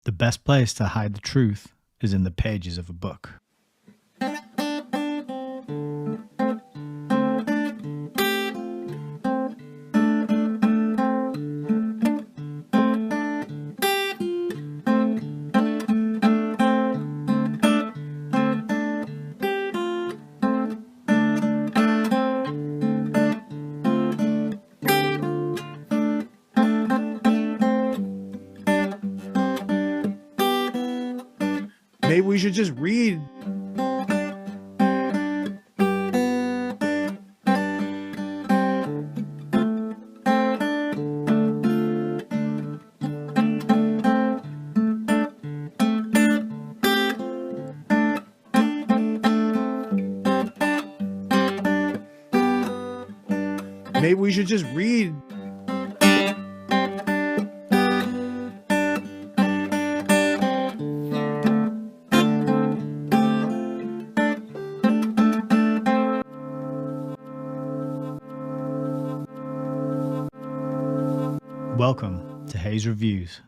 The best place to hide the truth is in the pages of a book. Maybe we should just read. Maybe we should just read. Welcome to Hayes Reviews.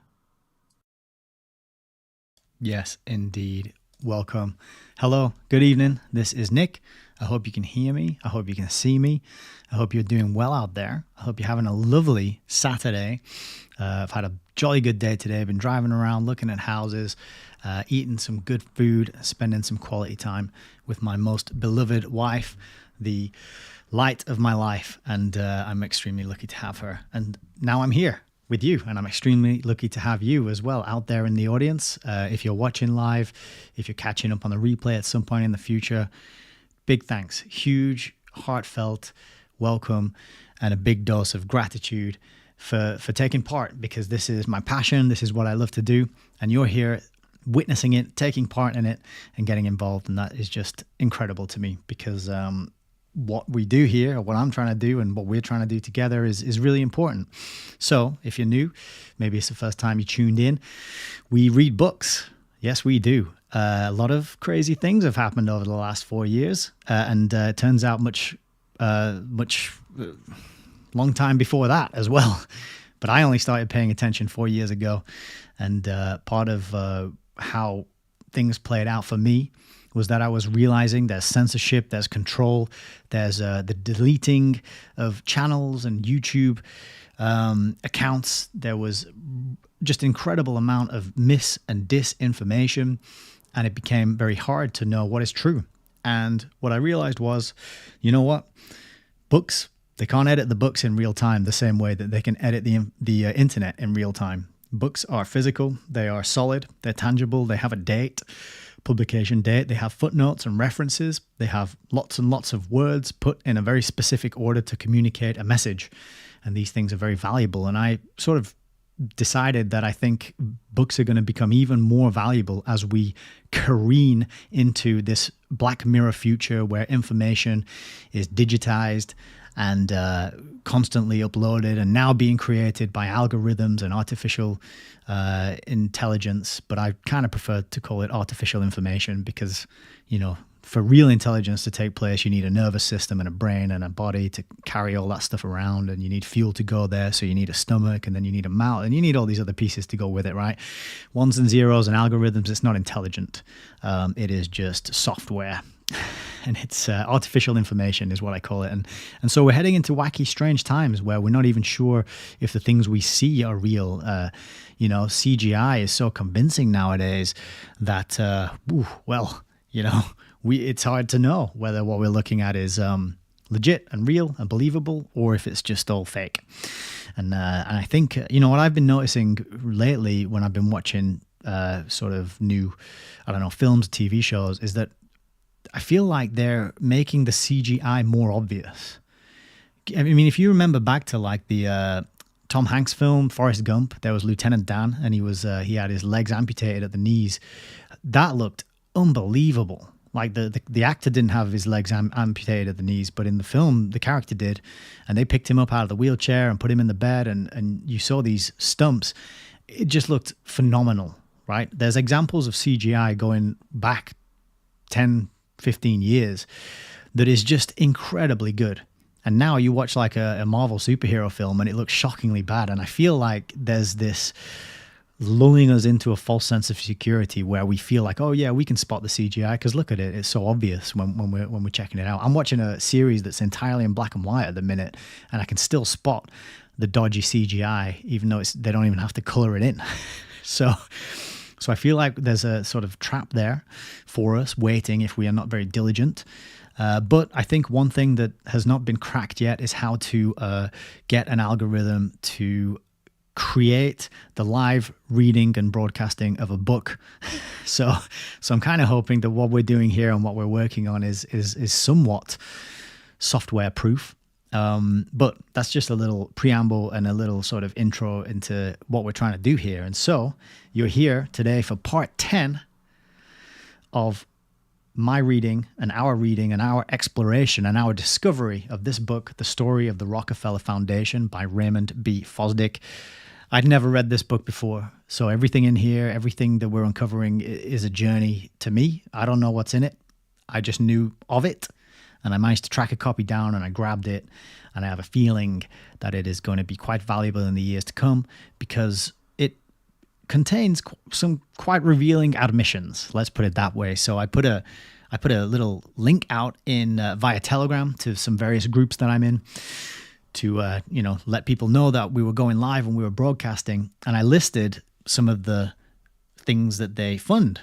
Yes, indeed. Welcome. Hello, good evening. This is Nick. I hope you can hear me. I hope you can see me. I hope you're doing well out there. I hope you're having a lovely Saturday. I've had a jolly good day today. I've been driving around, looking at houses, eating some good food, spending some quality time with my most beloved wife, the light of my life, and I'm extremely lucky to have her. And now I'm here with you, and I'm extremely lucky to have you as well out there in the audience. If you're watching live, if you're catching up on the replay at some point in the future, big thanks, huge, heartfelt welcome, and a big dose of gratitude for taking part, because this is my passion, this is what I love to do, and you're here witnessing it, taking part in it, and getting involved, and that is just incredible to me, because what we do here, what I'm trying to do and what we're trying to do together is really important. So if you're new, maybe it's the first time you tuned in, we read books. Yes, we do. A lot of crazy things have happened over the last 4 years, and it turns out much long time before that as well. But I only started paying attention 4 years ago, and part of how things played out for me was that I was realizing there's censorship, there's control, there's the deleting of channels and YouTube accounts. There was just incredible amount of mis and disinformation, and it became very hard to know what is true. And what I realized was, you know what? Books, they can't edit the books in real time the same way that they can edit the internet in real time. Books are physical, they are solid, they're tangible, they have a date, publication date, they have footnotes and references, they have lots and lots of words put in a very specific order to communicate a message. And these things are very valuable. And I sort of decided that I think books are going to become even more valuable as we careen into this Black Mirror future where information is digitized and constantly uploaded and now being created by algorithms and artificial intelligence. But I kind of prefer to call it artificial information because, you know, for real intelligence to take place, you need a nervous system and a brain and a body to carry all that stuff around, and you need fuel to go there. So you need a stomach, and then you need a mouth, and you need all these other pieces to go with it, right? Ones and zeros and algorithms, it's not intelligent. It is just software. And it's artificial information is what I call it. And so we're heading into wacky, strange times where we're not even sure if the things we see are real. CGI is so convincing nowadays that, it's hard to know whether what we're looking at is legit and real and believable, or if it's just all fake. And I think, what I've been noticing lately when I've been watching sort of new, films, TV shows, is that I feel like they're making the CGI more obvious. I mean, if you remember back to like the Tom Hanks film, Forrest Gump, there was Lieutenant Dan, and he had his legs amputated at the knees. That looked unbelievable. Like the actor didn't have his legs amputated at the knees, but in the film, the character did. And they picked him up out of the wheelchair and put him in the bed, and you saw these stumps. It just looked phenomenal, right? There's examples of CGI going back 10, 15 years that is just incredibly good. And now you watch like a Marvel superhero film and it looks shockingly bad. And I feel like there's this lulling us into a false sense of security where we feel like, oh yeah, we can spot the CGI because look at it, it's so obvious when we're checking it out. I'm watching a series that's entirely in black and white at the minute, and I can still spot the dodgy CGI, even though they don't even have to color it in. So I feel like there's a sort of trap there for us waiting if we are not very diligent. But I think one thing that has not been cracked yet is how to get an algorithm to create the live reading and broadcasting of a book. So I'm kind of hoping that what we're doing here and what we're working on is somewhat software proof. But that's just a little preamble and a little sort of intro into what we're trying to do here. And so you're here today for part 10 of my reading and our exploration and our discovery of this book, The Story of the Rockefeller Foundation by Raymond B. Fosdick. I'd never read this book before, so everything in here, everything that we're uncovering is a journey to me. I don't know what's in it. I just knew of it, and I managed to track a copy down, and I grabbed it, and I have a feeling that it is going to be quite valuable in the years to come because it contains some quite revealing admissions. Let's put it that way. So I put a little link out in via Telegram to some various groups that I'm in to let people know that we were going live and we were broadcasting, and I listed some of the things that they fund.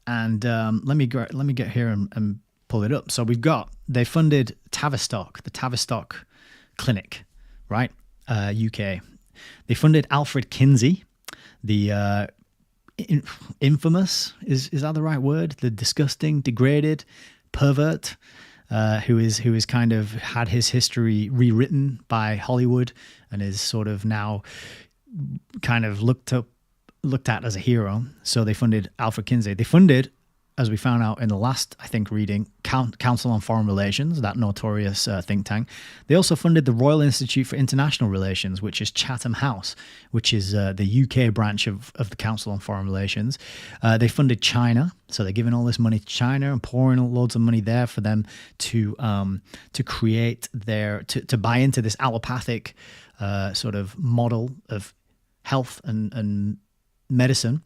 And let me get here and pull it up. So they funded Tavistock, the Tavistock Clinic, right? UK. They funded Alfred Kinsey, the infamous, is that the right word? The disgusting, degraded pervert, who is kind of had his history rewritten by Hollywood and is sort of now kind of looked at as a hero. So they funded Alfred Kinsey. They funded, as we found out in the last, I think, reading, Council on Foreign Relations, that notorious think tank. They also funded the Royal Institute for International Relations, which is Chatham House, which is the UK branch of the Council on Foreign Relations. They funded China, so they're giving all this money to China and pouring loads of money there for them to create to buy into this allopathic sort of model of health and medicine.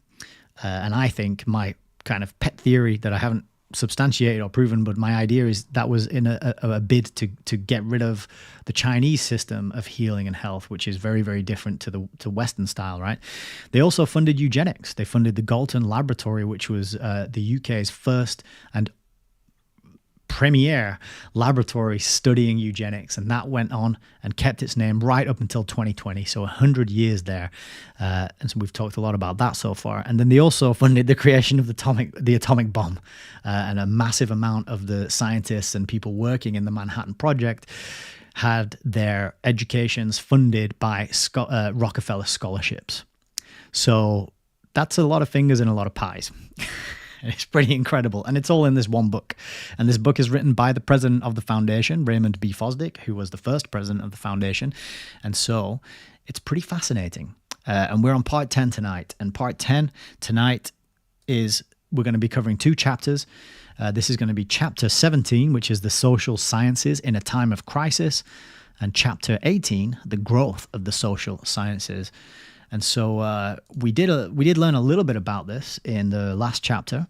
And I think my kind of pet theory that I haven't substantiated or proven, but my idea is that was in a bid to get rid of the Chinese system of healing and health, which is very, very different to Western style, right? They also funded eugenics. They funded the Galton Laboratory, which was the UK's first and premier laboratory studying eugenics, and that went on and kept its name right up until 2020, so 100 years there. And so we've talked a lot about that so far. And then they also funded the creation of the atomic bomb, and a massive amount of the scientists and people working in the Manhattan Project had their educations funded by Rockefeller scholarships. So that's a lot of fingers and a lot of pies. It's pretty incredible. And it's all in this one book. And this book is written by the president of the foundation, Raymond B. Fosdick, who was the first president of the foundation. And so it's pretty fascinating. And we're on part 10 tonight. And part 10 tonight is we're going to be covering two chapters. This is going to be chapter 17, which is the social sciences in a time of crisis, and chapter 18, the growth of the social sciences. And so we did learn a little bit about this in the last chapter,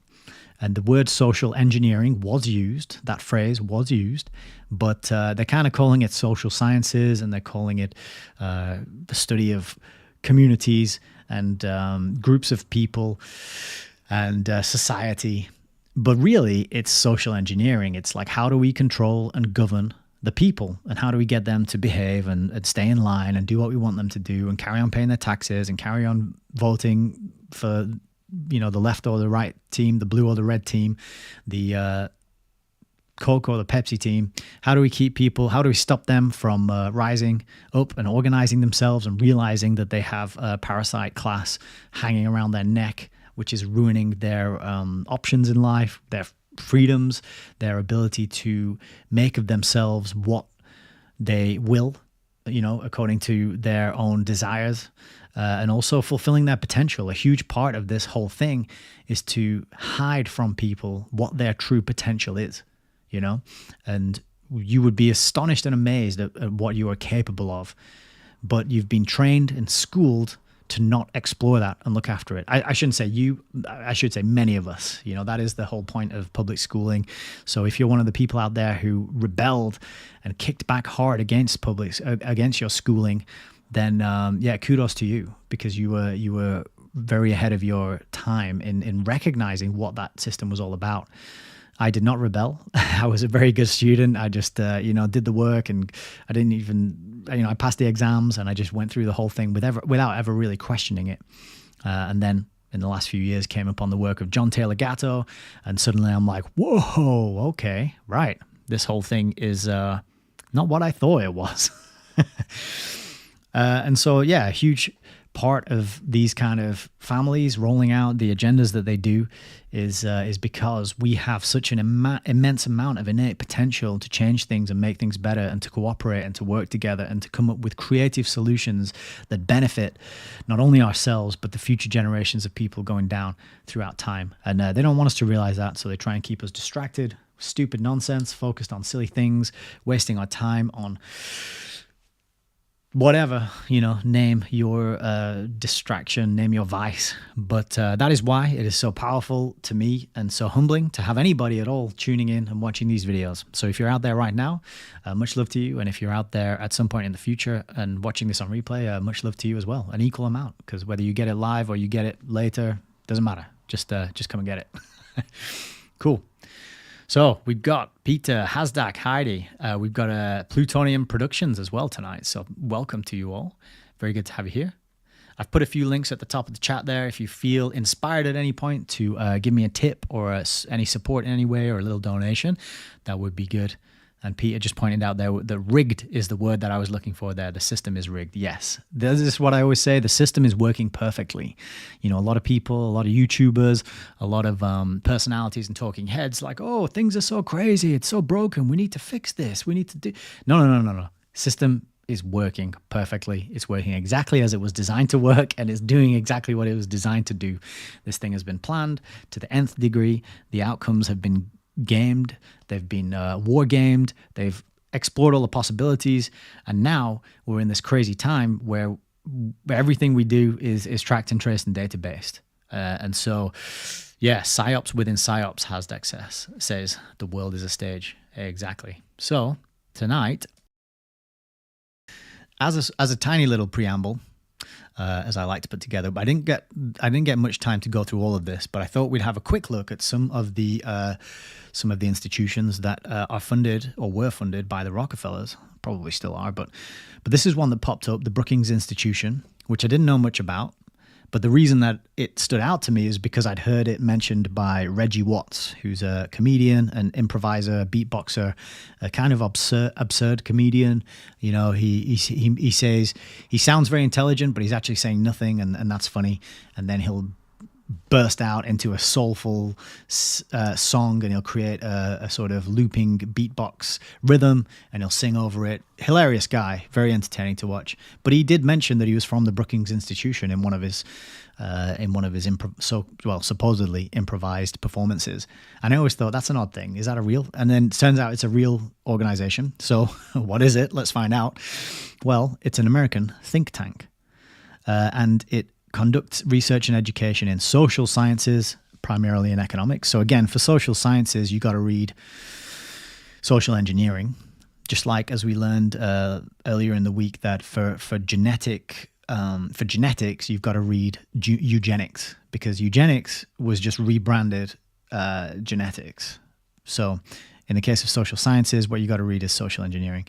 and the word social engineering was used, that phrase was used, but they're kind of calling it social sciences, and they're calling it the study of communities and groups of people and society. But really, it's social engineering. It's like, how do we control and govern the people, and how do we get them to behave and stay in line and do what we want them to do and carry on paying their taxes and carry on voting for, the left or the right team, the blue or the red team, the Coke or the Pepsi team. How do we stop them from rising up and organizing themselves and realizing that they have a parasite class hanging around their neck, which is ruining their options in life, their freedoms, their ability to make of themselves what they will, according to their own desires, and also fulfilling their potential. A huge part of this whole thing is to hide from people what their true potential is, and you would be astonished and amazed at what you are capable of, but you've been trained and schooled to not explore that and look after it. I shouldn't say you, I should say many of us. You know, that is the whole point of public schooling. So if you're one of the people out there who rebelled and kicked back hard against against your schooling, then yeah, kudos to you, because you were very ahead of your time in recognizing what that system was all about. I did not rebel. I was a very good student. I just, did the work, and I didn't even, I passed the exams, and I just went through the whole thing without ever really questioning it. And then in the last few years came upon the work of John Taylor Gatto, and suddenly I'm like, whoa, okay, right. This whole thing is not what I thought it was. And so, yeah, a huge part of these kind of families rolling out the agendas that they do is because we have such an immense amount of innate potential to change things and make things better, and to cooperate and to work together and to come up with creative solutions that benefit not only ourselves but the future generations of people going down throughout time. And they don't want us to realize that, so they try and keep us distracted, stupid nonsense, focused on silly things, wasting our time on whatever, name your distraction, name your vice. But that is why it is so powerful to me and so humbling to have anybody at all tuning in and watching these videos. So if you're out there right now, much love to you. And if you're out there at some point in the future and watching this on replay, much love to you as well. An equal amount, because whether you get it live or you get it later, doesn't matter. Just come and get it. Cool. So we've got Peter, Hasdak, Heidi. We've got Plutonium Productions as well tonight. So welcome to you all. Very good to have you here. I've put a few links at the top of the chat there. If you feel inspired at any point to give me a tip or any support in any way, or a little donation, that would be good. And Peter just pointed out there that rigged is the word that I was looking for there. The system is rigged. Yes. This is what I always say. The system is working perfectly. A lot of people, a lot of YouTubers, a lot of personalities and talking heads like, oh, things are so crazy. It's so broken. We need to fix this. We need to do. No. System is working perfectly. It's working exactly as it was designed to work, and it's doing exactly what it was designed to do. This thing has been planned to the nth degree. The outcomes have been gamed, they've been war gamed, they've explored all the possibilities, and now we're in this crazy time where everything we do is tracked and traced and data-based. And so, yeah, psyops within psyops, Hasdak says the world is a stage. Exactly. So tonight, as a tiny little preamble, as I like to put together, but I didn't get much time to go through all of this. But I thought we'd have a quick look at some of the institutions that are funded or were funded by the Rockefellers. Probably still are, but this is one that popped up, the Brookings Institution, which I didn't know much about. But the reason that it stood out to me is because I'd heard it mentioned by Reggie Watts, who's a comedian, an improviser, beatboxer, a kind of absurd comedian. He says he sounds very intelligent, but he's actually saying nothing, and that's funny. And then he'll burst out into a soulful song, and he'll create a sort of looping beatbox rhythm, and he'll sing over it. Hilarious guy, very entertaining to watch. But he did mention that he was from the Brookings Institution in one of his supposedly improvised performances. And I always thought, that's an odd thing. Is that a real? And then it turns out it's a real organization. So what is it? Let's find out. Well, it's an American think tank, and it conducts research and education in social sciences, primarily in economics. So again, for social sciences, you got to read social engineering, just like as we learned earlier in the week that for genetics, you've got to read eugenics, because eugenics was just rebranded genetics. So in the case of social sciences, what you got to read is social engineering.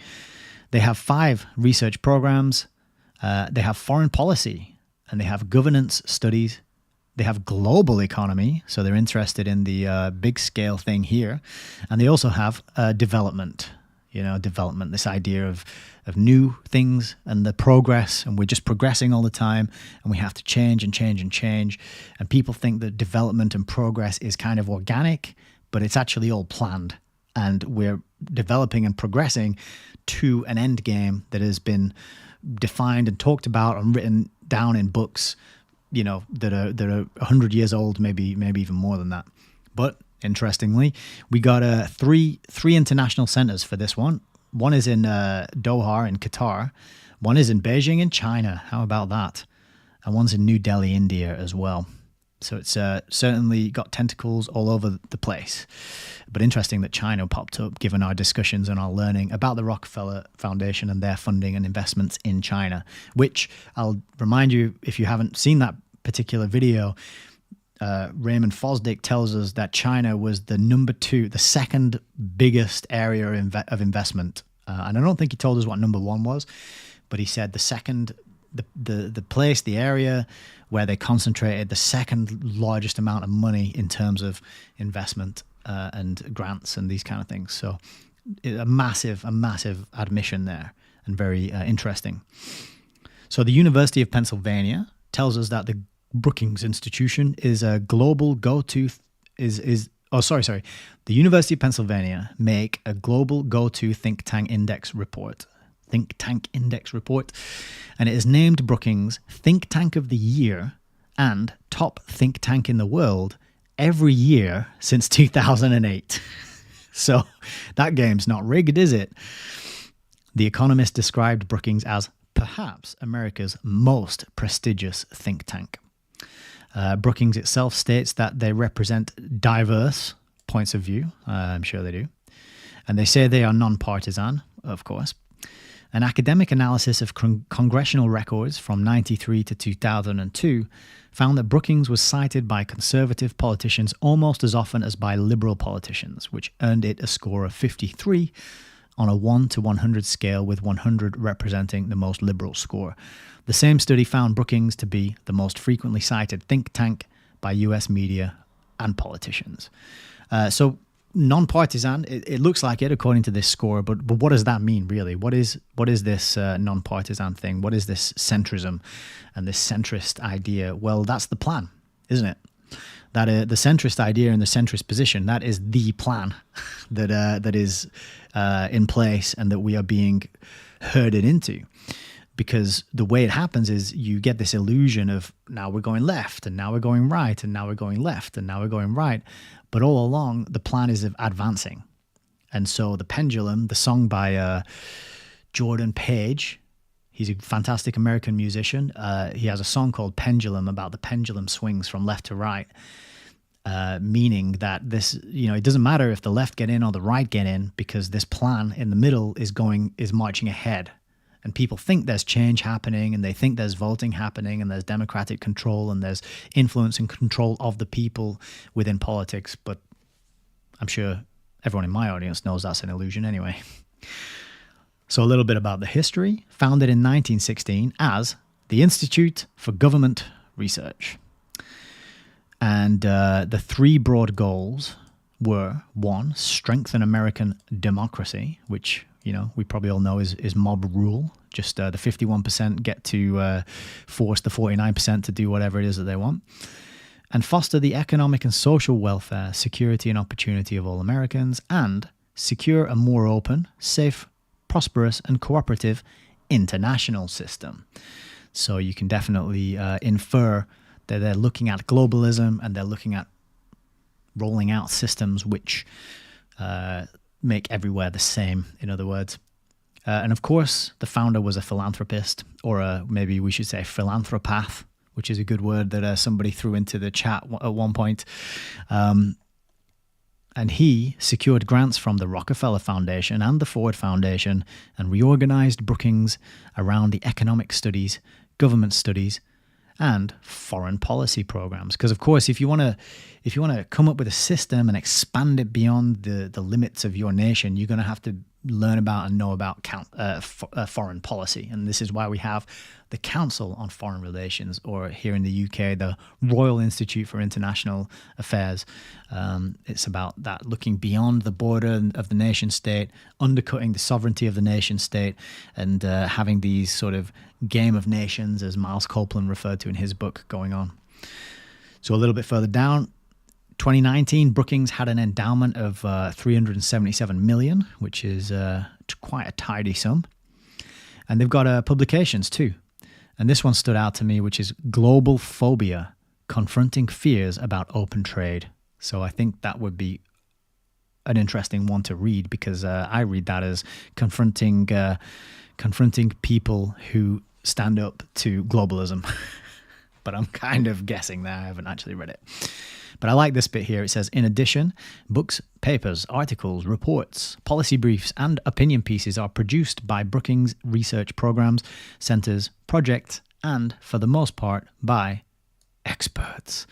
They have 5 research programs. They have foreign policy, and they have governance studies. They have global economy, so they're interested in the big scale thing here. And they also have development, this idea of new things and the progress, and we're just progressing all the time, and we have to change and change and change. And people think that development and progress is kind of organic, but it's actually all planned. And we're developing and progressing to an end game that has been defined and talked about and written down in books, that are 100 years old, maybe even more than that. But interestingly, we got three international centers for this one. One is in Doha in Qatar. One is in Beijing in China. How about that? and one's in New Delhi, India as well. So it's certainly got tentacles all over the place. But interesting that China popped up, given our discussions and our learning about the Rockefeller Foundation and their funding and investments in China, which I'll remind you, if you haven't seen that particular video, Raymond Fosdick tells us that China was the second biggest area of investment. And I don't think he told us what number one was, but he said the place, the area where they concentrated the second largest amount of money in terms of investment and grants and these kind of things. So a massive admission there, and very interesting. So the University of Pennsylvania tells us that the Brookings Institution is a global go-to. The University of Pennsylvania make a global go-to think tank index report, and it is named Brookings Think Tank of the Year and Top Think Tank in the World every year since 2008. So that game's not rigged, is it? The Economist described Brookings as perhaps America's most prestigious think tank. Brookings itself states that they represent diverse points of view. I'm sure they do. And they say they are non-partisan, of course. An academic analysis of congressional records from 1993 to 2002 found that Brookings was cited by conservative politicians almost as often as by liberal politicians, which earned it a score of 53 on a 1 to 100 scale, with 100 representing the most liberal score. The same study found Brookings to be the most frequently cited think tank by US media and politicians. So non-partisan, it looks like it according to this score, but what does that mean really? What is this non-partisan thing? What is this centrism and this centrist idea? Well, that's the plan, isn't it? That the centrist idea and the centrist position, that is the plan that is in place and that we are being herded into. Because the way it happens is you get this illusion of now we're going left and now we're going right and now we're going left and now we're going right. But all along, the plan is of advancing. And so the pendulum, the song by Jordan Page, he's a fantastic American musician. He has a song called Pendulum about the pendulum swings from left to right, meaning that this, it doesn't matter if the left get in or the right get in, because this plan in the middle is marching ahead. And people think there's change happening, and they think there's voting happening, and there's democratic control, and there's influence and control of the people within politics. But I'm sure everyone in my audience knows that's an illusion anyway. So a little bit about the history. Founded in 1916 as the Institute for Government Research. And the three broad goals were, 1, strengthen American democracy, which we probably all know is mob rule. Just the 51% get to force the 49% to do whatever it is that they want. And foster the economic and social welfare, security and opportunity of all Americans, and secure a more open, safe, prosperous and cooperative international system. So you can definitely infer that they're looking at globalism and they're looking at rolling out systems which make everywhere the same, in other words. And of course, the founder was a philanthropist, or maybe we should say philanthropath, which is a good word that somebody threw into the chat at one point. And he secured grants from the Rockefeller Foundation and the Ford Foundation and reorganized Brookings around the economic studies, government studies, and foreign policy programs. Because of course, if you want to come up with a system and expand it beyond the limits of your nation, you're going to have to learn about and know about foreign policy. And this is why we have the Council on Foreign Relations, or here in the UK, the Royal Institute for International Affairs. It's about that, looking beyond the border of the nation state, undercutting the sovereignty of the nation state, and having these sort of game of nations, as Miles Copeland referred to in his book, going on. So a little bit further down, 2019, Brookings had an endowment of $377 million, which is quite a tidy sum. And they've got publications too. And this one stood out to me, which is Global Phobia, Confronting Fears About Open Trade. So I think that would be an interesting one to read, because I read that as confronting people who stand up to globalism. but I'm kind of guessing there. I haven't actually read it. But I like this bit here. It says, in addition, books, papers, articles, reports, policy briefs, and opinion pieces are produced by Brookings research programs, centers, projects, and, for the most part, by experts.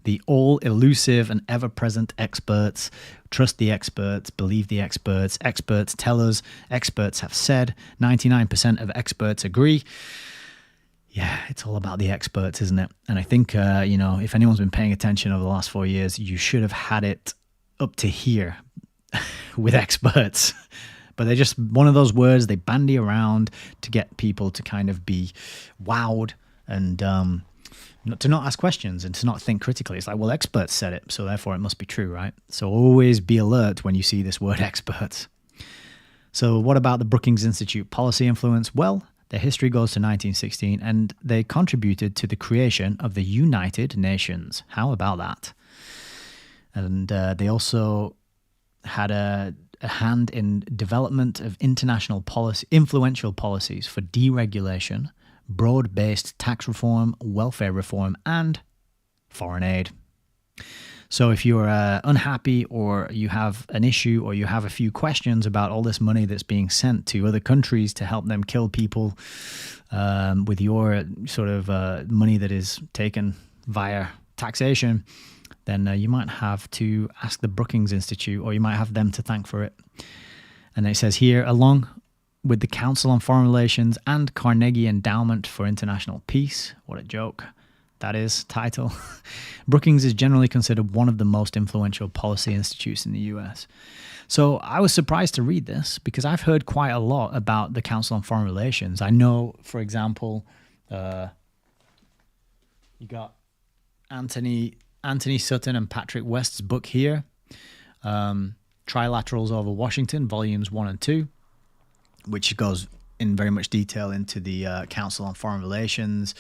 The all-elusive and ever-present experts. Trust the experts, believe the experts. Experts tell us, experts have said, 99% of experts agree. Yeah, it's all about the experts, isn't it? And I think, if anyone's been paying attention over the last 4 years, you should have had it up to here with experts. But they're just one of those words they bandy around to get people to kind of be wowed and to not ask questions and to not think critically. It's like, well, experts said it, so therefore it must be true, right? So always be alert when you see this word experts. So what about the Brookings Institute policy influence? Well, their history goes to 1916, and they contributed to the creation of the United Nations. How about that? And they also had a hand in development of international policy, influential policies for deregulation, broad-based tax reform, welfare reform, and foreign aid. So if you're unhappy or you have an issue or you have a few questions about all this money that's being sent to other countries to help them kill people with your sort of money that is taken via taxation, then you might have to ask the Brookings Institute, or you might have them to thank for it. And it says here, along with the Council on Foreign Relations and Carnegie Endowment for International Peace, what a joke that is, title, Brookings is generally considered one of the most influential policy institutes in the US. So I was surprised to read this because I've heard quite a lot about the Council on Foreign Relations. I know, for example, you got Anthony Sutton and Patrick West's book here, Trilaterals Over Washington, Volumes 1 and 2, which goes in very much detail into the Council on Foreign Relations,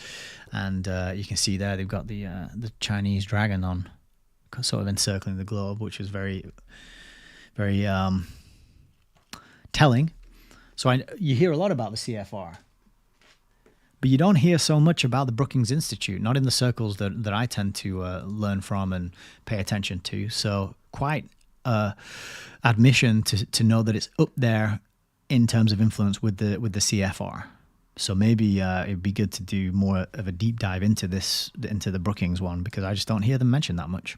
and you can see there they've got the Chinese dragon on, sort of encircling the globe, which is very, very telling. So you hear a lot about the CFR, but you don't hear so much about the Brookings Institute, not in the circles that I tend to learn from and pay attention to. So quite admission to know that it's up there in terms of influence with the CFR. So maybe it'd be good to do more of a deep dive into the Brookings one, because I just don't hear them mentioned that much.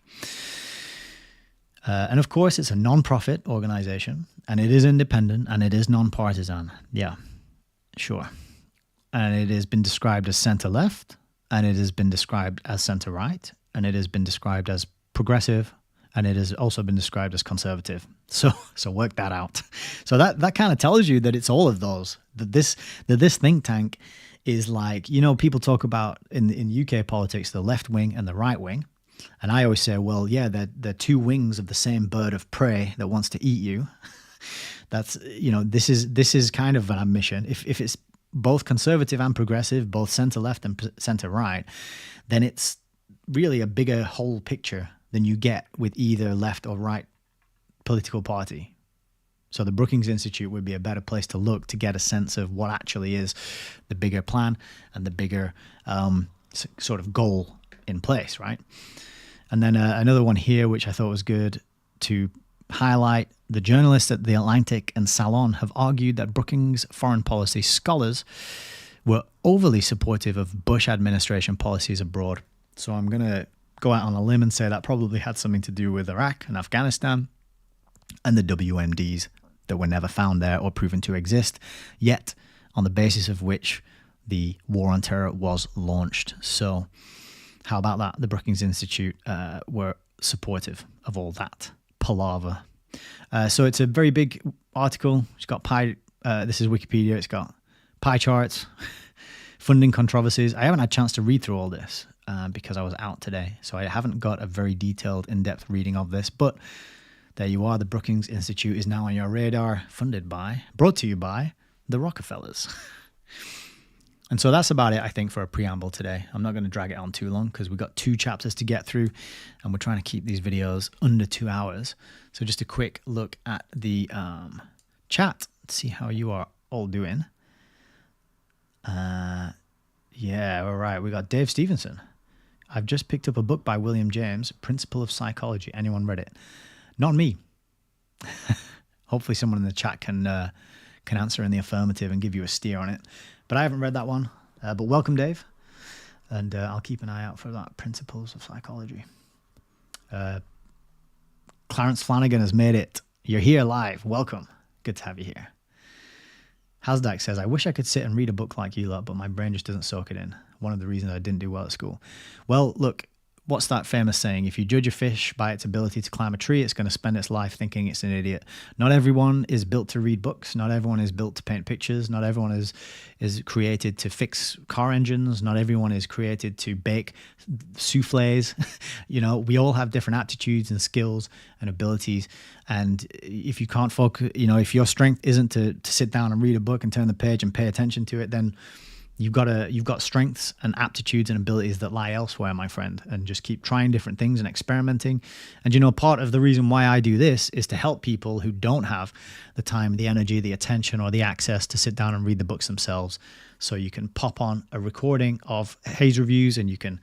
And of course, it's a non-profit organization, and it is independent, and it is non-partisan. Yeah, sure. And it has been described as center-left, and it has been described as center-right, and it has been described as progressive, and it has also been described as conservative. So work that out. So that kind of tells you that it's all of those. That this think tank is like, people talk about in UK politics, the left wing and the right wing. And I always say, well, yeah, they're two wings of the same bird of prey that wants to eat you. That's, this is kind of an admission. If it's both conservative and progressive, both center left and center right, then it's really a bigger whole picture than you get with either left or right political party. So the Brookings Institute would be a better place to look to get a sense of what actually is the bigger plan and the bigger sort of goal in place, right? And then another one here, which I thought was good to highlight. The journalists at The Atlantic and Salon have argued that Brookings foreign policy scholars were overly supportive of Bush administration policies abroad. So I'm going to go out on a limb and say that probably had something to do with Iraq and Afghanistan and the WMDs that were never found there or proven to exist, yet on the basis of which the war on terror was launched. So how about that? The Brookings Institute were supportive of all that palaver. So it's a very big article. It's got this is Wikipedia. It's got pie charts, funding controversies. I haven't had a chance to read through all this because I was out today. So I haven't got a very detailed, in-depth reading of this. But there you are. The Brookings Institute is now on your radar, brought to you by the Rockefellers. And so that's about it, I think, for a preamble today. I'm not going to drag it on too long because we've got 2 chapters to get through and we're trying to keep these videos under 2 hours. So just a quick look at the chat to see how you are all doing. Yeah, all right. We got Dave Stevenson. I've just picked up a book by William James, Principle of Psychology. Anyone read it? Not me. Hopefully someone in the chat can answer in the affirmative and give you a steer on it. But I haven't read that one. But welcome, Dave. And I'll keep an eye out for that, Principles of Psychology. Clarence Flanagan has made it. You're here live. Welcome. Good to have you here. Fosdick says, I wish I could sit and read a book like you lot, but my brain just doesn't soak it in. One of the reasons I didn't do well at school. Well, look, what's that famous saying? If you judge a fish by its ability to climb a tree, it's going to spend its life thinking it's an idiot. Not everyone is built to read books. Not everyone is built to paint pictures. Not everyone is created to fix car engines. Not everyone is created to bake souffles. We all have different aptitudes and skills and abilities. And if you can't focus, if your strength isn't to sit down and read a book and turn the page and pay attention to it, then you've got strengths and aptitudes and abilities that lie elsewhere, my friend, and just keep trying different things and experimenting. And part of the reason why I do this is to help people who don't have the time, the energy, the attention, or the access to sit down and read the books themselves. So you can pop on a recording of Hayes reviews and you can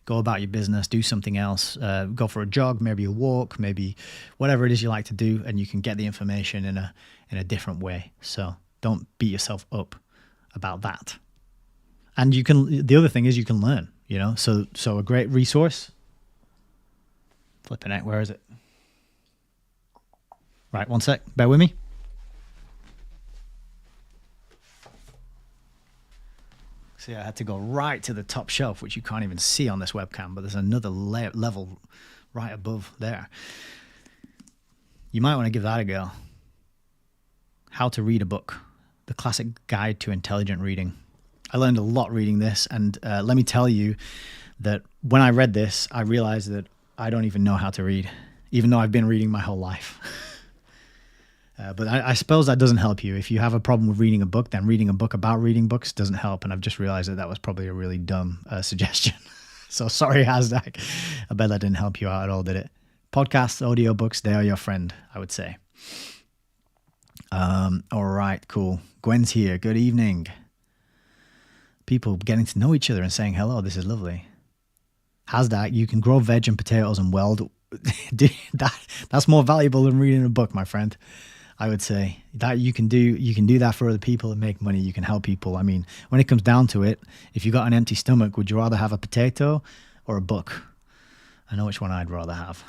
go about your business, do something else, go for a jog, maybe a walk, maybe whatever it is you like to do, and you can get the information in a different way. So don't beat yourself up about that. And the other thing is you can learn, so a great resource. Flipping out, where is it? Right, one sec, bear with me. See, I had to go right to the top shelf, which you can't even see on this webcam, but there's another level right above there. You might want to give that a go. How to Read a Book, the classic guide to intelligent reading. I learned a lot reading this, and let me tell you that when I read this, I realized that I don't even know how to read, even though I've been reading my whole life. But I suppose that doesn't help you. If you have a problem with reading a book, then reading a book about reading books doesn't help, and I've just realized that was probably a really dumb suggestion. So sorry, Fosdick. I bet that didn't help you out at all, did it? Podcasts, audiobooks, they are your friend, I would say. All right, cool. Gwen's here. Good evening. People getting to know each other and saying hello. This is lovely. Fosdick, you can grow veg and potatoes and weld. That's more valuable than reading a book, my friend. I would say that you can do that for other people and make money. You can help people. I mean, when it comes down to it, if you got an empty stomach, would you rather have a potato or a book? I know which one I'd rather have.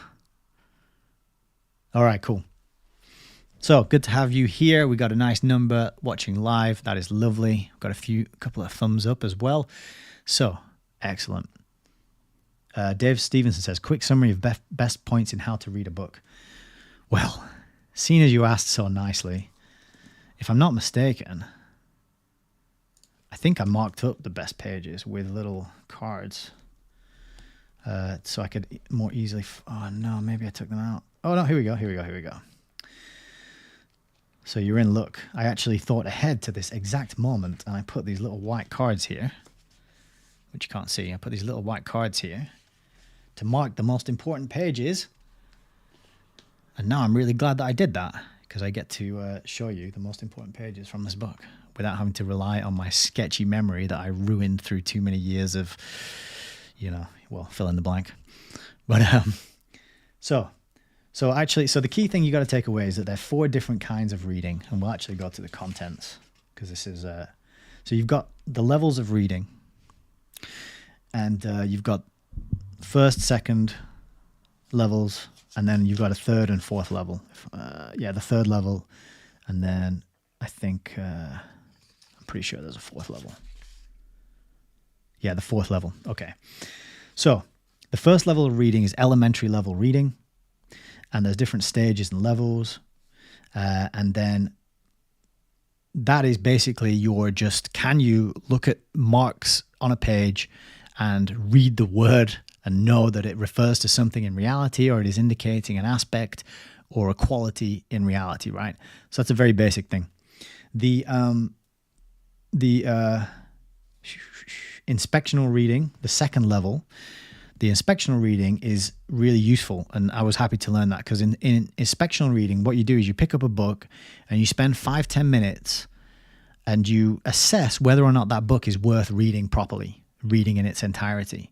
All right, cool. So good to have you here. We got a nice number watching live. That is lovely. Got a couple of thumbs up as well. So excellent. Dave Stevenson says, quick summary of best points in how to read a book. Well, seeing as you asked so nicely, if I'm not mistaken, I think I marked up the best pages with little cards so I could more easily. Oh no, maybe I took them out. Oh no, here we go. So you're in luck. I actually thought ahead to this exact moment, and I put these little white cards here, which you can't see. I put these little white cards here to mark the most important pages. And now I'm really glad that I did that, because I get to show you the most important pages from this book without having to rely on my sketchy memory that I ruined through too many years of, fill in the blank. But so the key thing you got to take away is that there are 4 different kinds of reading, and we'll actually go to the contents, because this is so you've got the levels of reading, and you've got first, second levels, and then you've got a third and fourth level. The third level, and then I think I'm pretty sure there's a fourth level. Yeah, the fourth level. Okay, so the first level of reading is elementary level reading. And there's different stages and levels. And then that is basically can you look at marks on a page and read the word and know that it refers to something in reality, or it is indicating an aspect or a quality in reality, right? So that's a very basic thing. The inspectional reading, the second level, the inspectional reading is really useful, and I was happy to learn that, because in inspectional reading, what you do is you pick up a book and you spend 5-10 minutes and you assess whether or not that book is worth reading properly, reading in its entirety.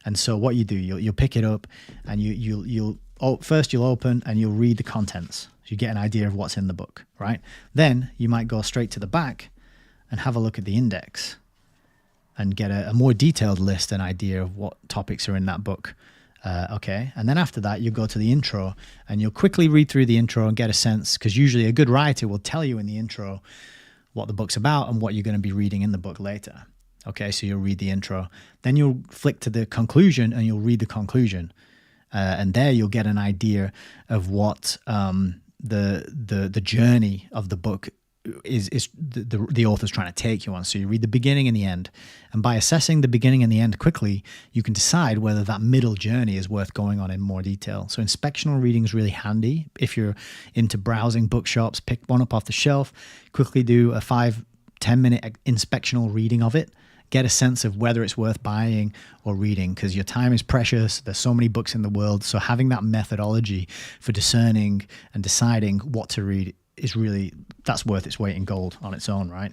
And so what you do, you'll pick it up, and you'll open and you'll read the contents. So you get an idea of what's in the book, right? Then you might go straight to the back and have a look at the index and get a more detailed list and idea of what topics are in that book. Okay. And then after that, you go to the intro and you'll quickly read through the intro and get a sense, because usually a good writer will tell you in the intro what the book's about and what you're going to be reading in the book later. Okay. So you'll read the intro, then you'll flick to the conclusion and you'll read the conclusion. And there you'll get an idea of what the journey of the book is the author's trying to take you on. So you read the beginning and the end, and by assessing the beginning and the end quickly, you can decide whether that middle journey is worth going on in more detail. So inspectional reading is really handy. If you're into browsing bookshops, pick one up off the shelf, quickly do a 5-10 minute inspectional reading of it, get a sense of whether it's worth buying or reading, because your time is precious. There's so many books in the world. So having that methodology for discerning and deciding what to read is really, that's worth its weight in gold on its own, right?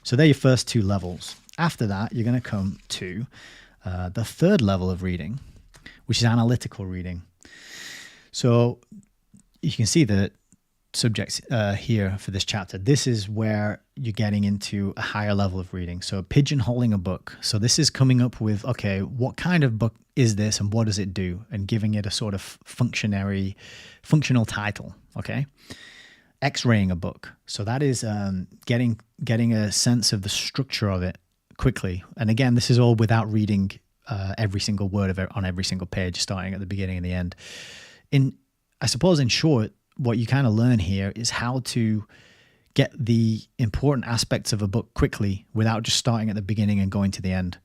So they're your first two levels. After that, you're going to come to the third level of reading, which is analytical reading. So you can see the subjects here for this chapter. This is where you're getting into a higher level of reading. So pigeonholing a book. So this is coming up with, okay, what kind of book is this and what does it do? And giving it a sort of functional title, okay? X-raying a book. So that is getting a sense of the structure of it quickly. And again, this is all without reading every single word of it on every single page, starting at the beginning and the end. I suppose in short, what you kind of learn here is how to get the important aspects of a book quickly without just starting at the beginning and going to the end.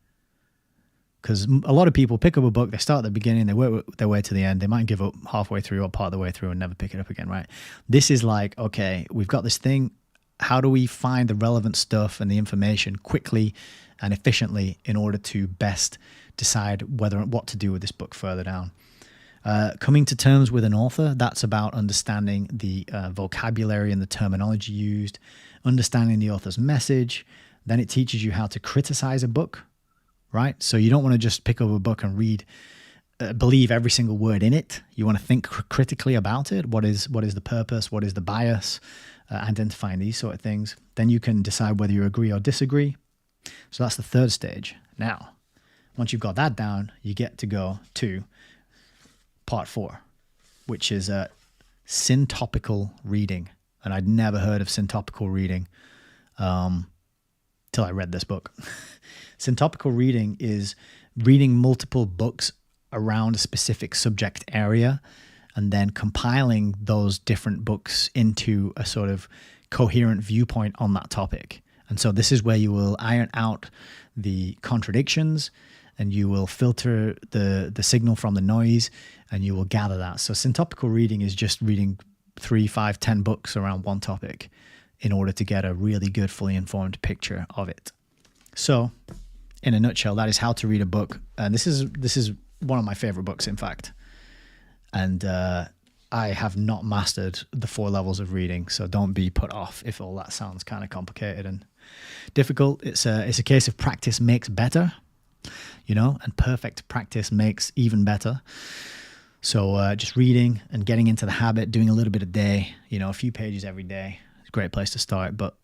Because a lot of people pick up a book, they start at the beginning, they work their way to the end. They might give up halfway through or part of the way through and never pick it up again, right? This is like, okay, we've got this thing. How do we find the relevant stuff and the information quickly and efficiently in order to best decide what to do with this book further down? Coming to terms with an author, that's about understanding the vocabulary and the terminology used, understanding the author's message. Then it teaches you how to criticize a book, right? So you don't want to just pick up a book and believe every single word in it. You want to think critically about it. What is the purpose? What is the bias? Identifying these sort of things. Then you can decide whether you agree or disagree. So that's the third stage. Now, once you've got that down, you get to go to part 4, which is syntopical reading. And I'd never heard of syntopical reading till I read this book. Syntopical reading is reading multiple books around a specific subject area and then compiling those different books into a sort of coherent viewpoint on that topic. And so this is where you will iron out the contradictions and you will filter the signal from the noise and you will gather that. So syntopical reading is just reading 3, 5, 10 books around one topic in order to get a really good, fully informed picture of it. So in a nutshell, that is how to read a book. And this is one of my favorite books, in fact. And I have not mastered the 4 levels of reading, so don't be put off if all that sounds kind of complicated and difficult. It's a case of practice makes better, and perfect practice makes even better. So just reading and getting into the habit, doing a little bit a day, a few pages every day. It's a great place to start. But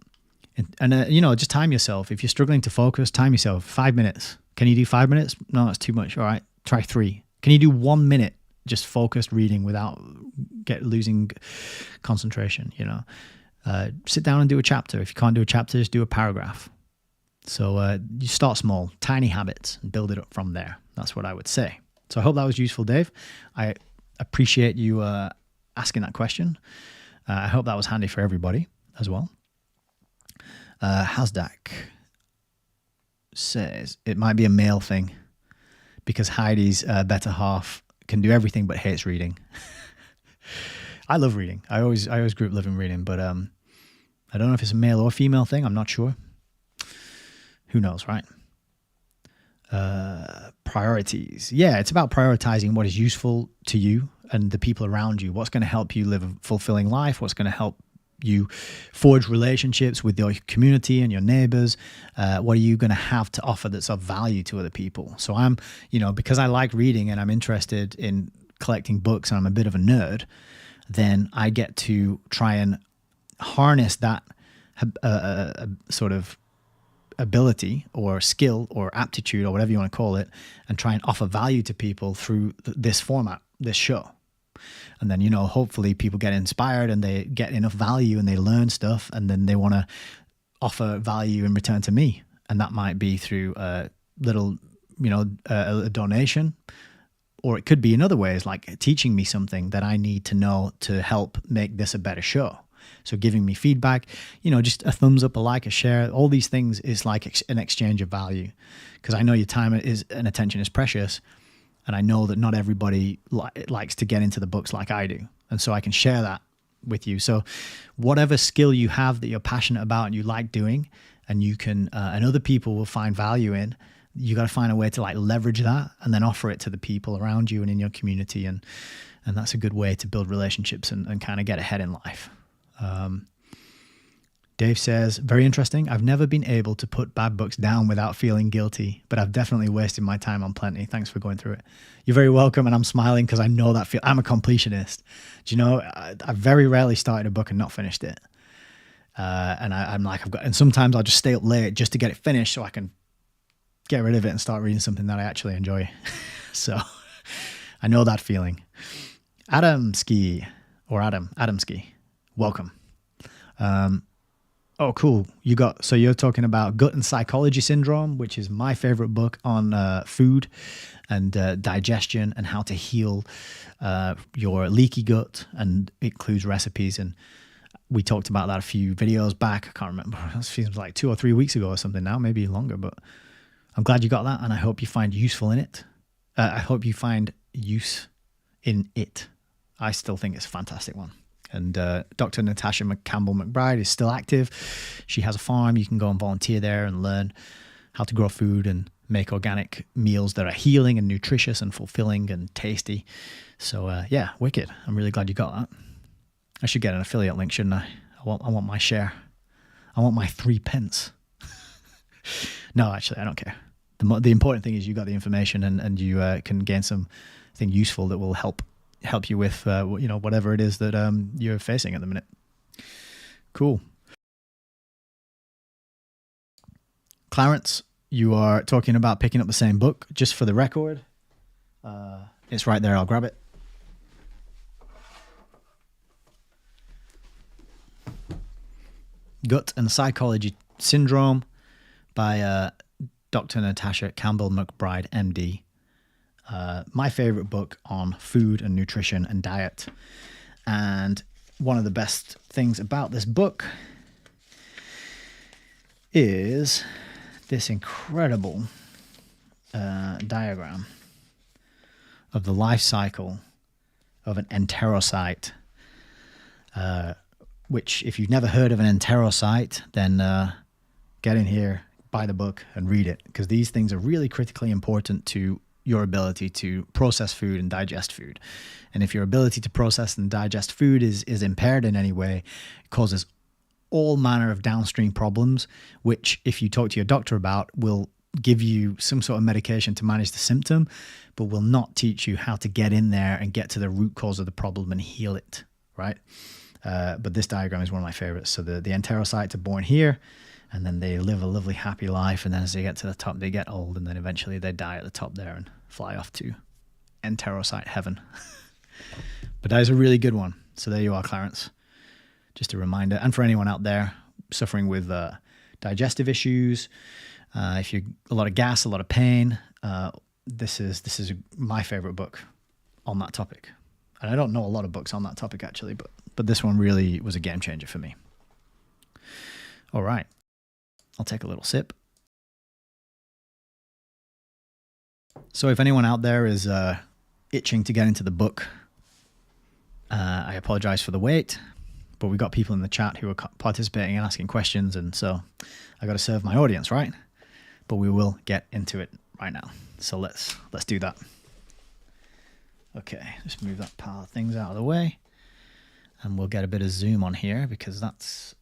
just time yourself. If you're struggling to focus, time yourself. 5 minutes. Can you do 5 minutes? No, that's too much. All right, try 3. Can you do 1 minute just focused reading without losing concentration? Sit down and do a chapter. If you can't do a chapter, just do a paragraph. So you start small, tiny habits, and build it up from there. That's what I would say. So I hope that was useful, Dave. I appreciate you asking that question. I hope that was handy for everybody as well. Hasdak says it might be a male thing because Heidi's better half can do everything but hates reading. I love reading. I always grew up loving reading, but I don't know if it's a male or female thing. I'm not sure. Who knows, right? Priorities. Yeah, it's about prioritizing what is useful to you and the people around you. What's going to help you live a fulfilling life? What's going to help you forge relationships with your community and your neighbors? What are you going to have to offer that's of value to other people? So I'm, because I like reading and I'm interested in collecting books and I'm a bit of a nerd, then I get to try and harness that sort of ability or skill or aptitude or whatever you want to call it, and try and offer value to people through this format, this show. And then, hopefully people get inspired and they get enough value and they learn stuff, and then they want to offer value in return to me. And that might be through a little, a donation, or it could be in other ways, like teaching me something that I need to know to help make this a better show. So giving me feedback, just a thumbs up, a like, a share, all these things is like an exchange of value, because I know your time and attention is precious. And I know that not everybody likes to get into the books like I do. And so I can share that with you. So whatever skill you have that you're passionate about and you like doing, and you can, and other people will find value in, you got to find a way to leverage that and then offer it to the people around you and in your community. And that's a good way to build relationships and kind of get ahead in life. Dave says, very interesting. I've never been able to put bad books down without feeling guilty, but I've definitely wasted my time on plenty. Thanks for going through it. You're very welcome. And I'm smiling because I know that I'm a completionist. Do you know, I very rarely started a book and not finished it. And I'm like, and sometimes I'll just stay up late just to get it finished so I can get rid of it and start reading something that I actually enjoy. So I know that feeling. Adamski, welcome. Oh, cool. So you're talking about Gut and Psychology Syndrome, which is my favorite book on food and digestion and how to heal your leaky gut, and it includes recipes. And we talked about that a few videos back. I can't remember. It seems like 2 or 3 weeks ago or something now, maybe longer, but I'm glad you got that. And I hope you find useful in it. I hope you find use in it. I still think it's a fantastic one. And Dr. Natasha Campbell McBride is still active. She has a farm. You can go and volunteer there and learn how to grow food and make organic meals that are healing and nutritious and fulfilling and tasty. So yeah, wicked. I'm really glad you got that. I should get an affiliate link, shouldn't I? I want my share. I want my 3 pence. No, actually, I don't care. The important thing is you got the information and you can gain something useful that will help you with whatever it is that you're facing at the minute. Cool. Clarence, you are talking about picking up the same book. Just for the record, it's right there. I'll grab it. Gut and Psychology Syndrome by Dr. Natasha Campbell McBride, MD. My favorite book on food and nutrition and diet. And one of the best things about this book is this incredible diagram of the life cycle of an enterocyte, which if you've never heard of an enterocyte, then get in here, buy the book and read it, because these things are really critically important to your ability to process food and digest food. And if your ability to process and digest food is impaired in any way, it causes all manner of downstream problems, which if you talk to your doctor about, will give you some sort of medication to manage the symptom, but will not teach you how to get in there and get to the root cause of the problem and heal it, right? But this diagram is one of my favorites. So the enterocytes are born here, and then they live a lovely, happy life. And then as they get to the top, they get old, and then eventually they die at the top there and fly off to enterocyte heaven. But that is a really good one. So there you are, Clarence. Just a reminder. And for anyone out there suffering with digestive issues, if you're a lot of gas, a lot of pain, this is my favorite book on that topic. And I don't know a lot of books on that topic, actually, but this one really was a game changer for me. All right. I'll take a little sip. So if anyone out there is itching to get into the book, I apologize for the wait, but we've got people in the chat who are participating and asking questions, and so I got to serve my audience, right? But we will get into it right now. So let's do that. Okay, just move that pile of things out of the way. And we'll get a bit of zoom on here because that's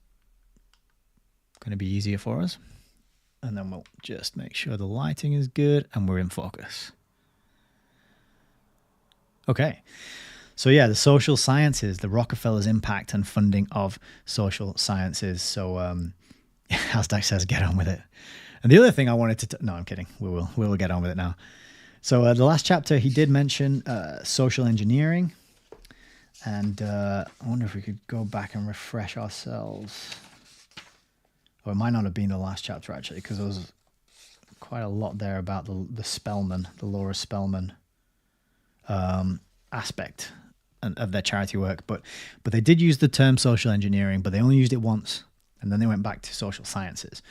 going to be easier for us. And then we'll just make sure the lighting is good and we're in focus. Okay. So yeah, the social sciences, the Rockefeller's impact and funding of social sciences. So Fosdick says, get on with it. And the other thing I wanted to, no, I'm kidding. We will get on with it now. So the last chapter, he did mention social engineering. And I wonder if we could go back and refresh ourselves. Or it might not have been the last chapter, actually, because there was quite a lot there about the Spellman, the Laura Spellman aspect of their charity work. But they did use the term social engineering, but they only used it once. And then they went back to social sciences.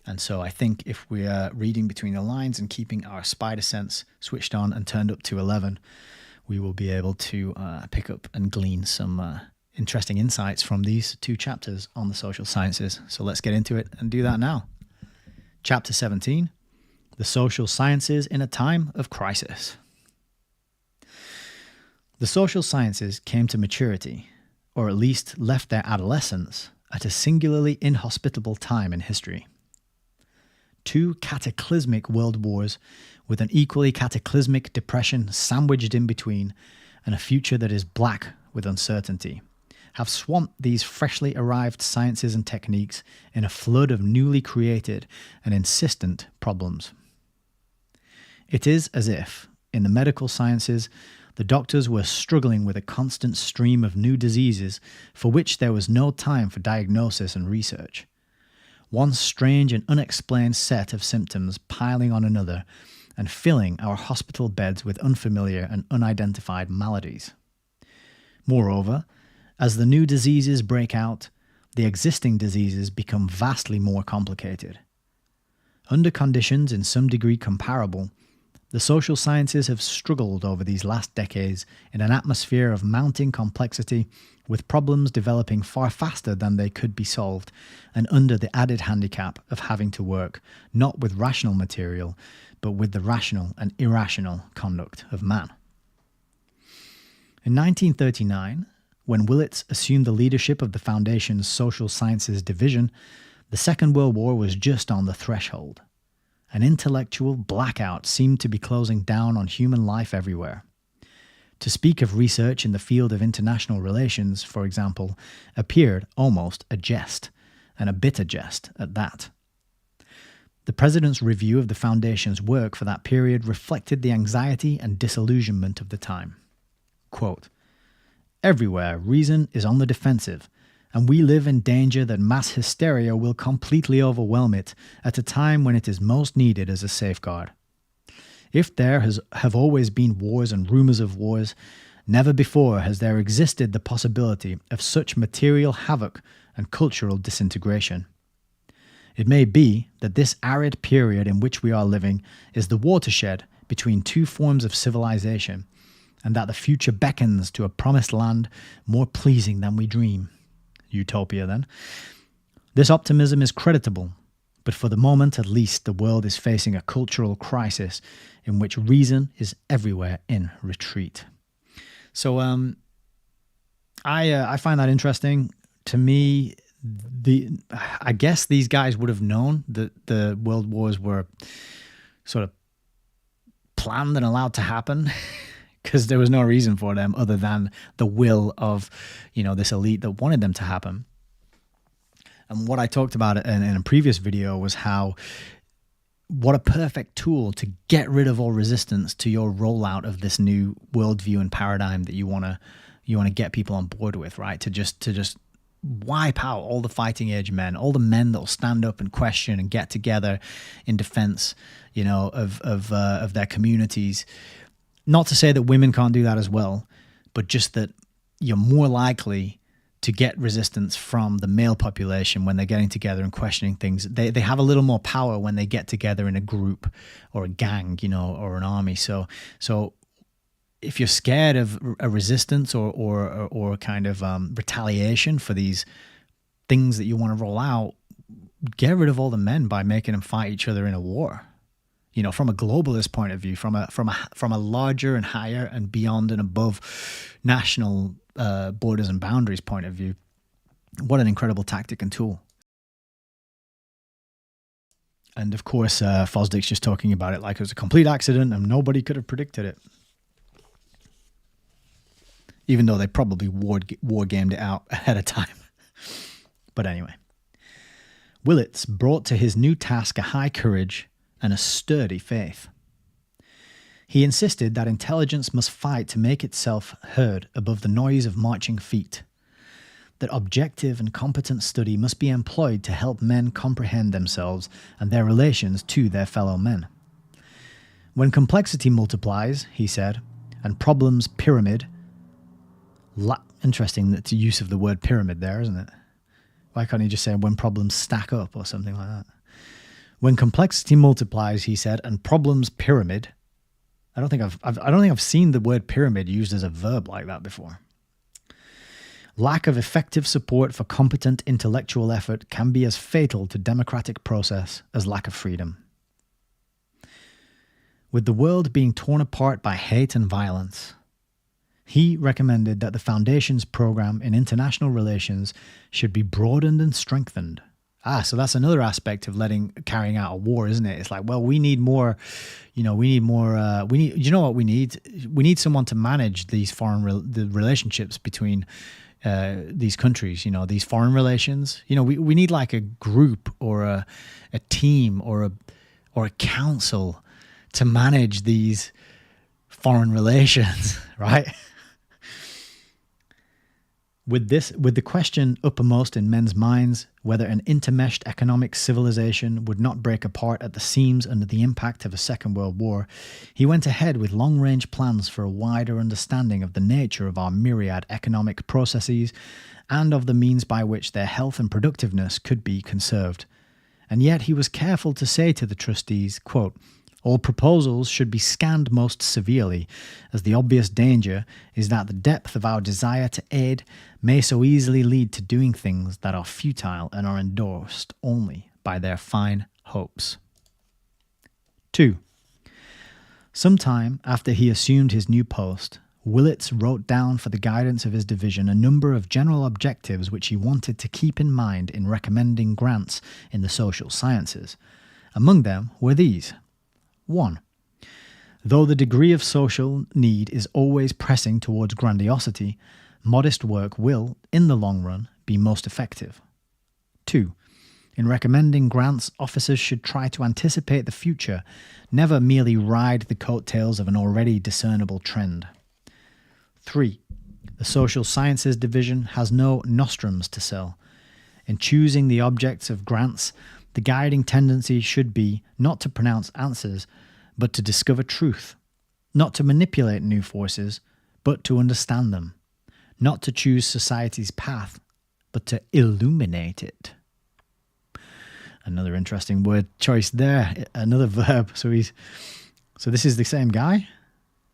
And so I think if we are reading between the lines and keeping our spider sense switched on and turned up to 11, we will be able to pick up and glean some interesting insights from these two chapters on the social sciences. So let's get into it and do that now. Chapter 17, the social sciences in a time of crisis. The social sciences came to maturity, or at least left their adolescence, at a singularly inhospitable time in history. Two cataclysmic world wars with an equally cataclysmic depression sandwiched in between, and a future that is black with uncertainty, have swamped these freshly arrived sciences and techniques in a flood of newly created and insistent problems. It is as if, in the medical sciences, the doctors were struggling with a constant stream of new diseases for which there was no time for diagnosis and research. One strange and unexplained set of symptoms piling on another and filling our hospital beds with unfamiliar and unidentified maladies. Moreover, as the new diseases break out, the existing diseases become vastly more complicated. Under conditions in some degree comparable, the social sciences have struggled over these last decades in an atmosphere of mounting complexity, with problems developing far faster than they could be solved, and under the added handicap of having to work not with rational material, but with the rational and irrational conduct of man. In 1939, when Willits assumed the leadership of the Foundation's Social Sciences Division, the Second World War was just on the threshold. An intellectual blackout seemed to be closing down on human life everywhere. To speak of research in the field of international relations, for example, appeared almost a jest, and a bitter jest at that. The President's review of the Foundation's work for that period reflected the anxiety and disillusionment of the time. Quote, "Everywhere reason is on the defensive, and we live in danger that mass hysteria will completely overwhelm it at a time when it is most needed as a safeguard. If there have always been wars and rumors of wars, never before has there existed the possibility of such material havoc and cultural disintegration. It may be that this arid period in which we are living is the watershed between two forms of civilization, and that the future beckons to a promised land more pleasing than we dream." Utopia, then. This optimism is creditable, but for the moment at least the world is facing a cultural crisis in which reason is everywhere in retreat. So I find that interesting. To me, I guess these guys would have known that the world wars were sort of planned and allowed to happen because there was no reason for them other than the will of, this elite that wanted them to happen. And what I talked about in a previous video was what a perfect tool to get rid of all resistance to your rollout of this new worldview and paradigm that you want to get people on board with, right? To just wipe out all the fighting age men, all the men that will stand up and question and get together in defense, of their communities. Not to say that women can't do that as well, but just that you're more likely to get resistance from the male population when they're getting together and questioning things. They have a little more power when they get together in a group or a gang, or an army. So if you're scared of a resistance or kind of retaliation for these things that you want to roll out, get rid of all the men by making them fight each other in a war. from a globalist point of view, from a larger and higher and beyond and above national borders and boundaries point of view. What an incredible tactic and tool. And of course, Fosdick's just talking about it like it was a complete accident and nobody could have predicted it. Even though they probably war gamed it out ahead of time. But anyway, Willits brought to his new task a high courage and a sturdy faith. He insisted that intelligence must fight to make itself heard above the noise of marching feet, that objective and competent study must be employed to help men comprehend themselves and their relations to their fellow men. When complexity multiplies, he said, and problems pyramid, interesting that's the use of the word pyramid there, isn't it? Why can't he just say when problems stack up or something like that? When complexity multiplies, he said, and problems pyramid. I don't think I've seen the word pyramid used as a verb like that before. Lack of effective support for competent intellectual effort can be as fatal to democratic process as lack of freedom. With the world being torn apart by hate and violence, he recommended that the Foundation's program in international relations should be broadened and strengthened. So that's another aspect of carrying out a war, isn't it? It's like, well, we need more, you know what we need? We need someone to manage these the relationships between these countries, these foreign relations. We need like a group or a team or a council to manage these foreign relations, right? With the question uppermost in men's minds, whether an intermeshed economic civilization would not break apart at the seams under the impact of a Second World War, he went ahead with long-range plans for a wider understanding of the nature of our myriad economic processes and of the means by which their health and productiveness could be conserved. And yet he was careful to say to the trustees, quote, all proposals should be scanned most severely, as the obvious danger is that the depth of our desire to aid may so easily lead to doing things that are futile and are endorsed only by their fine hopes. 2. Sometime after he assumed his new post, Willits wrote down for the guidance of his division a number of general objectives which he wanted to keep in mind in recommending grants in the social sciences. Among them were these. 1. Though the degree of social need is always pressing towards grandiosity, modest work will, in the long run, be most effective. 2. In recommending grants, officers should try to anticipate the future, never merely ride the coattails of an already discernible trend. 3. The Social Sciences Division has no nostrums to sell. In choosing the objects of grants, the guiding tendency should be not to pronounce answers, but to discover truth, not to manipulate new forces, but to understand them, not to choose society's path, but to illuminate it. Another interesting word choice there, another verb. So this is the same guy?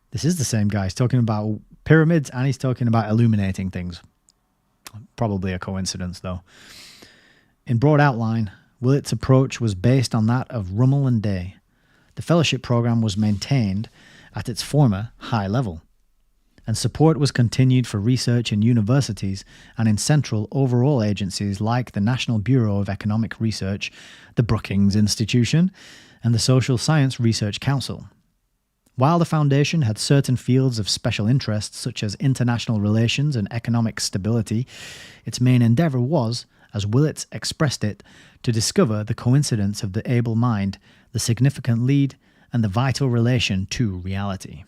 This is the same guy. He's talking about pyramids and he's talking about illuminating things. Probably a coincidence, though. In broad outline, Willits' approach was based on that of Rummel and Day. The fellowship program was maintained at its former high level, and support was continued for research in universities and in central overall agencies like the National Bureau of Economic Research, the Brookings Institution, and the Social Science Research Council. While the Foundation had certain fields of special interest, such as international relations and economic stability, its main endeavour was, as Willits expressed it, to discover the coincidence of the able mind, the significant lead, and the vital relation to reality.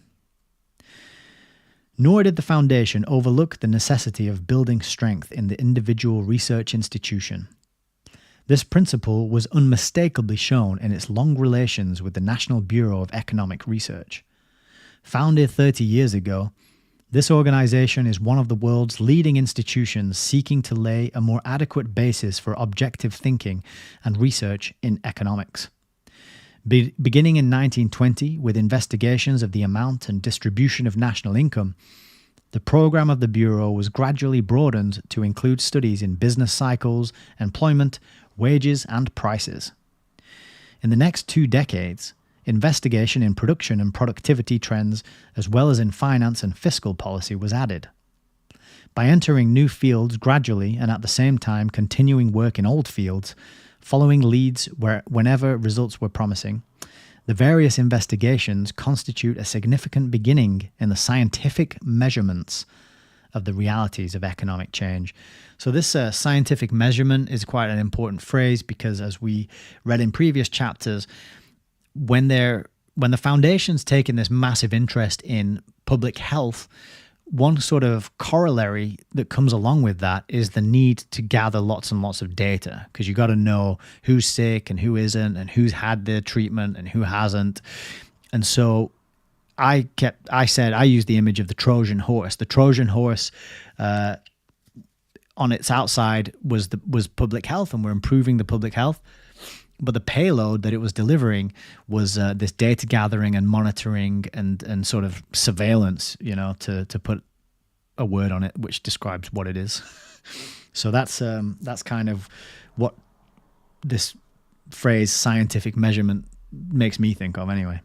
Nor did the Foundation overlook the necessity of building strength in the individual research institution. This principle was unmistakably shown in its long relations with the National Bureau of Economic Research. Founded 30 years ago, this organization is one of the world's leading institutions seeking to lay a more adequate basis for objective thinking and research in economics. Beginning in 1920 with investigations of the amount and distribution of national income, the program of the Bureau was gradually broadened to include studies in business cycles, employment, wages, and prices. In the next 2 decades, investigation in production and productivity trends, as well as in finance and fiscal policy, was added. By entering new fields gradually and at the same time continuing work in old fields, following leads whenever results were promising, the various investigations constitute a significant beginning in the scientific measurements of the realities of economic change. So this scientific measurement is quite an important phrase because, as we read in previous chapters, when the Foundation's taken this massive interest in public health, one sort of corollary that comes along with that is the need to gather lots and lots of data, because you got to know who's sick and who isn't and who's had the treatment and who hasn't. And so I used the image of the Trojan horse. The Trojan horse on its outside was public health, and we're improving the public health. But the payload that it was delivering was this data gathering and monitoring and sort of surveillance, to put a word on it, which describes what it is. So that's kind of what this phrase scientific measurement makes me think of anyway.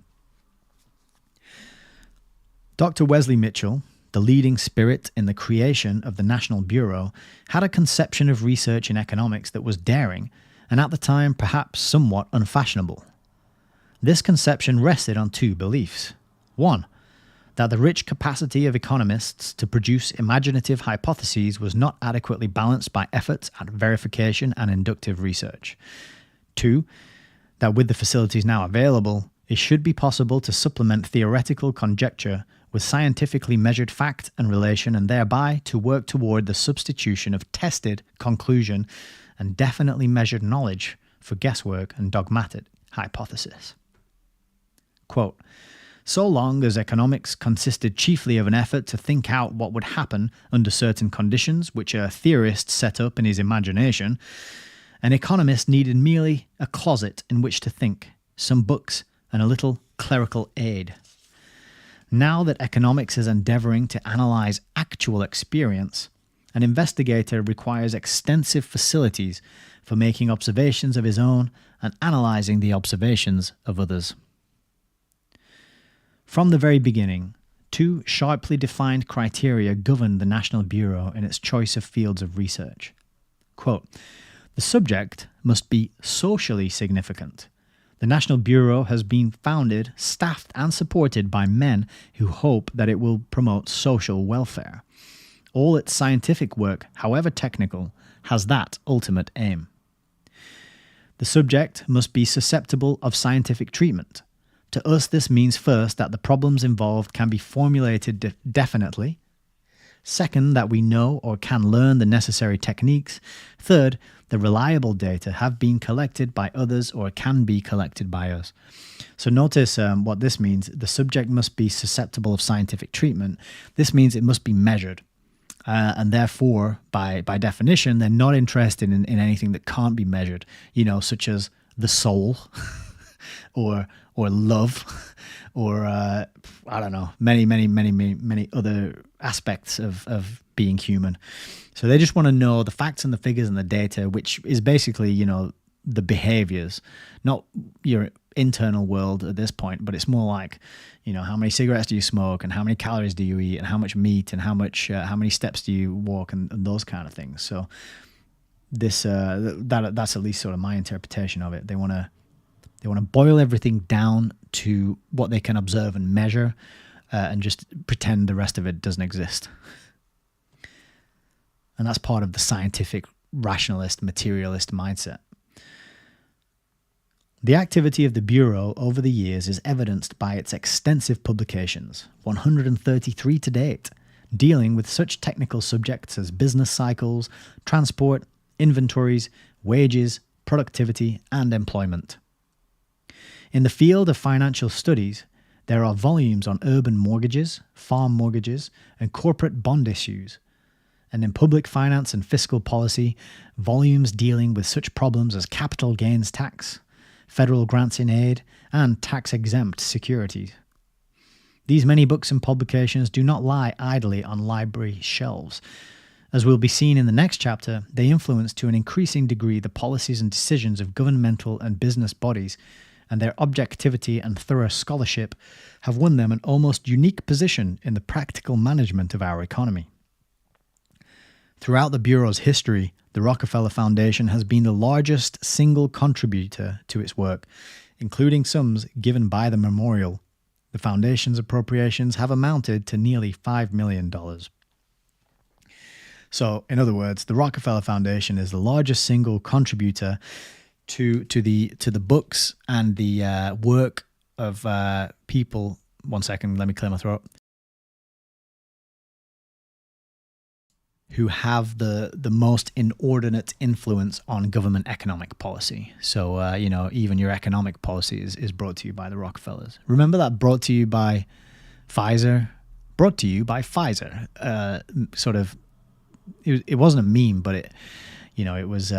Dr. Wesley Mitchell, the leading spirit in the creation of the National Bureau, had a conception of research in economics that was daring and at the time perhaps somewhat unfashionable. This conception rested on two beliefs. One, that the rich capacity of economists to produce imaginative hypotheses was not adequately balanced by efforts at verification and inductive research. Two, that with the facilities now available, it should be possible to supplement theoretical conjecture with scientifically measured fact and relation, and thereby to work toward the substitution of tested conclusion and definitely measured knowledge for guesswork and dogmatic hypothesis. Quote, so long as economics consisted chiefly of an effort to think out what would happen under certain conditions which a theorist set up in his imagination, an economist needed merely a closet in which to think, some books, and a little clerical aid. Now that economics is endeavoring to analyze actual experience, an investigator requires extensive facilities for making observations of his own and analyzing the observations of others. From the very beginning, two sharply defined criteria governed the National Bureau in its choice of fields of research. Quote, the subject must be socially significant. The National Bureau has been founded, staffed, and supported by men who hope that it will promote social welfare. All its scientific work, however technical, has that ultimate aim. The subject must be susceptible of scientific treatment. To us, this means first that the problems involved can be formulated definitely. Second, that we know or can learn the necessary techniques. Third, the reliable data have been collected by others or can be collected by us. So notice what this means. The subject must be susceptible of scientific treatment. This means it must be measured. And therefore, by definition, they're not interested in anything that can't be measured, such as the soul or love or, I don't know, many other aspects of being human. So they just want to know the facts and the figures and the data, which is basically, the behaviors, not your internal world at this point, but it's more like, how many cigarettes do you smoke and how many calories do you eat and how much meat and how many steps do you walk and those kind of things. So this that's at least sort of my interpretation of it. They want to boil everything down to what they can observe and measure, and just pretend the rest of it doesn't exist. And that's part of the scientific, rationalist, materialist mindset. The activity of the Bureau over the years is evidenced by its extensive publications, 133 to date, dealing with such technical subjects as business cycles, transport, inventories, wages, productivity, and employment. In the field of financial studies, there are volumes on urban mortgages, farm mortgages, and corporate bond issues. And in public finance and fiscal policy, volumes dealing with such problems as capital gains tax, federal grants in aid, and tax-exempt securities. These many books and publications do not lie idly on library shelves. As will be seen in the next chapter, they influence to an increasing degree the policies and decisions of governmental and business bodies, and their objectivity and thorough scholarship have won them an almost unique position in the practical management of our economy. Throughout the Bureau's history, the Rockefeller Foundation has been the largest single contributor to its work, including sums given by the memorial. The Foundation's appropriations have amounted to nearly $5 million. So, in other words, the Rockefeller Foundation is the largest single contributor to the books and the work of people. One second, let me clear my throat. Who have the most inordinate influence on government economic policy. So, even your economic policy is brought to you by the Rockefellers. Remember that brought to you by Pfizer? Brought to you by Pfizer. It wasn't a meme, but it was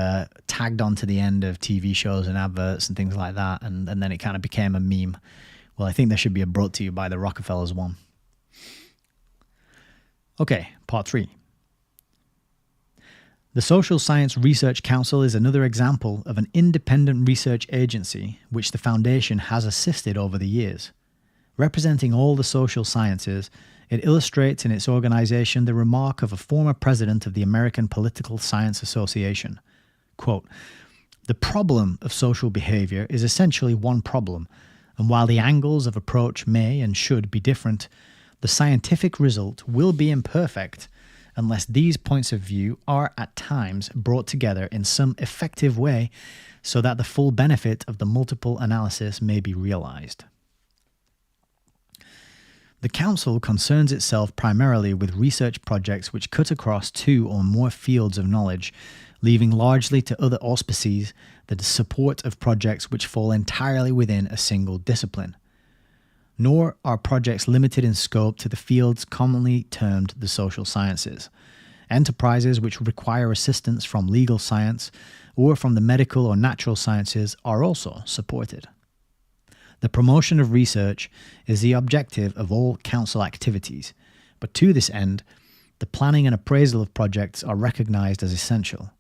tagged onto the end of TV shows and adverts and things like that. And then it kind of became a meme. Well, I think there should be a brought to you by the Rockefellers one. Okay, part 3. The Social Science Research Council is another example of an independent research agency which the Foundation has assisted over the years. Representing all the social sciences, it illustrates in its organization the remark of a former president of the American Political Science Association. Quote, "The problem of social behavior is essentially one problem, and while the angles of approach may and should be different, the scientific result will be imperfect unless these points of view are at times brought together in some effective way so that the full benefit of the multiple analysis may be realized." The Council concerns itself primarily with research projects which cut across 2 or more fields of knowledge, leaving largely to other auspices the support of projects which fall entirely within a single discipline. Nor are projects limited in scope to the fields commonly termed the social sciences. Enterprises which require assistance from legal science or from the medical or natural sciences are also supported. The promotion of research is the objective of all council activities, but to this end, the planning and appraisal of projects are recognized as essential.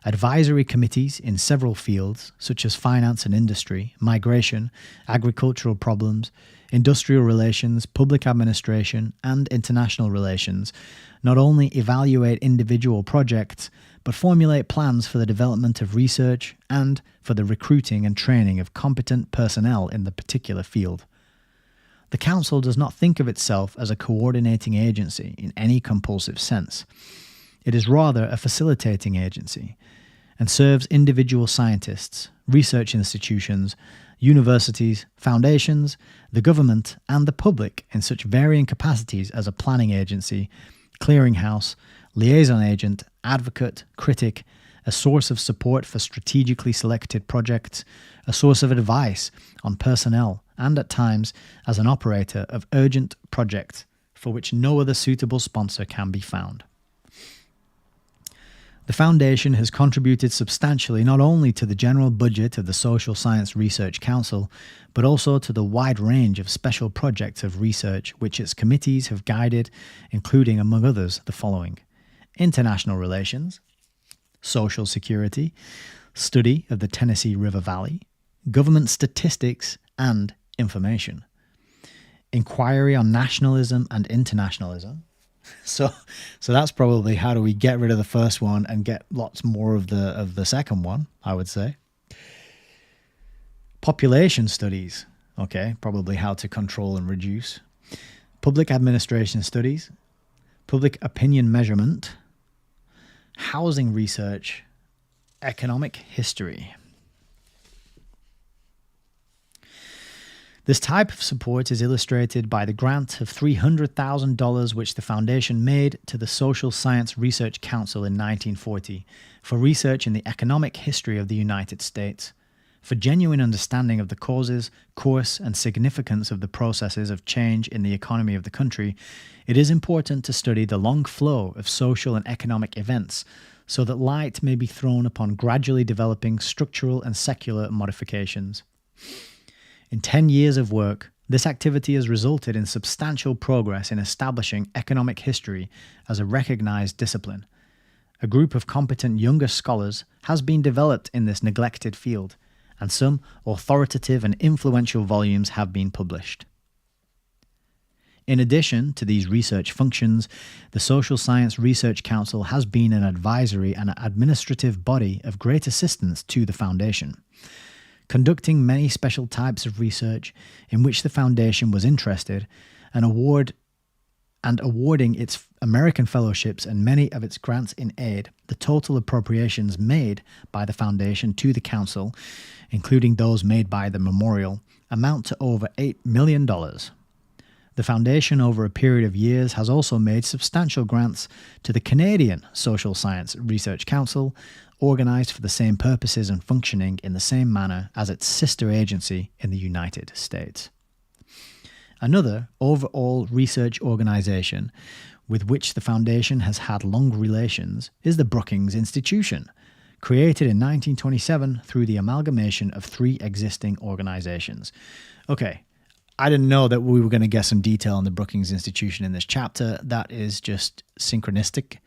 Advisory committees in several fields, such as finance and industry, migration, agricultural problems, industrial relations, public administration, and international relations, not only evaluate individual projects, but formulate plans for the development of research and for the recruiting and training of competent personnel in the particular field. The Council does not think of itself as a coordinating agency in any compulsive sense. It is rather a facilitating agency and serves individual scientists, research institutions, universities, foundations, the government, and the public in such varying capacities as a planning agency, clearinghouse, liaison agent, advocate, critic, a source of support for strategically selected projects, a source of advice on personnel, and at times as an operator of urgent projects for which no other suitable sponsor can be found. The Foundation has contributed substantially not only to the general budget of the Social Science Research Council, but also to the wide range of special projects of research which its committees have guided, including, among others, the following: international relations, social security, study of the Tennessee River Valley, government statistics and information, inquiry on nationalism and internationalism. So that's probably how do we get rid of the first one and get lots more of the second one, I would say. Population studies, okay, probably how to control and reduce. Public administration studies, public opinion measurement, housing research, economic history. This type of support is illustrated by the grant of $300,000 which the Foundation made to the Social Science Research Council in 1940 for research in the economic history of the United States. For genuine understanding of the causes, course, and significance of the processes of change in the economy of the country, it is important to study the long flow of social and economic events so that light may be thrown upon gradually developing structural and secular modifications. In 10 years of work, this activity has resulted in substantial progress in establishing economic history as a recognized discipline. A group of competent younger scholars has been developed in this neglected field, and some authoritative and influential volumes have been published. In addition to these research functions, the Social Science Research Council has been an advisory and administrative body of great assistance to the Foundation, conducting many special types of research in which the Foundation was interested, and awarding its American fellowships and many of its grants in aid. The total appropriations made by the Foundation to the Council, including those made by the Memorial, amount to over $8 million. The Foundation, over a period of years, has also made substantial grants to the Canadian Social Science Research Council, organised for the same purposes and functioning in the same manner as its sister agency in the United States. Another overall research organisation with which the Foundation has had long relations is the Brookings Institution, created in 1927 through the amalgamation of 3 existing organisations. Okay, I didn't know that we were going to get some detail on the Brookings Institution in this chapter. That is just synchronistic,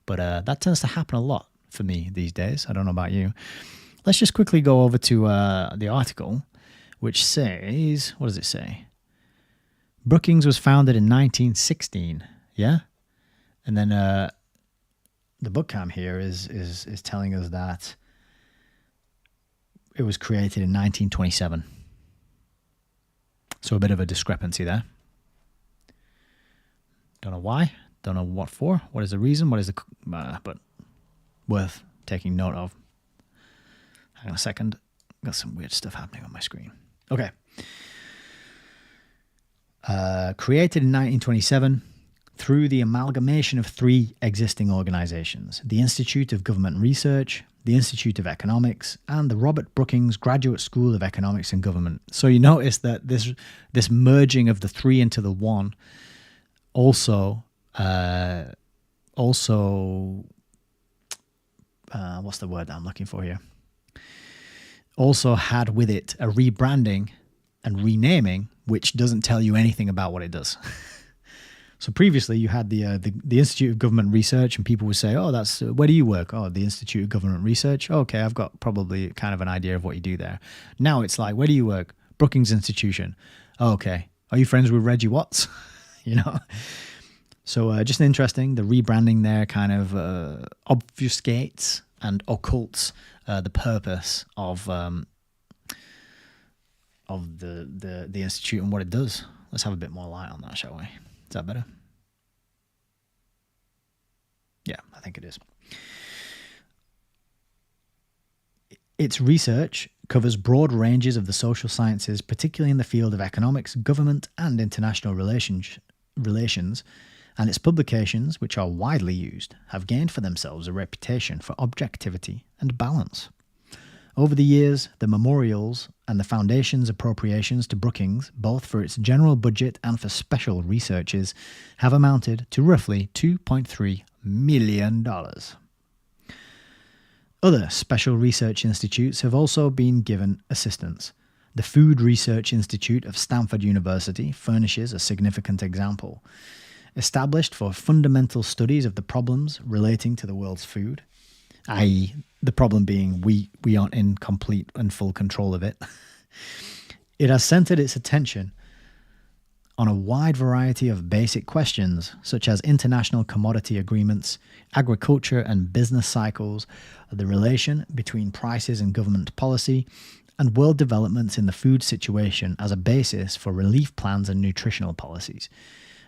but that tends to happen a lot for me these days. I don't know about you. Let's just quickly go over to the article, which says, what does it say? Brookings was founded in 1916, yeah? And then the bookcam here is telling us that it was created in 1927. So a bit of a discrepancy there. Don't know why. Don't know what for. What is the reason? What is the... but worth taking note of. Hang on a second. Got some weird stuff happening on my screen. Okay. Created in 1927 through the amalgamation of 3 existing organizations: the Institute of Government Research, the Institute of Economics, and the Robert Brookings Graduate School of Economics and Government. So you notice that this merging of the 3 into the 1 also what's the word that I'm looking for here? Also had with it a rebranding and renaming, which doesn't tell you anything about what it does. So previously you had the Institute of Government Research, and people would say, oh, that's where do you work? Oh, the Institute of Government Research. Oh, okay, I've got probably kind of an idea of what you do there. Now it's like, where do you work? Brookings Institution. Oh, okay. Are you friends with Reggie Watts? You know? So just interesting. The rebranding there kind of obfuscates and occults the purpose of the institute and what it does. Let's have a bit more light on that, shall we? Is that better? Yeah, I think it is. Its research covers broad ranges of the social sciences, particularly in the field of economics, government, and international relations, and its publications, which are widely used, have gained for themselves a reputation for objectivity and balance. Over the years, the memorials and the Foundation's appropriations to Brookings, both for its general budget and for special researches, have amounted to roughly $2.3 million. Other special research institutes have also been given assistance. The Food Research Institute of Stanford University furnishes a significant example. Established for fundamental studies of the problems relating to the world's food, i.e., the problem being we aren't in complete and full control of it. It has centered its attention on a wide variety of basic questions, such as international commodity agreements, agriculture and business cycles, the relation between prices and government policy, and world developments in the food situation as a basis for relief plans and nutritional policies.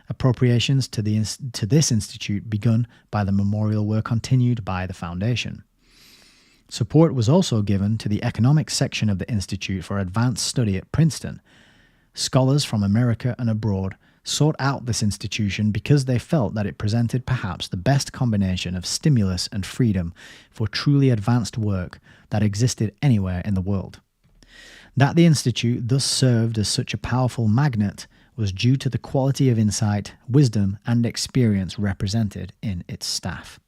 Appropriations to this institute begun by the memorial were continued by the Foundation. Support was also given to the economics section of the institute for advanced study at Princeton. Scholars from America and abroad sought out this institution because they felt that it presented perhaps the best combination of stimulus and freedom for truly advanced work that existed anywhere in the world. That the institute thus served as such a powerful magnet was due to the quality of insight, wisdom, and experience represented in its staff.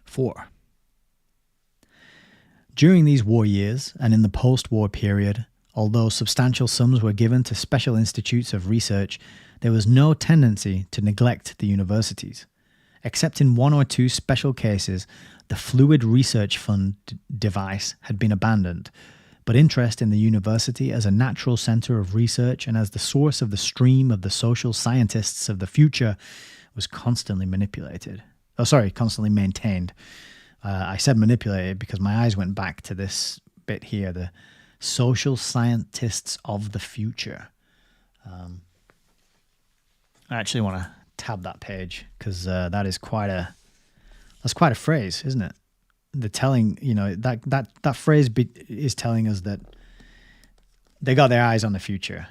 4. During these war years and in the post-war period, although substantial sums were given to special institutes of research, there was no tendency to neglect the universities. Except in one or two special cases, the Fluid Research Fund device had been abandoned, but interest in the university as a natural center of research and as the source of the stream of the social scientists of the future was constantly constantly maintained. I said manipulated because my eyes went back to this bit here, the social scientists of the future. I actually want to tab that page because that's quite a phrase, isn't it? The telling, that phrase is telling us that they got their eyes on the future,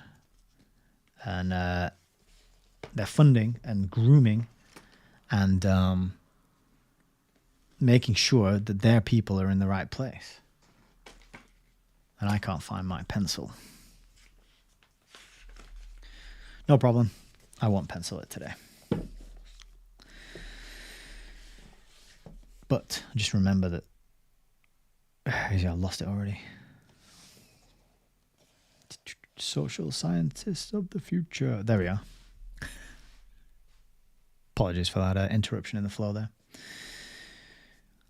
and they're funding and grooming and making sure that their people are in the right place. And I can't find my pencil. No problem. I won't pencil it today. But just remember that I lost it already. Social scientists of the future. There we are. Apologies for that interruption in the flow there.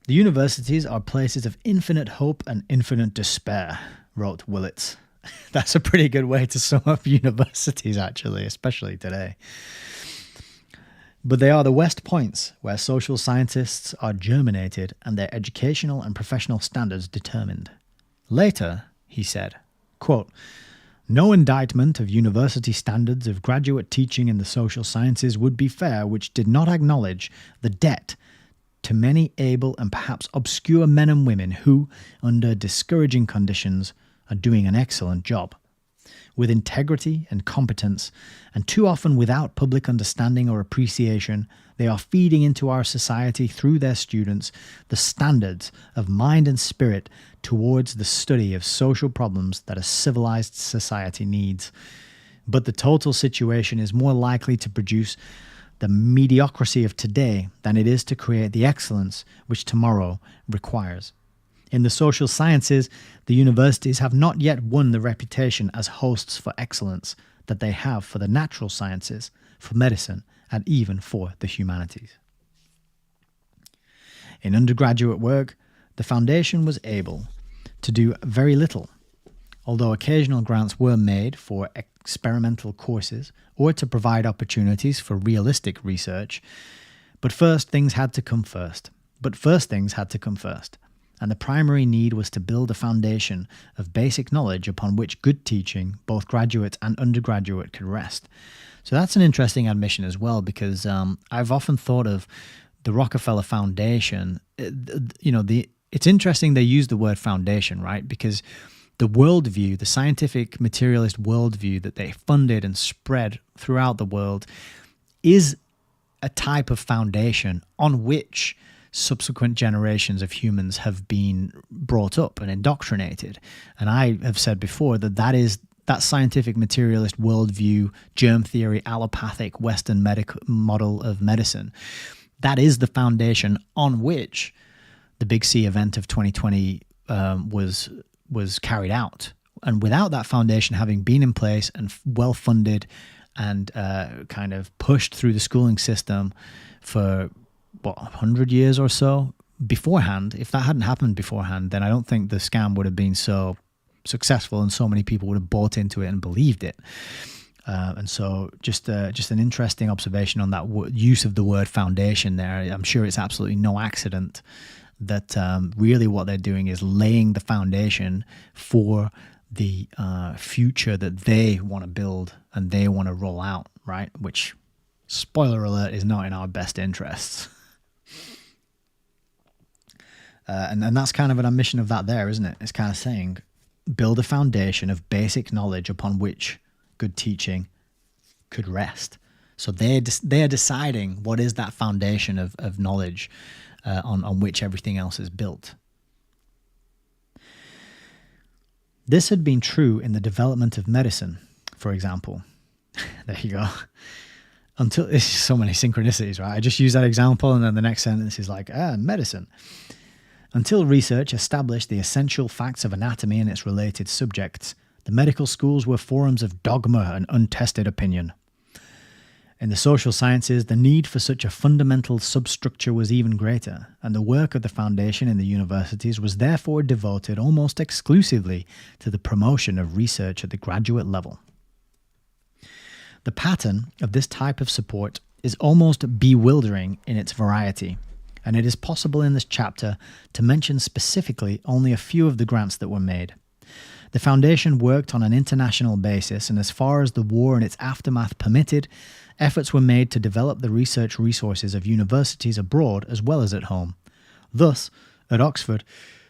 The universities are places of infinite hope and infinite despair, wrote Willits. That's a pretty good way to sum up universities, actually, especially today. But they are the West Points where social scientists are germinated and their educational and professional standards determined. Later, he said, quote, "No indictment of university standards of graduate teaching in the social sciences would be fair which did not acknowledge the debt to many able and perhaps obscure men and women who, under discouraging conditions, are doing an excellent job. With integrity and competence, and too often without public understanding or appreciation, they are feeding into our society through their students the standards of mind and spirit towards the study of social problems that a civilized society needs. But the total situation is more likely to produce the mediocrity of today than it is to create the excellence which tomorrow requires. In the social sciences, the universities have not yet won the reputation as hosts for excellence that they have for the natural sciences, for medicine, and even for the humanities. In undergraduate work, the foundation was able to do very little, although occasional grants were made for experimental courses or to provide opportunities for realistic research. But first things had to come first. And the primary need was to build a foundation of basic knowledge upon which good teaching, both graduate and undergraduate, could rest. So that's an interesting admission as well, because I've often thought of the Rockefeller Foundation. It's interesting they use the word foundation, right? Because the worldview, the scientific materialist worldview that they funded and spread throughout the world is a type of foundation on which subsequent generations of humans have been brought up and indoctrinated. And I have said before that scientific materialist worldview, germ theory, allopathic Western model of medicine, that is the foundation on which the Big C event of 2020 was carried out. And without that foundation having been in place and well funded and kind of pushed through the schooling system for 100 years or so beforehand, if that hadn't happened beforehand, then I don't think the scam would have been so successful and so many people would have bought into it and believed it. And so just an interesting observation on that use of the word foundation there. I'm sure it's absolutely no accident that really what they're doing is laying the foundation for the future that they want to build and they want to roll out, right? Which, spoiler alert, is not in our best interests. And that's kind of an admission of that there, isn't it? It's kind of saying, build a foundation of basic knowledge upon which good teaching could rest. So they are deciding what is that foundation of knowledge on which everything else is built. This had been true in the development of medicine, for example. There you go. Until, it's so many synchronicities, right? I just use that example and then the next sentence is like, medicine. Until research established the essential facts of anatomy and its related subjects, the medical schools were forums of dogma and untested opinion. In the social sciences, the need for such a fundamental substructure was even greater, and the work of the foundation in the universities was therefore devoted almost exclusively to the promotion of research at the graduate level. The pattern of this type of support is almost bewildering in its variety, and it is possible in this chapter to mention specifically only a few of the grants that were made. The foundation worked on an international basis, and as far as the war and its aftermath permitted, efforts were made to develop the research resources of universities abroad as well as at home. Thus, at Oxford,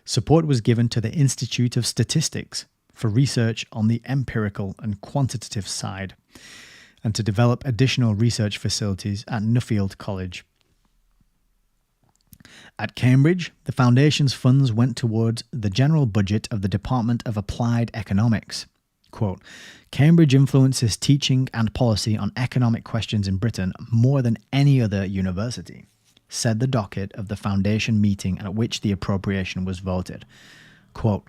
support was given to the Institute of Statistics for research on the empirical and quantitative side, and to develop additional research facilities at Nuffield College. At Cambridge, the foundation's funds went towards the general budget of the Department of Applied Economics. Quote, Cambridge influences teaching and policy on economic questions in Britain more than any other university, said the docket of the foundation meeting at which the appropriation was voted. Quote,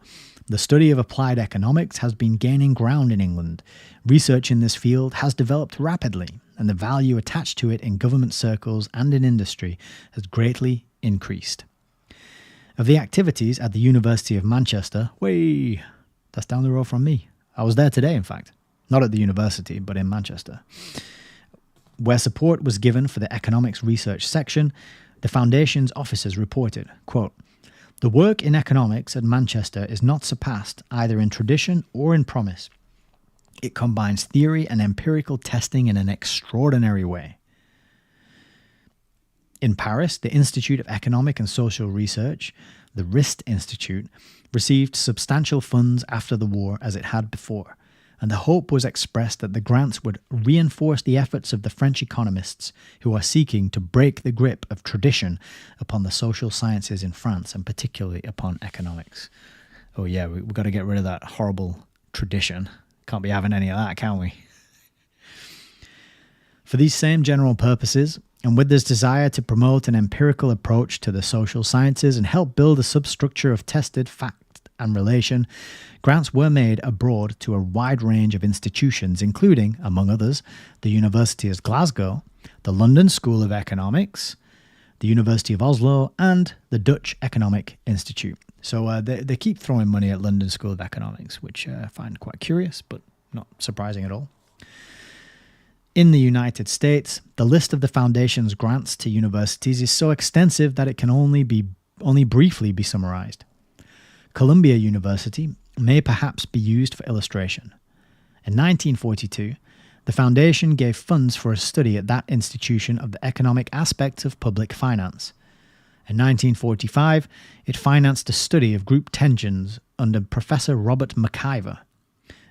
the study of applied economics has been gaining ground in England. Research in this field has developed rapidly, and the value attached to it in government circles and in industry has greatly increased. Of the activities at the University of Manchester, that's down the road from me. I was there today, in fact. Not at the university, but in Manchester. Where support was given for the economics research section, the foundation's officers reported, quote, the work in economics at Manchester is not surpassed either in tradition or in promise. It combines theory and empirical testing in an extraordinary way. In Paris, the Institute of Economic and Social Research, the RIST Institute, received substantial funds after the war as it had before, and the hope was expressed that the grants would reinforce the efforts of the French economists who are seeking to break the grip of tradition upon the social sciences in France, and particularly upon economics. Oh yeah, we've got to get rid of that horrible tradition. Can't be having any of that, can we? For these same general purposes, and with this desire to promote an empirical approach to the social sciences and help build a substructure of tested fact and relation, grants were made abroad to a wide range of institutions, including, among others, the University of Glasgow, the London School of Economics, the University of Oslo, and the Dutch Economic Institute. So they keep throwing money at London School of Economics, which I find quite curious, but not surprising at all. In the United States, the list of the foundation's grants to universities is so extensive that it can only briefly be summarized. Columbia University may perhaps be used for illustration. In 1942, the foundation gave funds for a study at that institution of the economic aspects of public finance. In 1945, it financed a study of group tensions under Professor Robert McIver.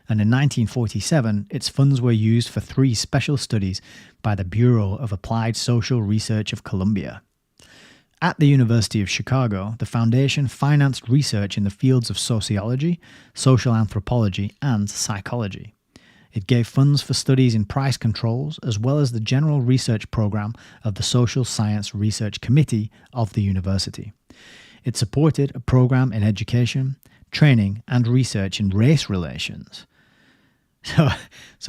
And in 1947, its funds were used for 3 special studies by the Bureau of Applied Social Research of Columbia. At the University of Chicago, the foundation financed research in the fields of sociology, social anthropology, and psychology. It gave funds for studies in price controls, as well as the general research program of the Social Science Research Committee of the university. It supported a program in education, training, and research in race relations. So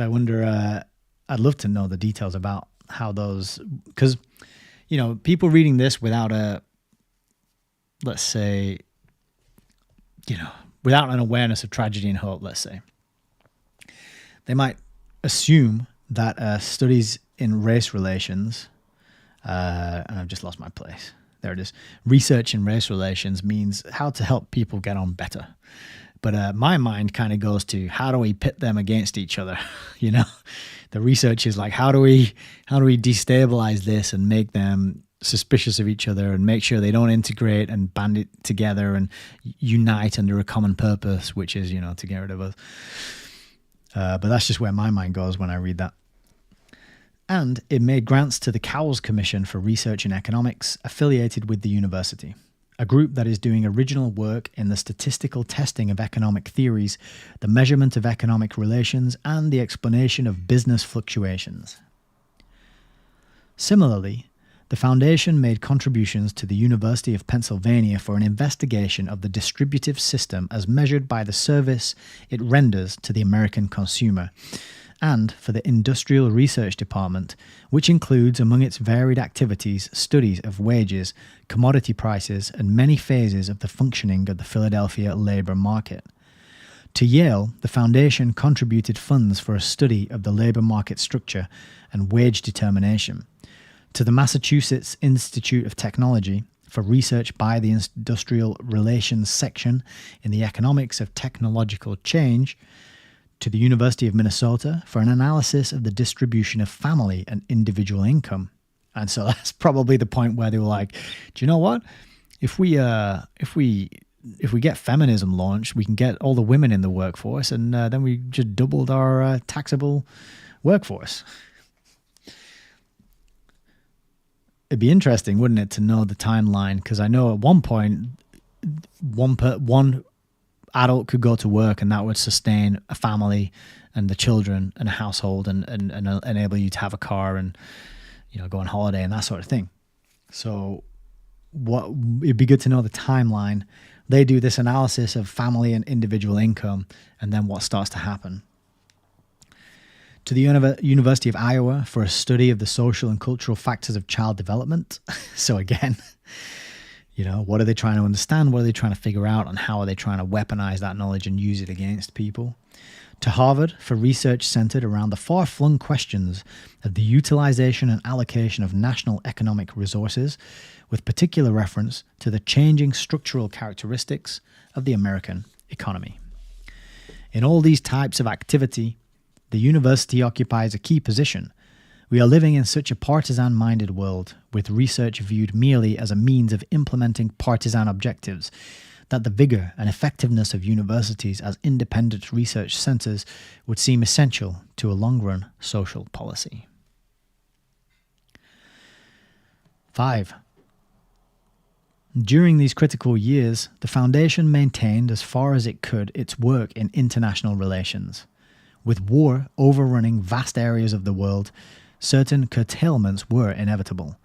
I wonder, I'd love to know the details about how those, because, you know, people reading this without let's say, without an awareness of tragedy and hope, let's say, they might assume that studies in race relations, and I've just lost my place. There it is. Research in race relations means how to help people get on better. But my mind kind of goes to, how do we pit them against each other? The research is like, how do we destabilize this and make them suspicious of each other and make sure they don't integrate and band it together and unite under a common purpose, which is, to get rid of us. But that's just where my mind goes when I read that. And it made grants to the Cowles Commission for Research in Economics, affiliated with the university, a group that is doing original work in the statistical testing of economic theories, the measurement of economic relations, and the explanation of business fluctuations. Similarly, the foundation made contributions to the University of Pennsylvania for an investigation of the distributive system as measured by the service it renders to the American consumer, and for the Industrial Research Department, which includes among its varied activities studies of wages, commodity prices, and many phases of the functioning of the Philadelphia labor market. To Yale, the foundation contributed funds for a study of the labor market structure and wage determination. To the Massachusetts Institute of Technology, for research by the Industrial Relations section in the economics of technological change, to the University of Minnesota for an analysis of the distribution of family and individual income. And so that's probably the point where they were like, do you know what? If we get feminism launched, we can get all the women in the workforce, and then we just doubled our taxable workforce. It'd be interesting, wouldn't it, to know the timeline? Because I know at one point, one adult could go to work and that would sustain a family and the children and a household and enable you to have a car and, you know, go on holiday and that sort of thing. So it'd be good to know the timeline. They do this analysis of family and individual income and then what starts to happen. To the University of Iowa for a study of the social and cultural factors of child development. So again, you know, what are they trying to understand? What are they trying to figure out? And how are they trying to weaponize that knowledge and use it against people? To Harvard for research centered around the far-flung questions of the utilization and allocation of national economic resources, with particular reference to the changing structural characteristics of the American economy. In all these types of activity, the university occupies a key position. We are living in such a partisan-minded world, with research viewed merely as a means of implementing partisan objectives, that the vigor and effectiveness of universities as independent research centers would seem essential to a long-run social policy. 5. During these critical years, the Foundation maintained as far as it could its work in international relations. With war overrunning vast areas of the world, certain curtailments were inevitable,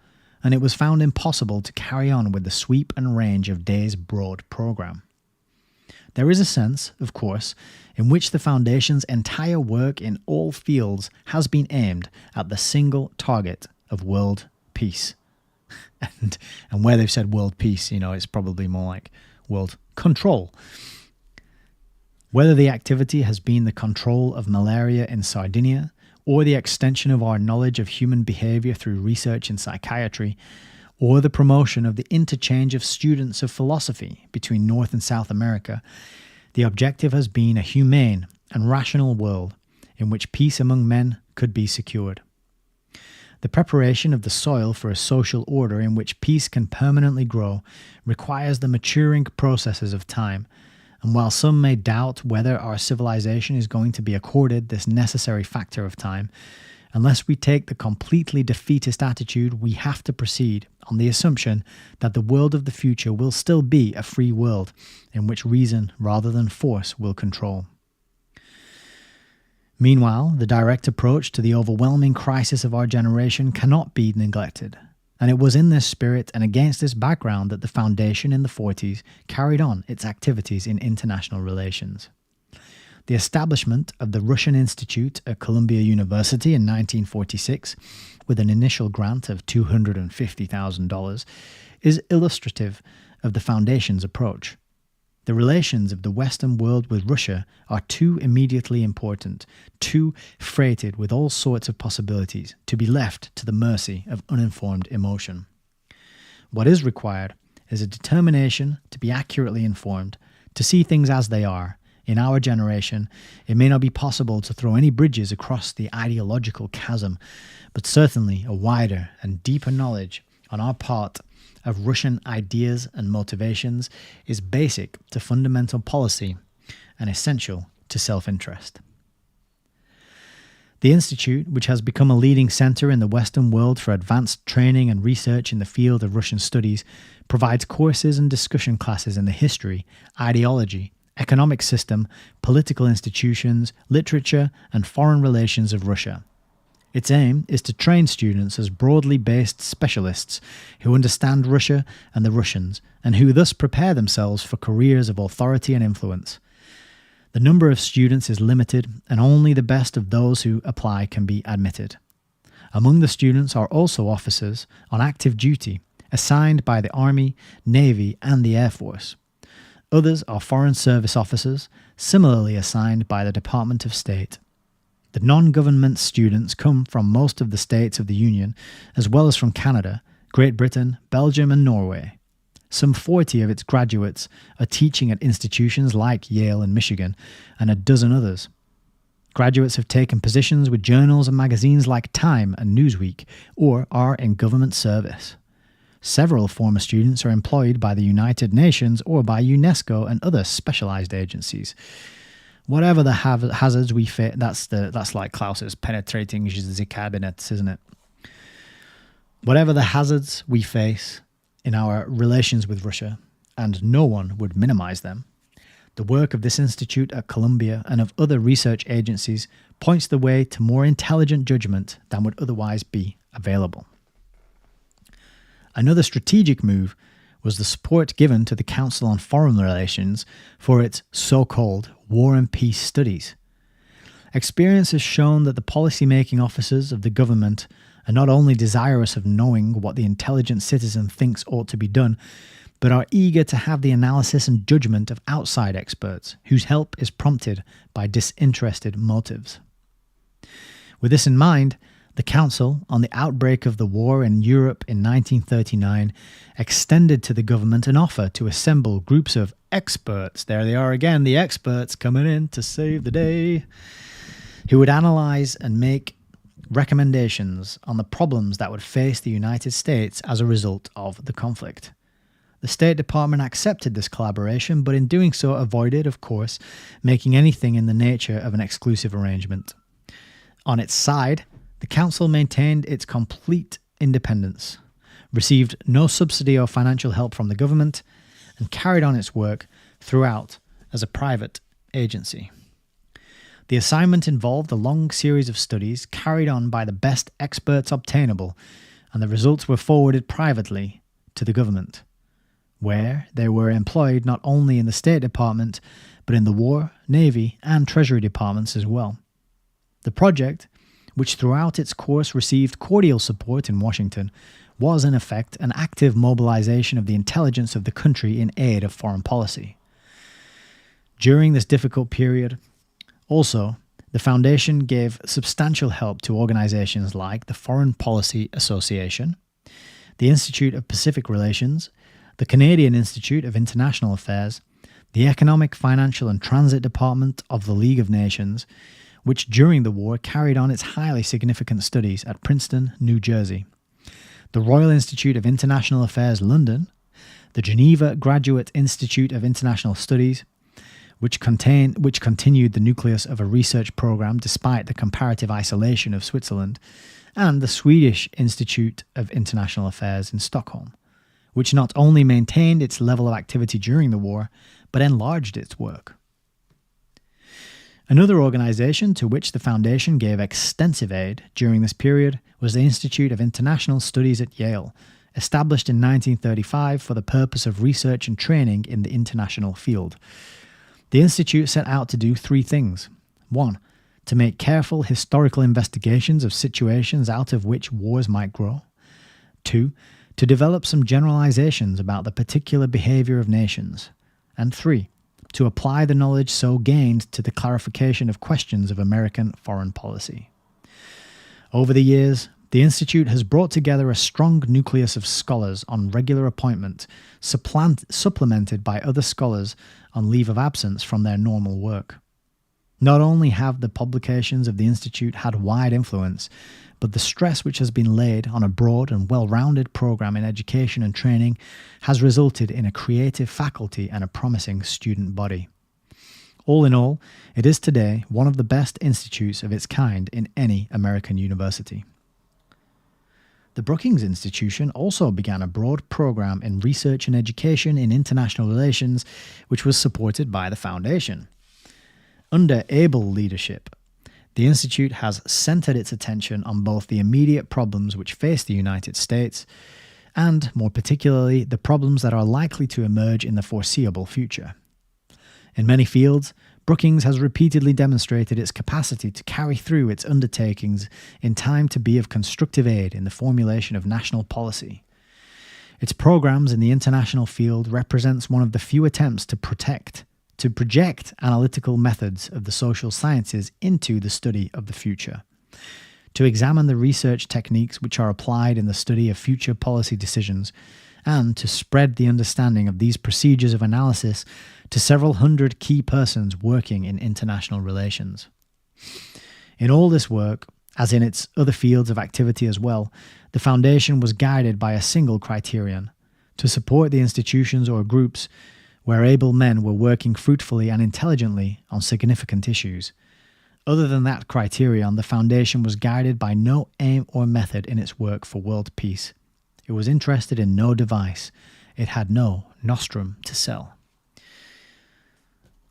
and it was found impossible to carry on with the sweep and range of Day's broad program. There is a sense, of course, in which the Foundation's entire work in all fields has been aimed at the single target of world peace. And where they've said world peace, you know, it's probably more like world control. Whether the activity has been the control of malaria in Sardinia, or the extension of our knowledge of human behavior through research in psychiatry, or the promotion of the interchange of students of philosophy between North and South America, the objective has been a humane and rational world in which peace among men could be secured. The preparation of the soil for a social order in which peace can permanently grow requires the maturing processes of time, and while some may doubt whether our civilization is going to be accorded this necessary factor of time, unless we take the completely defeatist attitude, we have to proceed on the assumption that the world of the future will still be a free world in which reason rather than force will control. Meanwhile, the direct approach to the overwhelming crisis of our generation cannot be neglected. And it was in this spirit and against this background that the Foundation in the 40s carried on its activities in international relations. The establishment of the Russian Institute at Columbia University in 1946, with an initial grant of $250,000, is illustrative of the Foundation's approach. The relations of the Western world with Russia are too immediately important, too freighted with all sorts of possibilities, to be left to the mercy of uninformed emotion. What is required is a determination to be accurately informed, to see things as they are. In our generation, it may not be possible to throw any bridges across the ideological chasm, but certainly a wider and deeper knowledge on our part of Russian ideas and motivations is basic to fundamental policy and essential to self-interest. The Institute, which has become a leading center in the Western world for advanced training and research in the field of Russian studies, provides courses and discussion classes in the history, ideology, economic system, political institutions, literature, and foreign relations of Russia. Its aim is to train students as broadly based specialists who understand Russia and the Russians, and who thus prepare themselves for careers of authority and influence. The number of students is limited, and only the best of those who apply can be admitted. Among the students are also officers on active duty, assigned by the Army, Navy, and the Air Force. Others are Foreign Service officers, similarly assigned by the Department of State. The non-government students come from most of the states of the Union, as well as from Canada, Great Britain, Belgium, and Norway. Some 40 of its graduates are teaching at institutions like Yale and Michigan, and a dozen others. Graduates have taken positions with journals and magazines like Time and Newsweek, or are in government service. Several former students are employed by the United Nations or by UNESCO and other specialized agencies. Whatever the hazards we face, that's like Klaus's penetrating the cabinets, isn't it? Whatever the hazards we face in our relations with Russia, and no one would minimize them, the work of this institute at Columbia and of other research agencies points the way to more intelligent judgment than would otherwise be available. Another strategic move was the support given to the Council on Foreign Relations for its so-called War and Peace studies. Experience has shown that the policy-making officers of the government are not only desirous of knowing what the intelligent citizen thinks ought to be done, but are eager to have the analysis and judgment of outside experts whose help is prompted by disinterested motives. With this in mind, the Council, on the outbreak of the war in Europe in 1939, extended to the government an offer to assemble groups of experts, there they are again, the experts coming in to save the day, who would analyse and make recommendations on the problems that would face the United States as a result of the conflict. The State Department accepted this collaboration, but in doing so avoided, of course, making anything in the nature of an exclusive arrangement. On its side, the Council maintained its complete independence, received no subsidy or financial help from the government, and carried on its work throughout as a private agency. The assignment involved a long series of studies carried on by the best experts obtainable, and the results were forwarded privately to the government, where they were employed not only in the State Department, but in the War, Navy, and Treasury departments as well. The project, which throughout its course received cordial support in Washington, was in effect an active mobilization of the intelligence of the country in aid of foreign policy. During this difficult period, also, the Foundation gave substantial help to organizations like the Foreign Policy Association, the Institute of Pacific Relations, the Canadian Institute of International Affairs, the Economic, Financial and Transit Department of the League of Nations, which during the war carried on its highly significant studies at Princeton, New Jersey, the Royal Institute of International Affairs, London, the Geneva Graduate Institute of International Studies, which continued the nucleus of a research program despite the comparative isolation of Switzerland, and the Swedish Institute of International Affairs in Stockholm, which not only maintained its level of activity during the war, but enlarged its work. Another organization to which the Foundation gave extensive aid during this period was the Institute of International Studies at Yale, established in 1935 for the purpose of research and training in the international field. The Institute set out to do three things. 1. To make careful historical investigations of situations out of which wars might grow. 2. To develop some generalizations about the particular behavior of nations. And 3. To apply the knowledge so gained to the clarification of questions of American foreign policy. Over the years, the Institute has brought together a strong nucleus of scholars on regular appointment, supplemented by other scholars on leave of absence from their normal work. Not only have the publications of the Institute had wide influence, but the stress which has been laid on a broad and well-rounded program in education and training has resulted in a creative faculty and a promising student body. All in all, it is today one of the best institutes of its kind in any American university. The Brookings Institution also began a broad program in research and education in international relations, which was supported by the Foundation. Under able leadership, the Institute has centered its attention on both the immediate problems which face the United States and, more particularly, the problems that are likely to emerge in the foreseeable future. In many fields, Brookings has repeatedly demonstrated its capacity to carry through its undertakings in time to be of constructive aid in the formulation of national policy. Its programs in the international field represents one of the few attempts to project analytical methods of the social sciences into the study of the future, to examine the research techniques which are applied in the study of future policy decisions, and to spread the understanding of these procedures of analysis to several hundred key persons working in international relations. In all this work, as in its other fields of activity as well, the Foundation was guided by a single criterion: to support the institutions or groups where able men were working fruitfully and intelligently on significant issues. Other than that criterion, the Foundation was guided by no aim or method in its work for world peace. It was interested in no device. It had no nostrum to sell.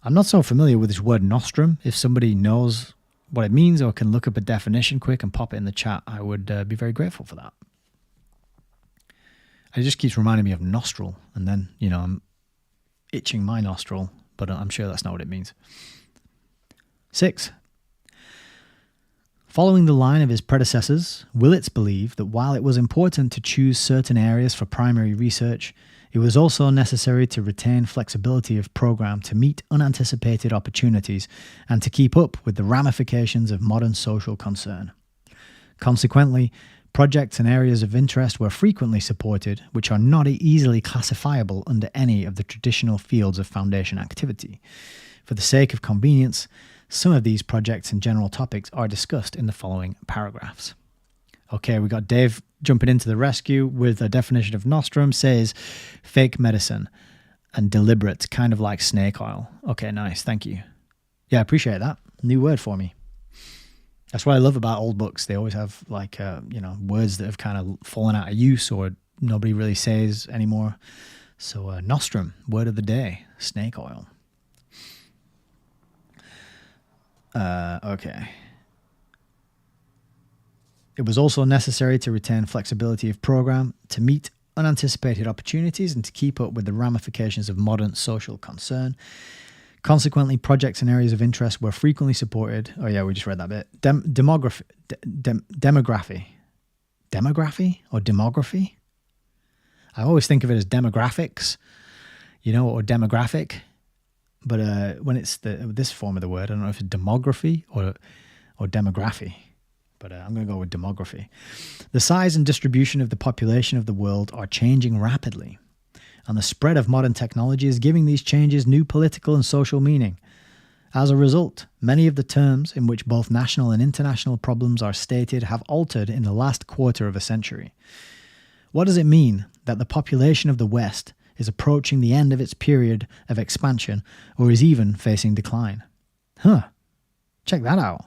I'm not so familiar with this word nostrum. If somebody knows what it means or can look up a definition quick and pop it in the chat, I would be very grateful for that. It just keeps reminding me of nostril, and then, I'm itching my nostril, but I'm sure that's not what it means. 6. Following the line of his predecessors, Willits believed that while it was important to choose certain areas for primary research, it was also necessary to retain flexibility of program to meet unanticipated opportunities and to keep up with the ramifications of modern social concern. Consequently, projects and areas of interest were frequently supported which are not easily classifiable under any of the traditional fields of Foundation activity. For the sake of convenience, some of these projects and general topics are discussed in the following paragraphs. Okay, we got Dave jumping into the rescue with a definition of nostrum, says fake medicine and deliberate, kind of like snake oil. Okay, nice, thank you. Yeah, I appreciate that. New word for me. That's what I love about old books. They always have words that have kind of fallen out of use or nobody really says anymore. So nostrum, word of the day, snake oil. Okay. It was also necessary to retain flexibility of program, to meet unanticipated opportunities, and to keep up with the ramifications of modern social concern. Consequently, projects and areas of interest were frequently supported. Oh yeah, we just read that bit. Demography or demography? I always think of it as demographics, or demographic. But when it's this form of the word, I don't know if it's demography or demography. But I'm going to go with demography. The size and distribution of the population of the world are changing rapidly, and the spread of modern technology is giving these changes new political and social meaning. As a result, many of the terms in which both national and international problems are stated have altered in the last quarter of a century. What does it mean that the population of the West is approaching the end of its period of expansion or is even facing decline? Check that out.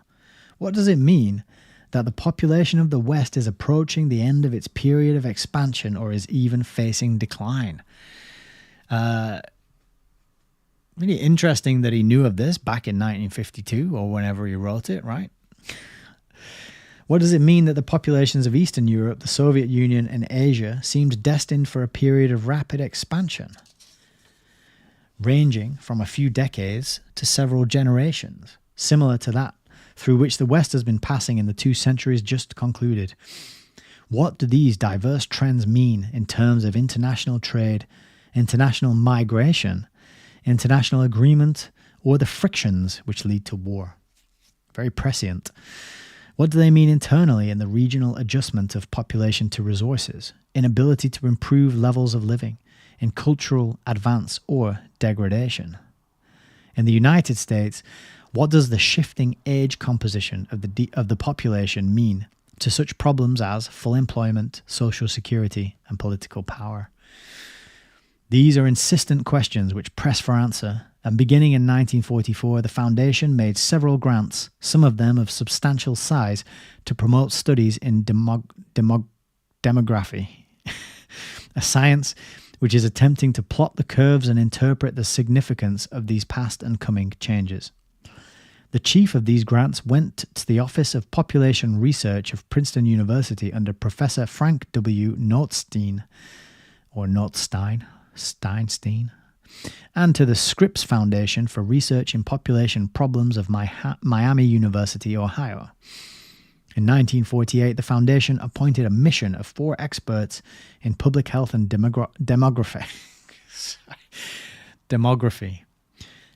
What does it mean that the population of the West is approaching the end of its period of expansion or is even facing decline? Really interesting that he knew of this back in 1952 or whenever he wrote it, right? What does it mean that the populations of Eastern Europe, the Soviet Union, and Asia seemed destined for a period of rapid expansion, ranging from a few decades to several generations, similar to that through which the West has been passing in the 2 centuries just concluded? What do these diverse trends mean in terms of international trade, international migration, international agreement, or the frictions which lead to war? Very prescient. What do they mean internally in the regional adjustment of population to resources, inability to improve levels of living, in cultural advance or degradation? In the United States, what does the shifting age composition of the population mean to such problems as full employment, social security, and political power? These are insistent questions which press for answer, and beginning in 1944, the Foundation made several grants, some of them of substantial size, to promote studies in demography, a science which is attempting to plot the curves and interpret the significance of these past and coming changes. The chief of these grants went to the Office of Population Research of Princeton University under Professor Frank W. Steinstein, and to the Scripps Foundation for Research in Population Problems of Miami University, Ohio. In 1948, the foundation appointed a mission of 4 experts in public health and demography,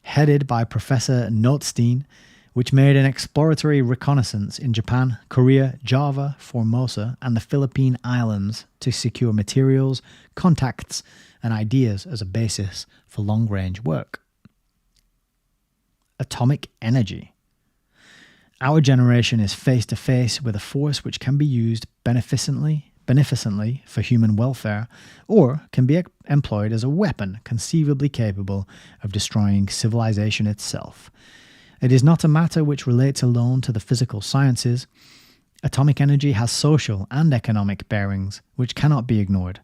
headed by Professor Notstein, which made an exploratory reconnaissance in Japan, Korea, Java, Formosa, and the Philippine Islands to secure materials, contacts, and ideas as a basis for long-range work. Atomic energy. Our generation is face-to-face with a force which can be used beneficently for human welfare, or can be employed as a weapon conceivably capable of destroying civilization itself. It is not a matter which relates alone to the physical sciences. Atomic energy has social and economic bearings which cannot be ignored.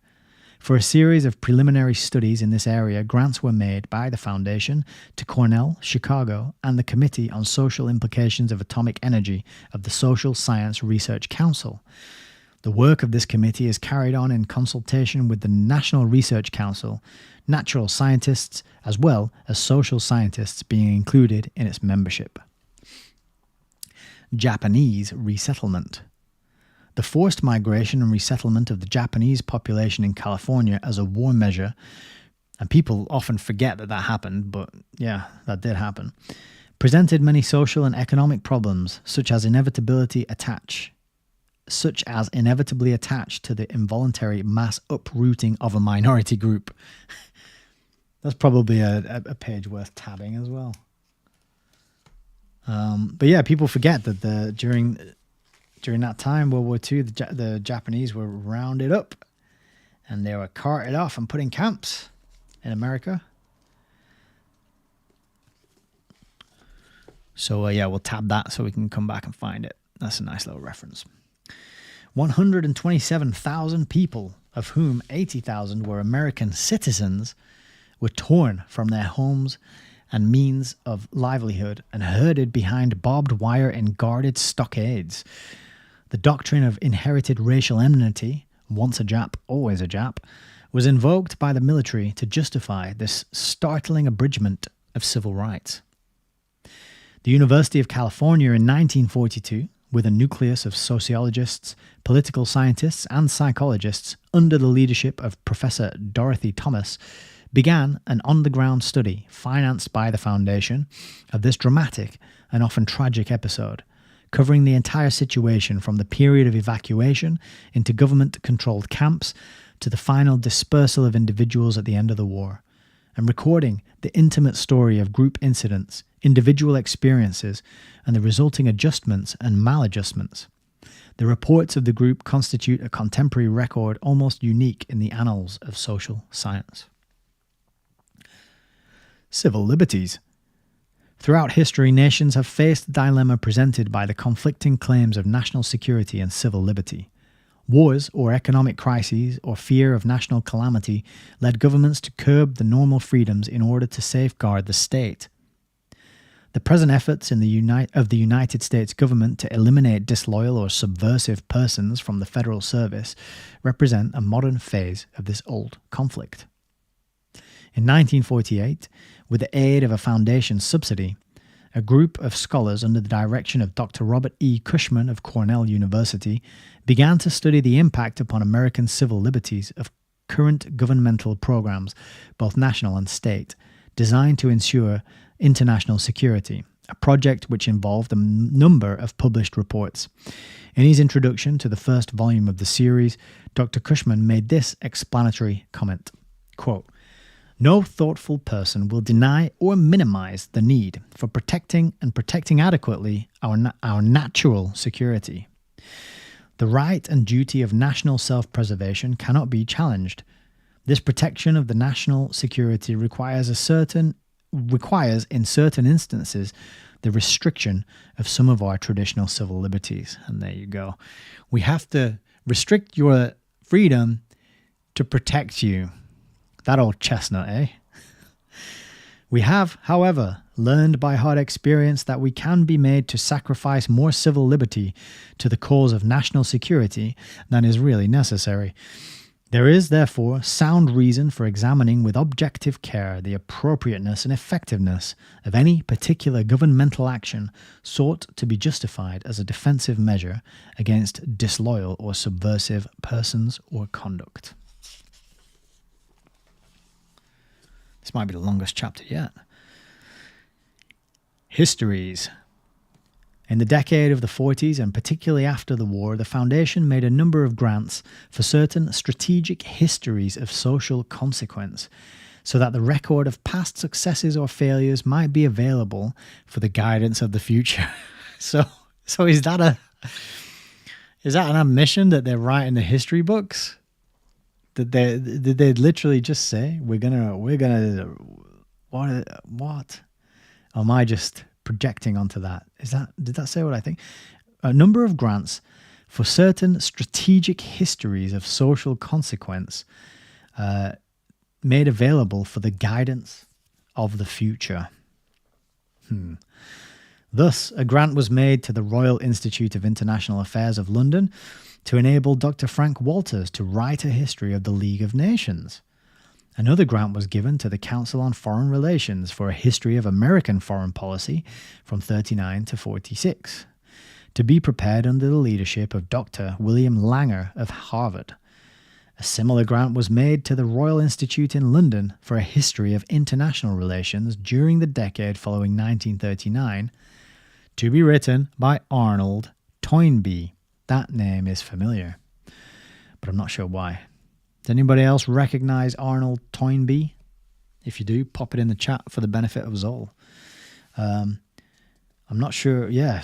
For a series of preliminary studies in this area, grants were made by the Foundation to Cornell, Chicago, and the Committee on Social Implications of Atomic Energy of the Social Science Research Council. The work of this committee is carried on in consultation with the National Research Council, natural scientists, as well as social scientists being included in its membership. Japanese resettlement. The forced migration and resettlement of the Japanese population in California as a war measure, and people often forget that happened, but yeah, that did happen, presented many social and economic problems, such as inevitably attached to the involuntary mass uprooting of a minority group. That's probably a page worth tabbing as well. But yeah, people forget that during that time, World War II, the Japanese were rounded up and they were carted off and put in camps in America. So yeah, we'll tab that so we can come back and find it. That's a nice little reference. 127,000 people, of whom 80,000 were American citizens, were torn from their homes and means of livelihood and herded behind barbed wire and guarded stockades. The doctrine of inherited racial enmity, once a Jap, always a Jap, was invoked by the military to justify this startling abridgment of civil rights. The University of California in 1942, with a nucleus of sociologists, political scientists, and psychologists under the leadership of Professor Dorothy Thomas, began an on-the-ground study financed by the Foundation of this dramatic and often tragic episode, covering the entire situation from the period of evacuation into government-controlled camps to the final dispersal of individuals at the end of the war, and recording the intimate story of group incidents, individual experiences, and the resulting adjustments and maladjustments. The reports of the group constitute a contemporary record almost unique in the annals of social science. Civil liberties. Throughout history, nations have faced the dilemma presented by the conflicting claims of national security and civil liberty. Wars or economic crises or fear of national calamity led governments to curb the normal freedoms in order to safeguard the state. The present efforts of the United States government to eliminate disloyal or subversive persons from the federal service represent a modern phase of this old conflict. In 1948, with the aid of a foundation subsidy, a group of scholars under the direction of Dr. Robert E. Cushman of Cornell University began to study the impact upon American civil liberties of current governmental programs, both national and state, designed to ensure international security, a project which involved a number of published reports. In his introduction to the first volume of the series, Dr. Cushman made this explanatory comment, quote, "No thoughtful person will deny or minimize the need for protecting adequately our natural security. The right and duty of national self-preservation cannot be challenged. This protection of the national security requires in certain instances the restriction of some of our traditional civil liberties." And there you go. We have to restrict your freedom to protect you. That old chestnut, eh? We have, however, learned by hard experience that we can be made to sacrifice more civil liberty to the cause of national security than is really necessary. There is, therefore, sound reason for examining with objective care the appropriateness and effectiveness of any particular governmental action sought to be justified as a defensive measure against disloyal or subversive persons or conduct. This might be the longest chapter yet. Histories. In the decade of the 40s, and particularly after the war, the Foundation made a number of grants for certain strategic histories of social consequence, so that the record of past successes or failures might be available for the guidance of the future. So is that an admission that they're writing the history books? Did they literally just say we're gonna what? Or am I just projecting onto that? Did that say what I think? A number of grants for certain strategic histories of social consequence made available for the guidance of the future. Thus, a grant was made to the Royal Institute of International Affairs of London to enable Dr. Frank Walters to write a history of the League of Nations. Another grant was given to the Council on Foreign Relations for a history of American foreign policy from 39 to 46, to be prepared under the leadership of Dr. William Langer of Harvard. A similar grant was made to the Royal Institute in London for a history of international relations during the decade following 1939, to be written by Arnold Toynbee. That name is familiar, but I'm not sure why. Does anybody else recognize Arnold Toynbee? If you do, pop it in the chat for the benefit of us all. I'm not sure. Yeah.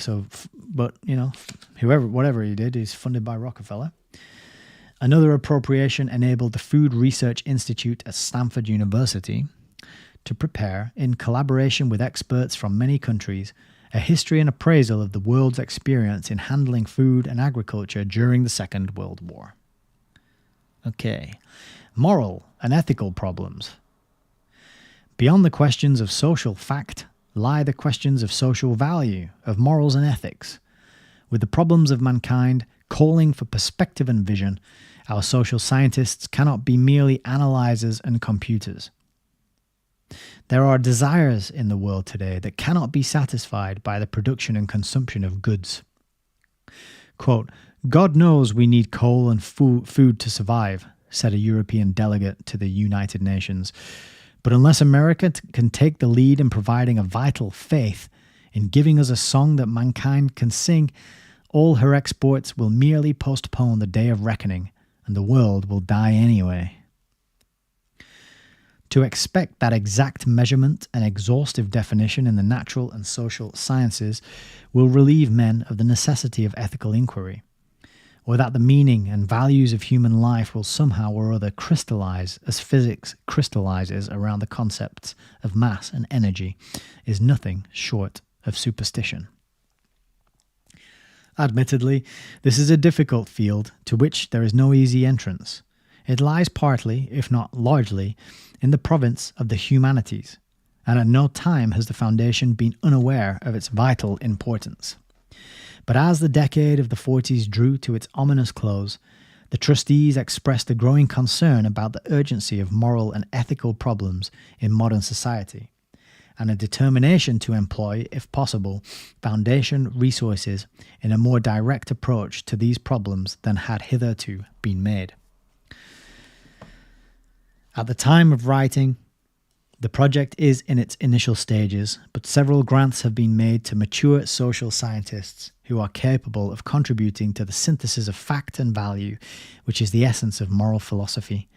But whatever he did, he's funded by Rockefeller. Another appropriation enabled the Food Research Institute at Stanford University to prepare, in collaboration with experts from many countries, a history and appraisal of the world's experience in handling food and agriculture during the Second World War. Okay, moral and ethical problems. Beyond the questions of social fact lie the questions of social value, of morals and ethics. With the problems of mankind calling for perspective and vision, our social scientists cannot be merely analyzers and computers. There are desires in the world today that cannot be satisfied by the production and consumption of goods. Quote, God knows we need coal and food to survive, said a European delegate to the United Nations. But unless America can take the lead in providing a vital faith, in giving us a song that mankind can sing, all her exports will merely postpone the day of reckoning, and the world will die anyway. To expect that exact measurement and exhaustive definition in the natural and social sciences will relieve men of the necessity of ethical inquiry, or that the meaning and values of human life will somehow or other crystallize as physics crystallizes around the concepts of mass and energy, is nothing short of superstition. Admittedly, this is a difficult field to which there is no easy entrance. It lies partly, if not largely, in the province of the humanities, and at no time has the Foundation been unaware of its vital importance. But as the decade of the 40s drew to its ominous close, the trustees expressed a growing concern about the urgency of moral and ethical problems in modern society, and a determination to employ, if possible, Foundation resources in a more direct approach to these problems than had hitherto been made. At the time of writing, the project is in its initial stages, but several grants have been made to mature social scientists who are capable of contributing to the synthesis of fact and value, which is the essence of moral philosophy,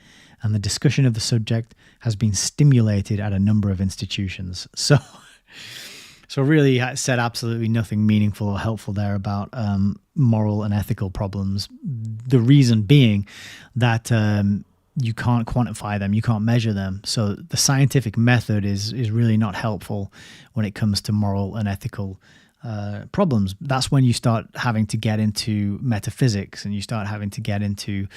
and the discussion of the subject has been stimulated at a number of institutions. So really, I said absolutely nothing meaningful or helpful there about moral and ethical problems. The reason being that you can't quantify them, you can't measure them. So the scientific method is really not helpful when it comes to moral and ethical problems. That's when you start having to get into metaphysics, and you start having to get into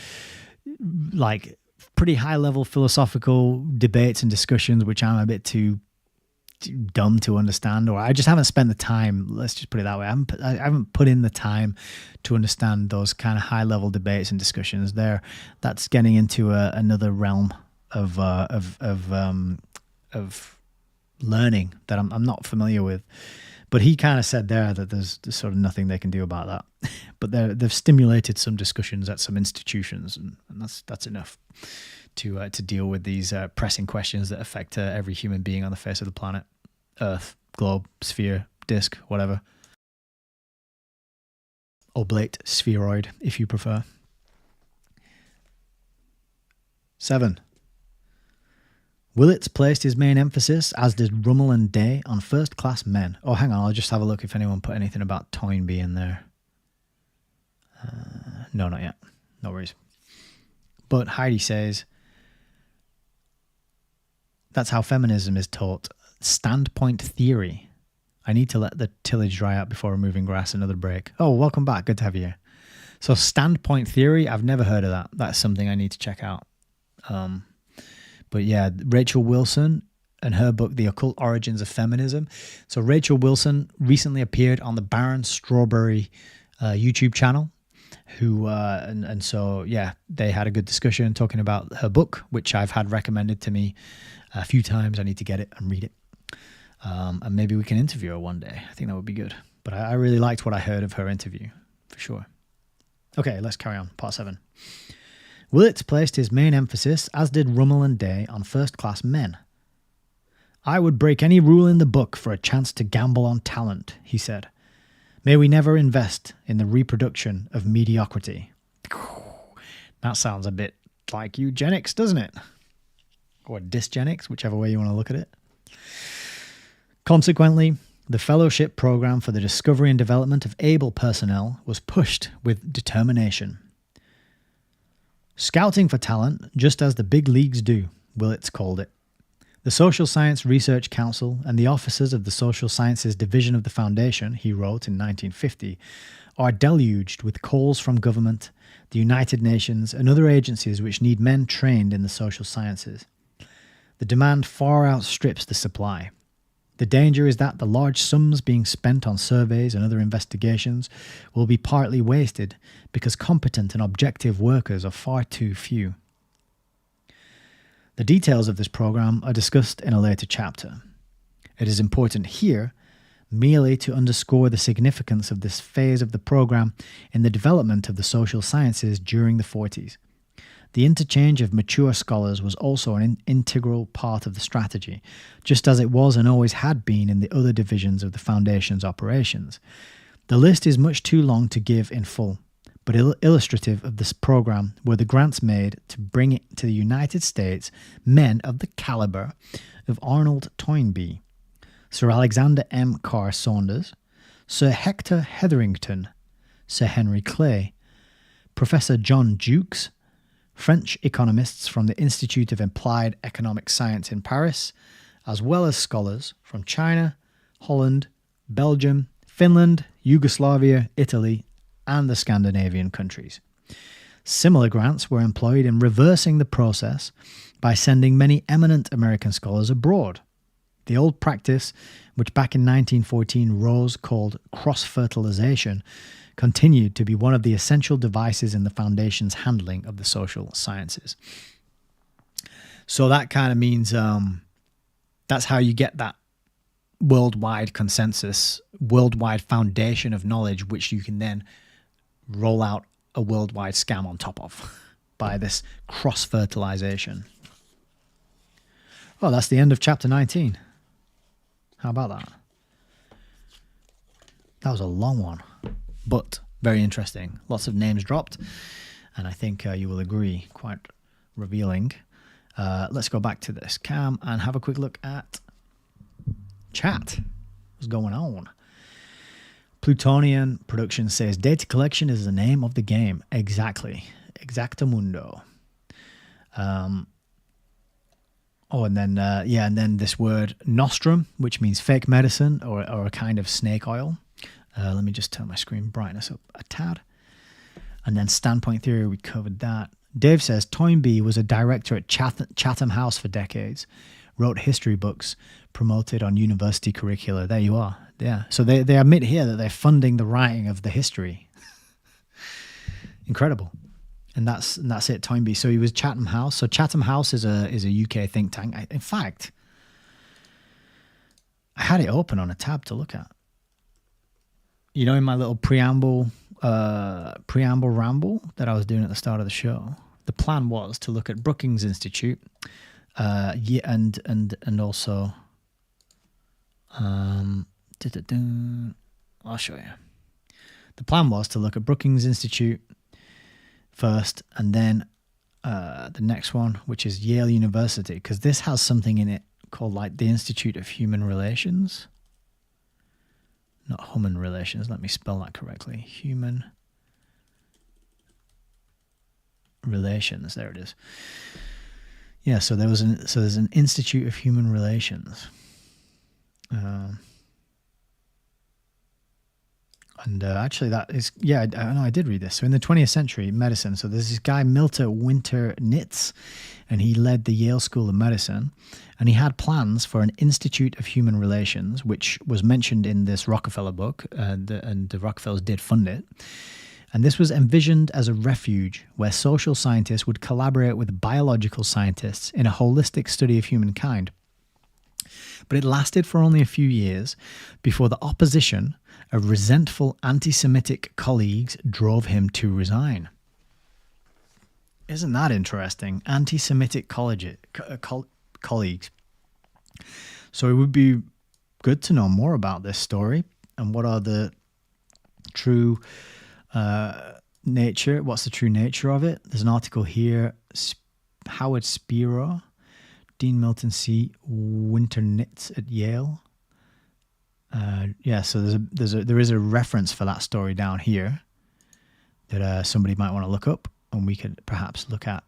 like pretty high level philosophical debates and discussions, which I'm a bit too dumb to understand, or I just haven't spent the time. Let's just put it that way. I haven't put in the time to understand those kind of high level debates and discussions. That's getting into another realm of learning that I'm not familiar with. But he kind of said there that there's sort of nothing they can do about that. But they've stimulated some discussions at some institutions, and that's enough to deal with these pressing questions that affect every human being on the face of the planet, Earth, globe, sphere, disk, whatever. Oblate, spheroid, if you prefer. 7. Willits placed his main emphasis, as did Rummel and Day, on first-class men. Oh, hang on, I'll just have a look if anyone put anything about Toynbee in there. No, not yet. No worries. But Heidi says, that's how feminism is taught. Standpoint theory. I need to let the tillage dry out before removing grass. Another break. Oh, welcome back. Good to have you here. So standpoint theory, I've never heard of that. That's something I need to check out. But yeah, Rachel Wilson and her book, The Occult Origins of Feminism. So Rachel Wilson recently appeared on the Baron Strawberry YouTube channel. So they had a good discussion talking about her book, which I've had recommended to me a few times. I need to get it and read it. And maybe we can interview her one day. I think that would be good. But I really liked what I heard of her interview, for sure. Okay, let's carry on. Part 7. Willits placed his main emphasis, as did Rummel and Day, on first-class men. I would break any rule in the book for a chance to gamble on talent, he said. May we never invest in the reproduction of mediocrity. That sounds a bit like eugenics, doesn't it? Or dysgenics, whichever way you want to look at it. Consequently, the fellowship program for the discovery and development of able personnel was pushed with determination. Scouting for talent, just as the big leagues do, Willits called it. The Social Science Research Council and the officers of the Social Sciences Division of the Foundation, he wrote in 1950, are deluged with calls from government, the United Nations, and other agencies which need men trained in the social sciences. The demand far outstrips the supply. The danger is that the large sums being spent on surveys and other investigations will be partly wasted because competent and objective workers are far too few. The details of this program are discussed in a later chapter. It is important here merely to underscore the significance of this phase of the program in the development of the social sciences during the 40s. The interchange of mature scholars was also an integral part of the strategy, just as it was and always had been in the other divisions of the Foundation's operations. The list is much too long to give in full, but illustrative of this program were the grants made to bring it to the United States men of the caliber of Arnold Toynbee, Sir Alexander M. Carr Saunders, Sir Hector Hetherington, Sir Henry Clay, Professor John Jukes, French economists from the Institute of Applied Economic Science in Paris, as well as scholars from China, Holland, Belgium, Finland, Yugoslavia, Italy, and the Scandinavian countries. Similar grants were employed in reversing the process by sending many eminent American scholars abroad. The old practice, which back in 1914 Rose called cross-fertilization, continued to be one of the essential devices in the Foundation's handling of the social sciences. So that kind of means that's how you get that worldwide consensus, worldwide foundation of knowledge, which you can then roll out a worldwide scam on top of by this cross-fertilization. Oh, that's the end of chapter 19. How about that? That was a long one, but very interesting. Lots of names dropped, and I think you will agree, quite revealing. Let's go back to this cam and have a quick look at chat. What's going on? Plutonian Production says, data collection is the name of the game. Exactly. Exactamundo. And then this word nostrum, which means fake medicine or a kind of snake oil. Let me just turn my screen brightness up a tad. And then standpoint theory, we covered that. Dave says, Toynbee was a director at Chatham House for decades. wrote history books promoted on university curricula. There you are. Yeah. So they admit here that they're funding the writing of the history. Incredible. And that's it, Toynbee. So he was Chatham House. So Chatham House is a UK think tank. In fact, I had it open on a tab to look at. You know, in my little preamble ramble that I was doing at the start of the show, the plan was to look at Brookings Institute, and also, I'll show you. The plan was to look at Brookings Institute first, and then the next one, which is Yale University, because this has something in it called like the Institute of Human Relations. Not human relations, let me spell that correctly. Human relations, there it is. Yeah, so there's an Institute of Human Relations. Actually, that is, I know I did read this. So in the 20th century, medicine, so there's this guy, Milter Winter Nitz, and he led the Yale School of Medicine, and he had plans for an Institute of Human Relations, which was mentioned in this Rockefeller book, and the Rockefellers did fund it. And this was envisioned as a refuge where social scientists would collaborate with biological scientists in a holistic study of humankind. But it lasted for only a few years before the opposition of resentful anti-Semitic colleagues drove him to resign. Isn't that interesting? Anti-Semitic colleagues. So it would be good to know more about this story and what are the true nature. What's the true nature of it? There's an article here. Howard Spiro, Dean Milton C. Winternitz at Yale. So there is a reference for that story down here that somebody might want to look up, and we could perhaps look at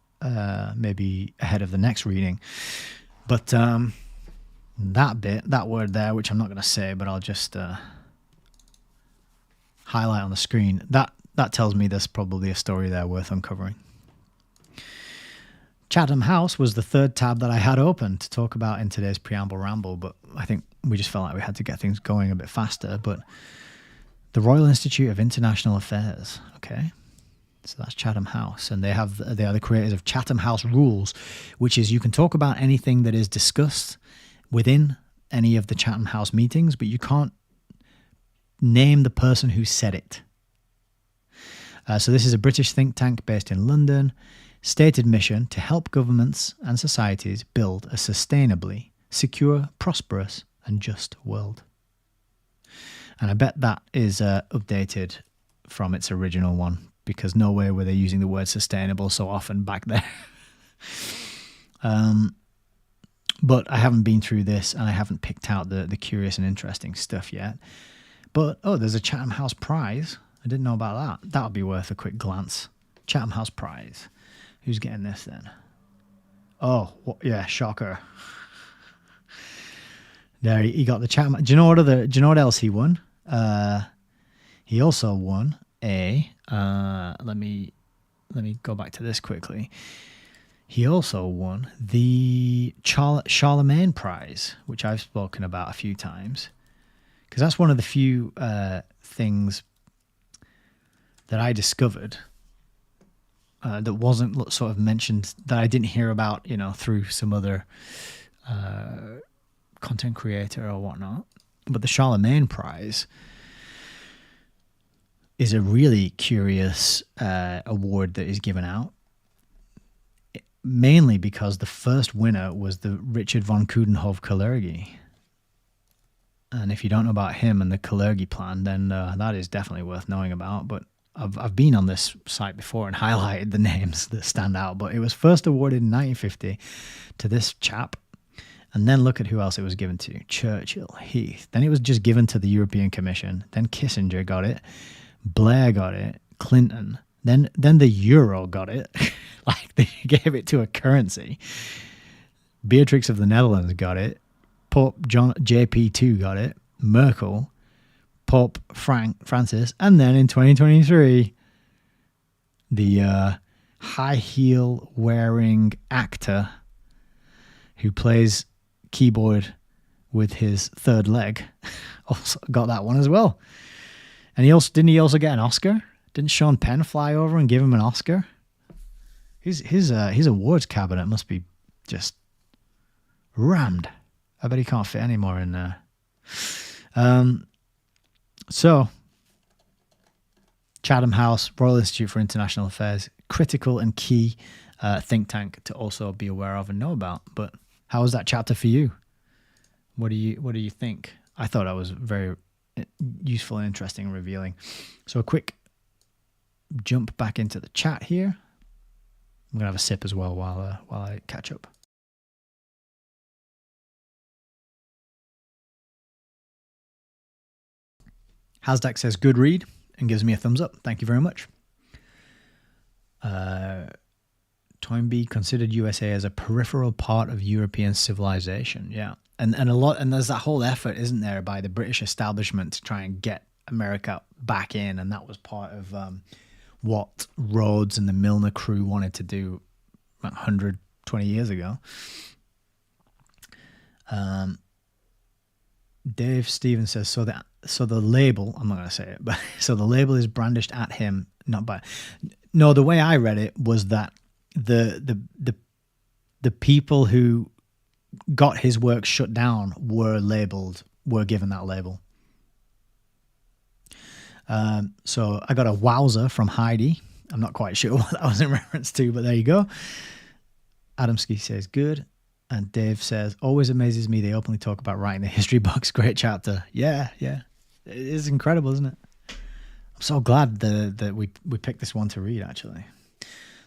maybe ahead of the next reading. But that word there, which I'm not going to say, but I'll just highlight on the screen, that tells me there's probably a story there worth uncovering. Chatham House was the third tab that I had open to talk about in today's preamble ramble, but I think we just felt like we had to get things going a bit faster. But the Royal Institute of International Affairs, okay, so that's Chatham House, and they are the creators of Chatham House Rules, which is you can talk about anything that is discussed within any of the Chatham House meetings, but you can't name the person who said it. So this is a British think tank based in London. Stated mission to help governments and societies build a sustainably secure, prosperous, and just world. And I bet that is updated from its original one, because no way were they using the word sustainable so often back there. But I haven't been through this, and I haven't picked out the curious and interesting stuff yet. But, there's a Chatham House Prize. I didn't know about that. That would be worth a quick glance. Chatham House Prize. Who's getting this then? Oh, yeah, shocker. There, he got the Chatham. Do you know what else he won? He also won a. Let me go back to this quickly. He also won the Charlemagne Prize, which I've spoken about a few times, because that's one of the few things that I discovered that wasn't sort of mentioned, that I didn't hear about, through some other content creator or whatnot. But the Charlemagne Prize is a really curious award that is given out, mainly because the first winner was the Richard von Coudenhove-Kalergi. And if you don't know about him and the Kalergi plan, then that is definitely worth knowing about. But I've been on this site before and highlighted the names that stand out, but it was first awarded in 1950 to this chap. And then look at who else it was given to. Churchill, Heath. Then it was just given to the European Commission. Then Kissinger got it. Blair got it. Clinton. Then the euro got it. Like they gave it to a currency. Beatrix of the Netherlands got it. Pope John JP2 got it. Merkel. Pope Francis, and then in 2023, the high heel wearing actor who plays keyboard with his third leg also got that one as well. And he also get an Oscar? Didn't Sean Penn fly over and give him an Oscar? His awards cabinet must be just rammed. I bet he can't fit any more in there. So, Chatham House, Royal Institute for International Affairs, critical and key think tank to also be aware of and know about. But how was that chapter for you? What do you think? I thought that was very useful and interesting and revealing. So a quick jump back into the chat here. I'm gonna have a sip as well while I catch up. Hasdak says good read and gives me a thumbs up. Thank you very much. Toynbee considered USA as a peripheral part of European civilization. Yeah. And there's that whole effort, isn't there, by the British establishment to try and get America back in, and that was part of what Rhodes and the Milner crew wanted to do 120 years ago. Dave Stevens says, so the label, I'm not going to say it, but so the label is brandished at him, not by. No, the way I read it was that the people who got his work shut down were given that label. So I got a wowzer from Heidi. I'm not quite sure what that was in reference to, but there you go. Adamski says good. And Dave says, always amazes me they openly talk about writing the history books. Great chapter. Yeah. It is incredible, isn't it? I'm so glad that we picked this one to read, actually.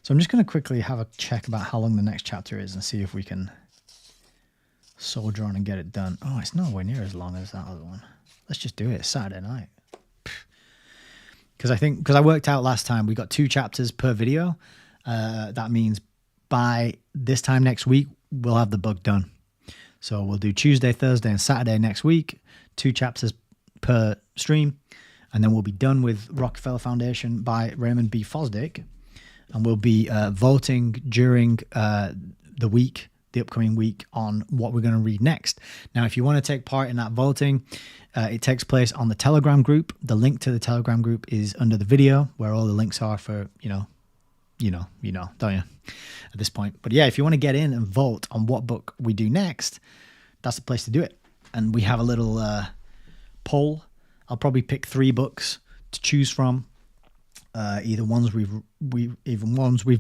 So I'm just going to quickly have a check about how long the next chapter is and see if we can soldier on and get it done. Oh, it's nowhere near as long as that other one. Let's just do it. It's Saturday night. Because I worked out last time we got 2 chapters per video. That means by this time next week, we'll have the book done. So we'll do Tuesday, Thursday, and Saturday next week, 2 chapters per stream. And then we'll be done with Rockefeller Foundation by Raymond B. Fosdick. And we'll be voting during the upcoming week on what we're going to read next. Now, if you want to take part in that voting, it takes place on the Telegram group. The link to the Telegram group is under the video, where all the links are for, you know, don't you, at this point. But yeah, if you want to get in and vote on what book we do next, that's the place to do it. And we have a little poll. I'll probably pick 3 books to choose from. Either ones we've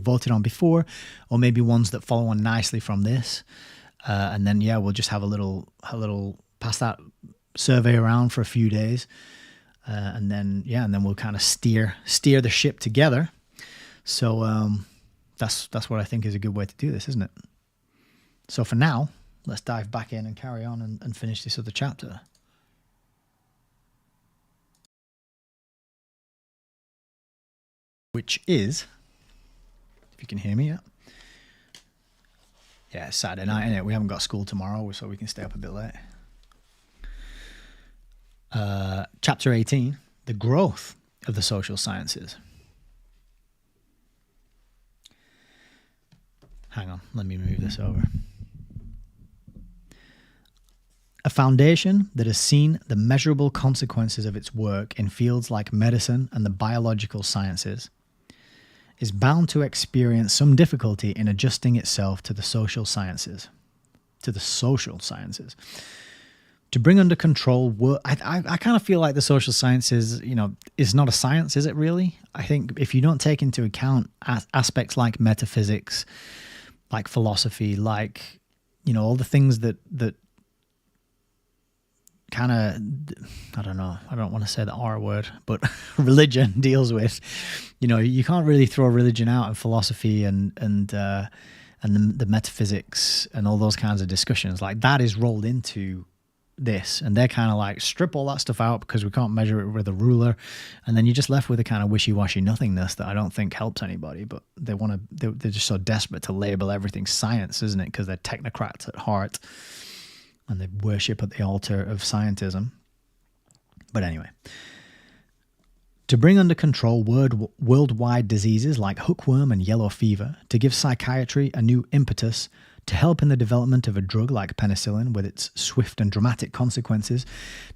voted on before, or maybe ones that follow on nicely from this. And then we'll just have a little pass that survey around for a few days, and then we'll kind of steer the ship together. So that's what I think is a good way to do this, isn't it? So for now, let's dive back in and carry on and finish this other chapter. Which is, if you can hear me, it's Saturday night, innit? We haven't got school tomorrow, so we can stay up a bit late. Chapter 18, the growth of the social sciences. Hang on, let me move this over. A foundation that has seen the measurable consequences of its work in fields like medicine and the biological sciences is bound to experience some difficulty in adjusting itself to the social sciences. To bring under control, I kind of feel like the social sciences, is not a science, is it really? I think if you don't take into account aspects like metaphysics, like philosophy, like, all the things that kind of, I don't know, I don't want to say the R word, but religion deals with, you can't really throw religion out and philosophy and the metaphysics and all those kinds of discussions. Like, that is rolled into this, and they're kind of like, strip all that stuff out because we can't measure it with a ruler, and then you're just left with a kind of wishy-washy nothingness that I don't think helps anybody. But they're just so desperate to label everything science, isn't it? Because they're technocrats at heart and they worship at the altar of scientism. But anyway, to bring under control worldwide diseases like hookworm and yellow fever, to give psychiatry a new impetus, to help in the development of a drug like penicillin with its swift and dramatic consequences,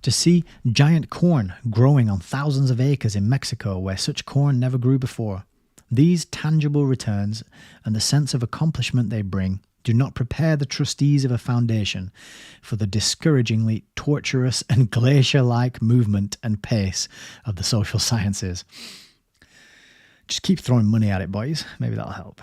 to see giant corn growing on thousands of acres in Mexico where such corn never grew before. These tangible returns and the sense of accomplishment they bring do not prepare the trustees of a foundation for the discouragingly tortuous and glacier-like movement and pace of the social sciences. Just keep throwing money at it, boys. Maybe that'll help.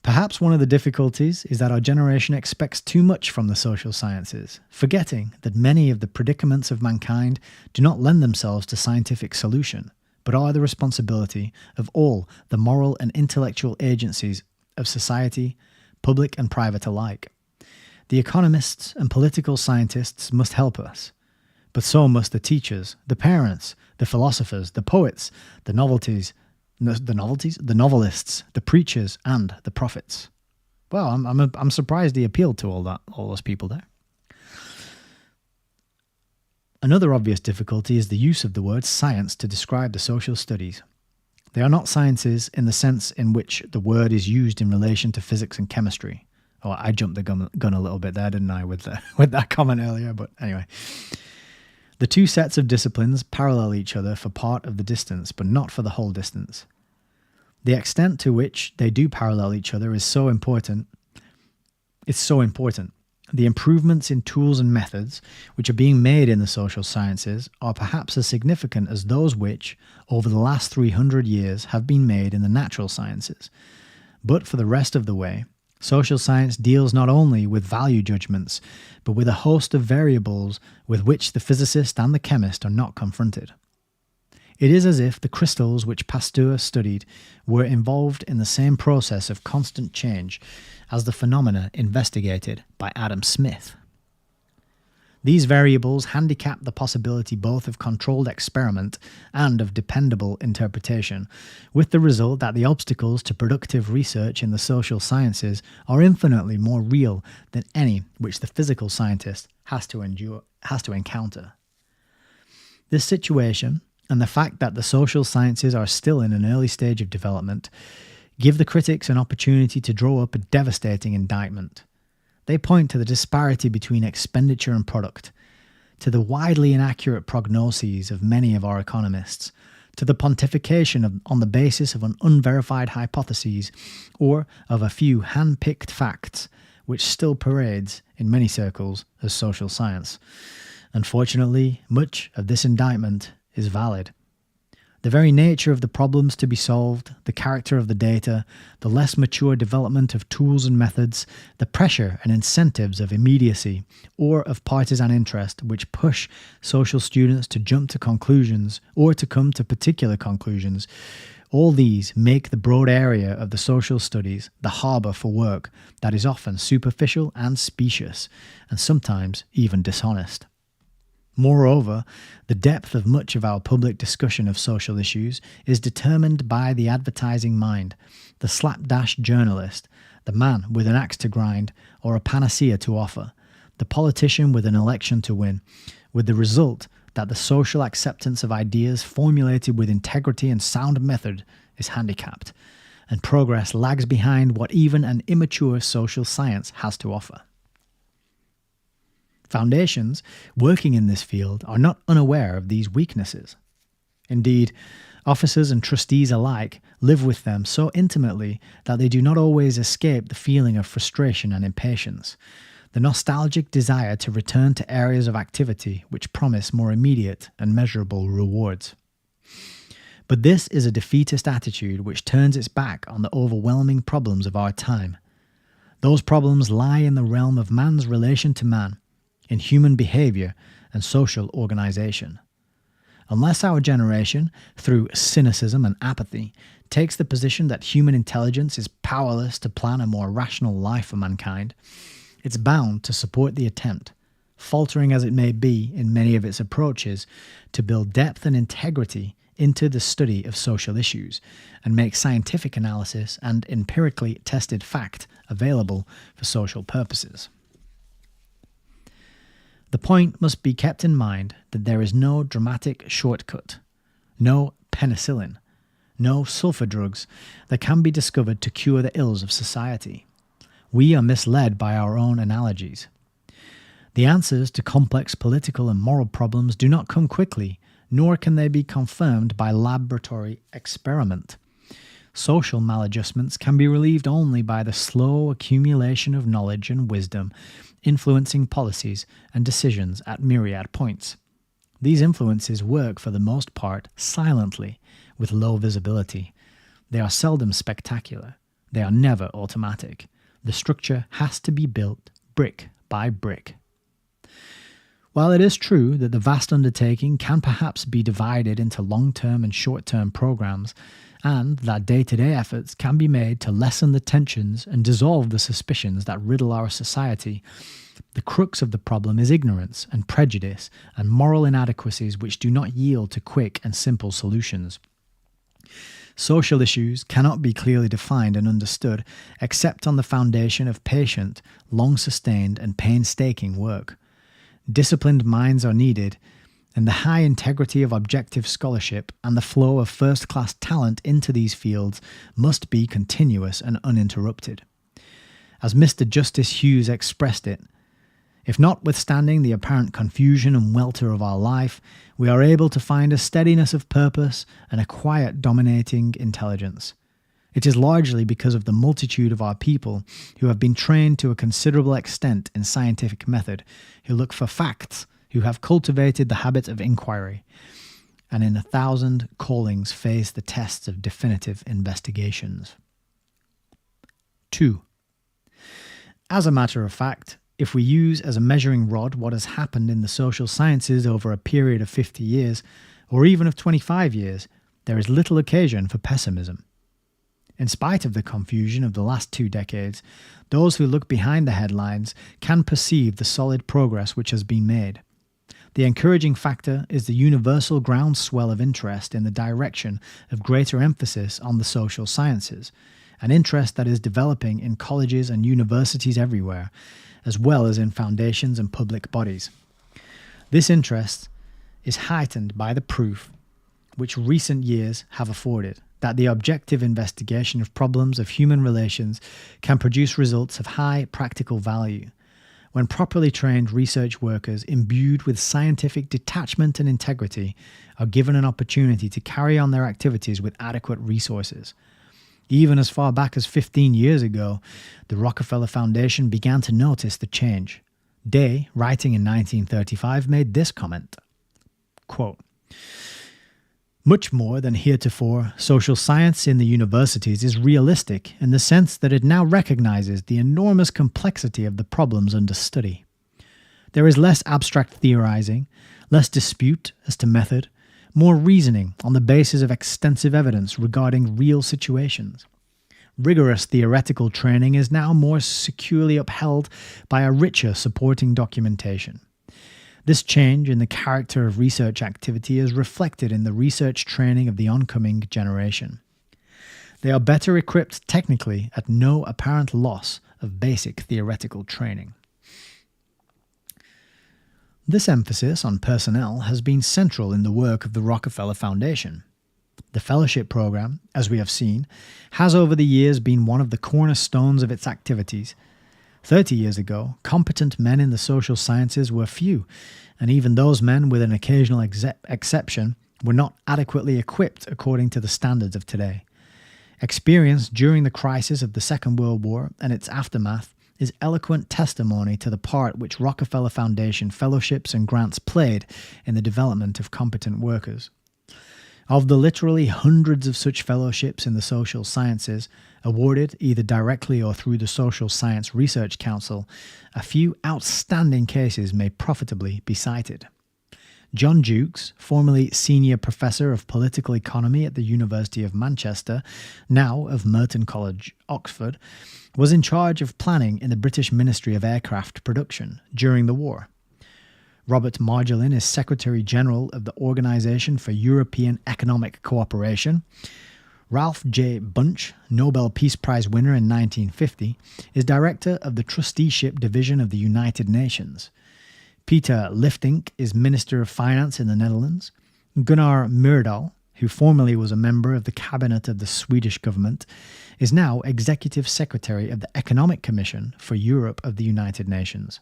Perhaps one of the difficulties is that our generation expects too much from the social sciences, forgetting that many of the predicaments of mankind do not lend themselves to scientific solution, but are the responsibility of all the moral and intellectual agencies of society, public and private alike. The economists and political scientists must help us, but so must the teachers, the parents, the philosophers, the poets, the novelists, the preachers, and the prophets. Well, I'm surprised he appealed to all those people there. Another obvious difficulty is the use of the word science to describe the social studies. They are not sciences in the sense in which the word is used in relation to physics and chemistry. Oh, I jumped the gun a little bit there, didn't I, with that comment earlier? But anyway. The two sets of disciplines parallel each other for part of the distance, but not for the whole distance. The extent to which they do parallel each other is so important. It's so important. The improvements in tools and methods which are being made in the social sciences are perhaps as significant as those which, over the last 300 years, have been made in the natural sciences. But for the rest of the way, social science deals not only with value judgments, but with a host of variables with which the physicist and the chemist are not confronted. It is as if the crystals which Pasteur studied were involved in the same process of constant change as the phenomena investigated by Adam Smith. These variables handicap the possibility both of controlled experiment and of dependable interpretation, with the result that the obstacles to productive research in the social sciences are infinitely more real than any which the physical scientist has to encounter. This situation, and the fact that the social sciences are still in an early stage of development, give the critics an opportunity to draw up a devastating indictment. They point to the disparity between expenditure and product, to the widely inaccurate prognoses of many of our economists, to the pontification on the basis of an unverified hypotheses or of a few hand-picked facts, which still parades in many circles as social science. Unfortunately, much of this indictment is valid. The very nature of the problems to be solved, the character of the data, the less mature development of tools and methods, the pressure and incentives of immediacy or of partisan interest which push social students to jump to conclusions or to come to particular conclusions, all these make the broad area of the social studies the harbour for work that is often superficial and specious, and sometimes even dishonest. Moreover, the depth of much of our public discussion of social issues is determined by the advertising mind, the slapdash journalist, the man with an axe to grind or a panacea to offer, the politician with an election to win, with the result that the social acceptance of ideas formulated with integrity and sound method is handicapped, and progress lags behind what even an immature social science has to offer. Foundations working in this field are not unaware of these weaknesses. Indeed, officers and trustees alike live with them so intimately that they do not always escape the feeling of frustration and impatience, the nostalgic desire to return to areas of activity which promise more immediate and measurable rewards. But this is a defeatist attitude which turns its back on the overwhelming problems of our time. Those problems lie in the realm of man's relation to man, in human behaviour and social organisation. Unless our generation, through cynicism and apathy, takes the position that human intelligence is powerless to plan a more rational life for mankind, it's bound to support the attempt, faltering as it may be in many of its approaches, to build depth and integrity into the study of social issues and make scientific analysis and empirically tested fact available for social purposes. The point must be kept in mind that there is no dramatic shortcut, no penicillin, no sulfur drugs that can be discovered to cure the ills of society. we are misled by our own analogies. The answers to complex political and moral problems do not come quickly, nor can they be confirmed by laboratory experiment. Social maladjustments can be relieved only by the slow accumulation of knowledge and wisdom, influencing policies and decisions at myriad points. These influences work for the most part silently, with low visibility. They are seldom spectacular. They are never automatic. The structure has to be built brick by brick. While it is true that the vast undertaking can perhaps be divided into long-term and short-term programs, and that day-to-day efforts can be made to lessen the tensions and dissolve the suspicions that riddle our society, the crux of the problem is ignorance and prejudice and moral inadequacies which do not yield to quick and simple solutions. Social issues cannot be clearly defined and understood except on the foundation of patient, long-sustained and painstaking work. Disciplined minds are needed, and the high integrity of objective scholarship and the flow of first-class talent into these fields must be continuous and uninterrupted. As Mr. Justice Hughes expressed it, if notwithstanding the apparent confusion and welter of our life, we are able to find a steadiness of purpose and a quiet dominating intelligence, it is largely because of the multitude of our people who have been trained to a considerable extent in scientific method, who look for facts, who have cultivated the habit of inquiry, and in 1,000 callings face the tests of definitive investigations. 2. As a matter of fact, if we use as a measuring rod what has happened in the social sciences over a period of 50 years, or even of 25 years, there is little occasion for pessimism. In spite of the confusion of the last 2 decades, those who look behind the headlines can perceive the solid progress which has been made. The encouraging factor is the universal groundswell of interest in the direction of greater emphasis on the social sciences, an interest that is developing in colleges and universities everywhere, as well as in foundations and public bodies. This interest is heightened by the proof which recent years have afforded that the objective investigation of problems of human relations can produce results of high practical value. When properly trained research workers imbued with scientific detachment and integrity are given an opportunity to carry on their activities with adequate resources. Even as far back as 15 years ago, the Rockefeller Foundation began to notice the change. Day, writing in 1935, made this comment, quote, "Much more than heretofore, social science in the universities is realistic in the sense that it now recognizes the enormous complexity of the problems under study. There is less abstract theorizing, less dispute as to method, more reasoning on the basis of extensive evidence regarding real situations. Rigorous theoretical training is now more securely upheld by a richer supporting documentation. This change in the character of research activity is reflected in the research training of the oncoming generation. They are better equipped technically at no apparent loss of basic theoretical training." This emphasis on personnel has been central in the work of the Rockefeller Foundation. The fellowship program, as we have seen, has over the years been one of the cornerstones of its activities. 30 years ago, competent men in the social sciences were few, and even those men, with an occasional exception, were not adequately equipped according to the standards of today. Experience during the crisis of the Second World War and its aftermath is eloquent testimony to the part which Rockefeller Foundation fellowships and grants played in the development of competent workers. Of the literally hundreds of such fellowships in the social sciences, awarded either directly or through the Social Science Research Council, a few outstanding cases may profitably be cited. John Jukes, formerly Senior Professor of Political Economy at the University of Manchester, now of Merton College, Oxford, was in charge of planning in the British Ministry of Aircraft Production during the war. Robert Marjolin is Secretary General of the Organization for European Economic Cooperation. Ralph J. Bunche, Nobel Peace Prize winner in 1950, is Director of the Trusteeship Division of the United Nations. Peter Liftink is Minister of Finance in the Netherlands. Gunnar Myrdal, who formerly was a member of the cabinet of the Swedish government, is now Executive Secretary of the Economic Commission for Europe of the United Nations.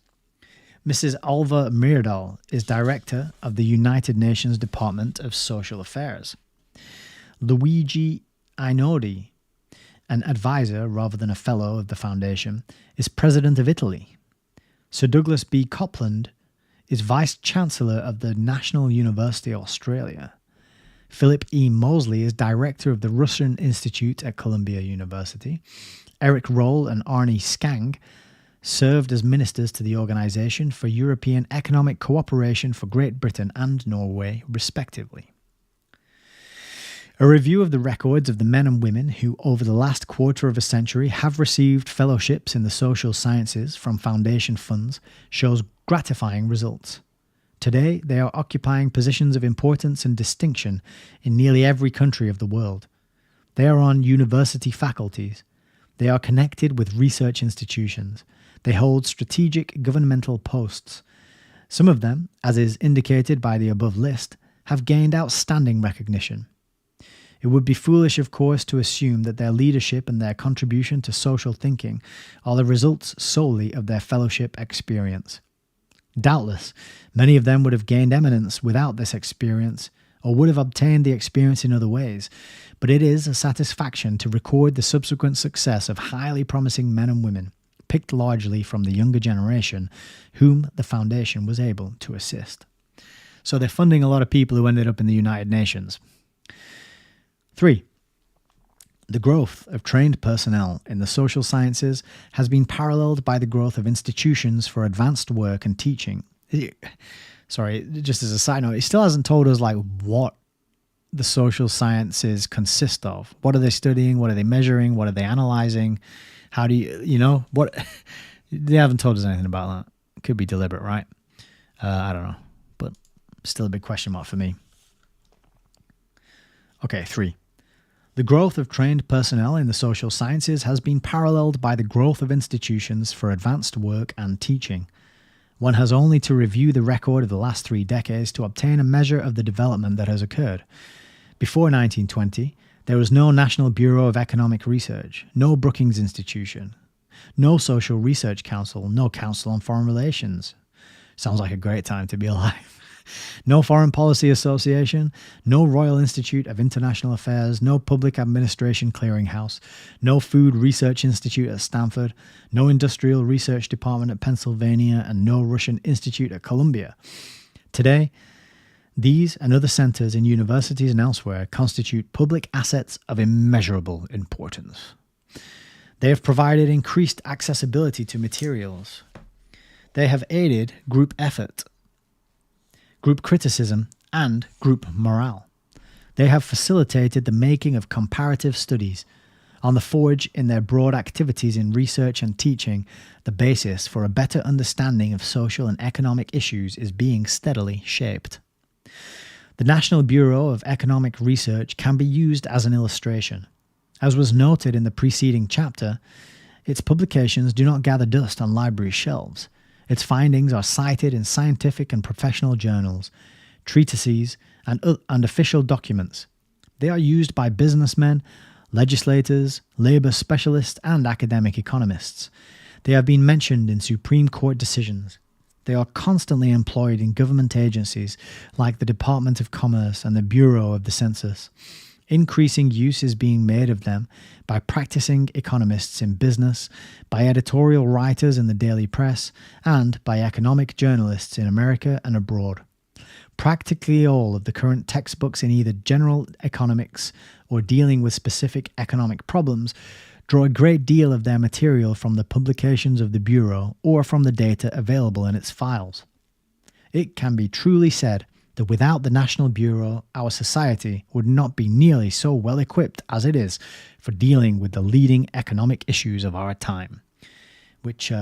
Mrs. Alva Myrdal is Director of the United Nations Department of Social Affairs. Luigi Einaudi, an advisor rather than a fellow of the foundation, is President of Italy. Sir Douglas B. Copland is Vice-Chancellor of the National University of Australia. Philip E. Mosley is Director of the Russian Institute at Columbia University. Eric Roll and Arnie Skang served as ministers to the Organisation for European Economic Cooperation for Great Britain and Norway, respectively. A review of the records of the men and women who, over the last quarter of a century, have received fellowships in the social sciences from foundation funds shows gratifying results. Today, they are occupying positions of importance and distinction in nearly every country of the world. They are on university faculties. They are connected with research institutions. They hold strategic governmental posts. Some of them, as is indicated by the above list, have gained outstanding recognition. It would be foolish, of course, to assume that their leadership and their contribution to social thinking are the results solely of their fellowship experience. Doubtless, many of them would have gained eminence without this experience, or would have obtained the experience in other ways, but it is a satisfaction to record the subsequent success of highly promising men and women, picked largely from the younger generation, whom the foundation was able to assist. So they're funding a lot of people who ended up in the United Nations. 3. The growth of trained personnel in the social sciences has been paralleled by the growth of institutions for advanced work and teaching. Sorry, just as a side note, it still hasn't told us what the social sciences consist of. What are they studying? What are they measuring? What are they analyzing? How do what? They haven't told us anything about that. It could be deliberate, right? I don't know, but still a big question mark for me. Okay, 3. The growth of trained personnel in the social sciences has been paralleled by the growth of institutions for advanced work and teaching. One has only to review the record of the last 3 decades to obtain a measure of the development that has occurred. Before 1920, there was no National Bureau of Economic Research, no Brookings Institution, no Social Research Council, no Council on Foreign Relations. Sounds like a great time to be alive. No Foreign Policy Association, no Royal Institute of International Affairs, no Public Administration Clearinghouse, no Food Research Institute at Stanford, no Industrial Research Department at Pennsylvania, and no Russian Institute at Columbia. Today, these and other centers in universities and elsewhere constitute public assets of immeasurable importance. They have provided increased accessibility to materials. They have aided group effort, group criticism, and group morale. They have facilitated the making of comparative studies. On the forge in their broad activities in research and teaching, the basis for a better understanding of social and economic issues is being steadily shaped. The National Bureau of Economic Research can be used as an illustration. As was noted in the preceding chapter, its publications do not gather dust on library shelves. Its findings are cited in scientific and professional journals, treatises, and official documents. They are used by businessmen, legislators, labour specialists, and academic economists. They have been mentioned in Supreme Court decisions. They are constantly employed in government agencies like the Department of Commerce and the Bureau of the Census. Increasing use is being made of them by practicing economists in business, by editorial writers in the daily press, and by economic journalists in America and abroad. Practically all of the current textbooks in either general economics or dealing with specific economic problems draw a great deal of their material from the publications of the Bureau or from the data available in its files. It can be truly said that without the National Bureau, our society would not be nearly so well equipped as it is for dealing with the leading economic issues of our time. Which,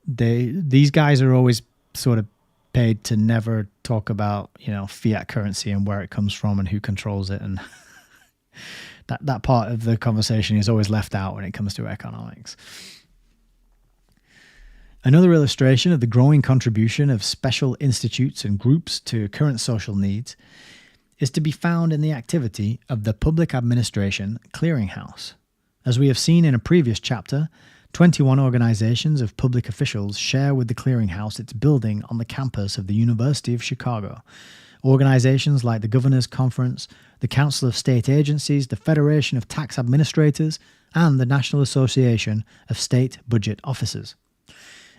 these guys are always sort of paid to never talk about, fiat currency and where it comes from and who controls it. And that part of the conversation is always left out when it comes to economics. Another illustration of the growing contribution of special institutes and groups to current social needs is to be found in the activity of the Public Administration Clearinghouse. As we have seen in a previous chapter, 21 organizations of public officials share with the Clearinghouse its building on the campus of the University of Chicago. Organizations like the Governor's Conference, the Council of State Agencies, the Federation of Tax Administrators, and the National Association of State Budget Officers.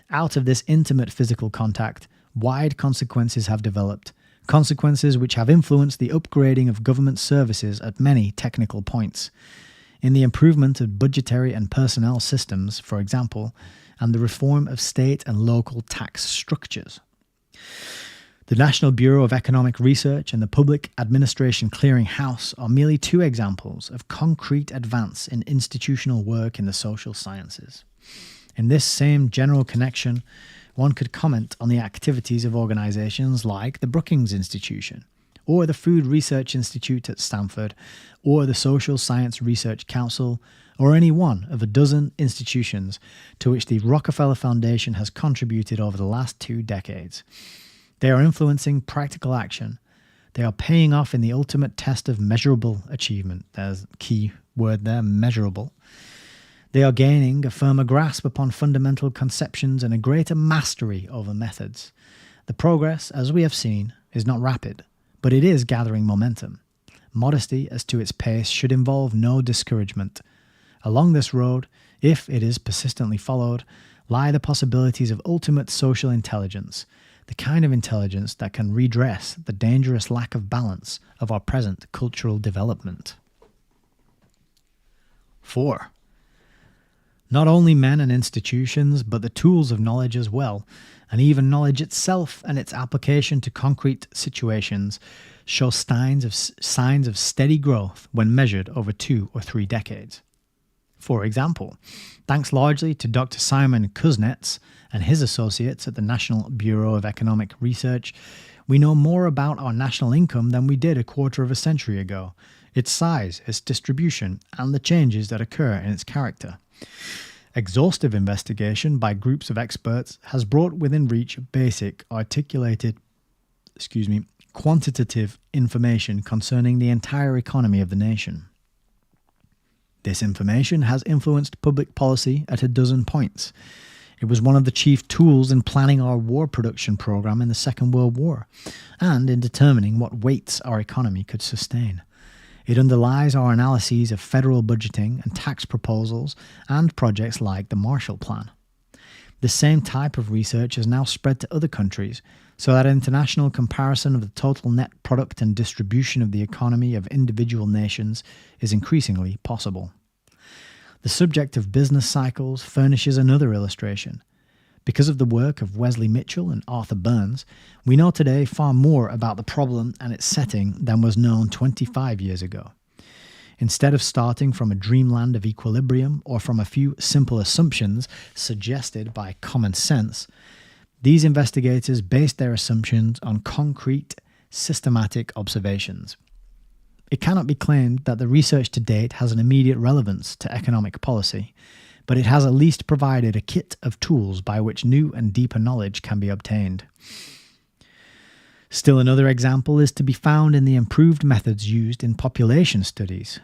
Out of this intimate physical contact, wide consequences have developed, consequences which have influenced the upgrading of government services at many technical points. In the improvement of budgetary and personnel systems, for example, and the reform of state and local tax structures. The National Bureau of Economic Research and the Public Administration Clearinghouse are merely two examples of concrete advance in institutional work in the social sciences. In this same general connection, one could comment on the activities of organizations like the Brookings Institution, or the Food Research Institute at Stanford, or the Social Science Research Council, or any one of a dozen institutions to which the Rockefeller Foundation has contributed over the last 2 decades. They are influencing practical action. They are paying off in the ultimate test of measurable achievement. There's a key word there, measurable. They are gaining a firmer grasp upon fundamental conceptions and a greater mastery over methods. The progress, as we have seen, is not rapid, but it is gathering momentum. Modesty as to its pace should involve no discouragement. Along this road, if it is persistently followed, lie the possibilities of ultimate social intelligence, the kind of intelligence that can redress the dangerous lack of balance of our present cultural development. 4. Not only men and institutions, but the tools of knowledge as well, and even knowledge itself and its application to concrete situations, show signs of steady growth when measured over 2 or 3 decades. For example, thanks largely to Dr. Simon Kuznets and his associates at the National Bureau of Economic Research, we know more about our national income than we did a quarter of a century ago, its size, its distribution, and the changes that occur in its character. Exhaustive investigation by groups of experts has brought within reach basic, articulated, quantitative information concerning the entire economy of the nation. This information has influenced public policy at a dozen points. It was one of the chief tools in planning our war production program in the Second World War, and in determining what weights our economy could sustain. It underlies our analyses of federal budgeting and tax proposals and projects like the Marshall Plan. The same type of research has now spread to other countries, so that international comparison of the total net product and distribution of the economy of individual nations is increasingly possible. The subject of business cycles furnishes another illustration. Because of the work of Wesley Mitchell and Arthur Burns, we know today far more about the problem and its setting than was known 25 years ago. Instead of starting from a dreamland of equilibrium or from a few simple assumptions suggested by common sense, these investigators based their assumptions on concrete, systematic observations. It cannot be claimed that the research to date has an immediate relevance to economic policy, but it has at least provided a kit of tools by which new and deeper knowledge can be obtained. Still another example is to be found in the improved methods used in population studies.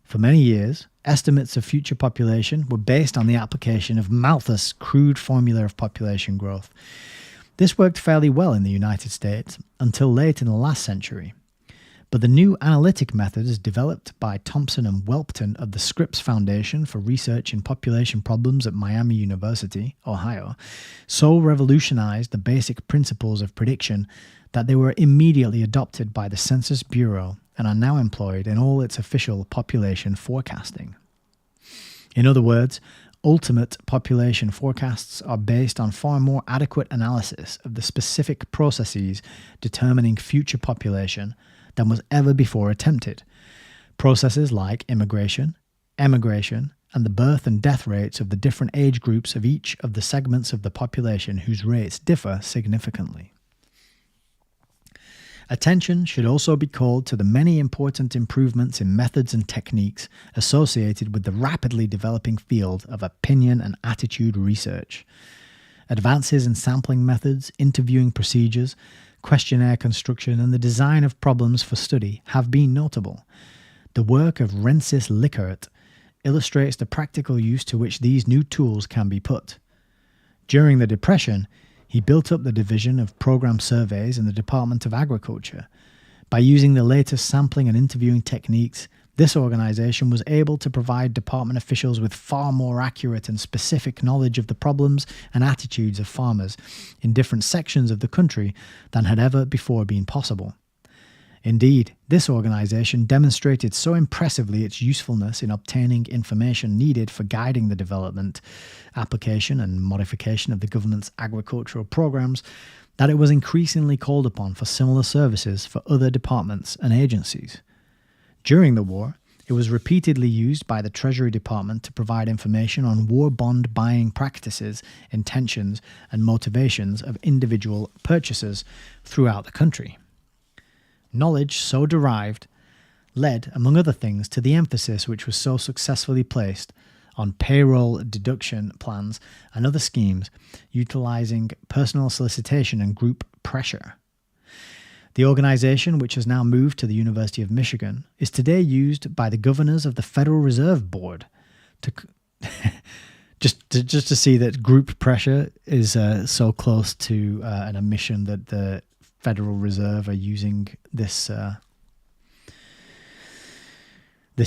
For many years, estimates of future population were based on the application of Malthus' crude formula of population growth. This worked fairly well in the United States until late in the last century. But the new analytic methods developed by Thompson and Welpton of the Scripps Foundation for Research in Population Problems at Miami University, Ohio, so revolutionized the basic principles of prediction that they were immediately adopted by the Census Bureau and are now employed in all its official population forecasting. In other words, ultimate population forecasts are based on far more adequate analysis of the specific processes determining future population than was ever before attempted. Processes like immigration, emigration, and the birth and death rates of the different age groups of each of the segments of the population whose rates differ significantly. Attention should also be called to the many important improvements in methods and techniques associated with the rapidly developing field of opinion and attitude research. Advances in sampling methods, interviewing procedures, questionnaire construction, and the design of problems for study have been notable. The work of Rensis Likert illustrates the practical use to which these new tools can be put. During the Depression, he built up the division of program surveys in the Department of Agriculture. By using the latest sampling and interviewing techniques, this organization was able to provide department officials with far more accurate and specific knowledge of the problems and attitudes of farmers in different sections of the country than had ever before been possible. Indeed, this organization demonstrated so impressively its usefulness in obtaining information needed for guiding the development, application, and modification of the government's agricultural programs that it was increasingly called upon for similar services for other departments and agencies. During the war, it was repeatedly used by the Treasury Department to provide information on war bond buying practices, intentions, and motivations of individual purchasers throughout the country. Knowledge so derived led, among other things, to the emphasis which was so successfully placed on payroll deduction plans and other schemes utilizing personal solicitation and group pressure. The organization, which has now moved to the University of Michigan, is today used by the governors of the Federal Reserve Board to just to see that group pressure is so close to an admission that the Federal Reserve are using this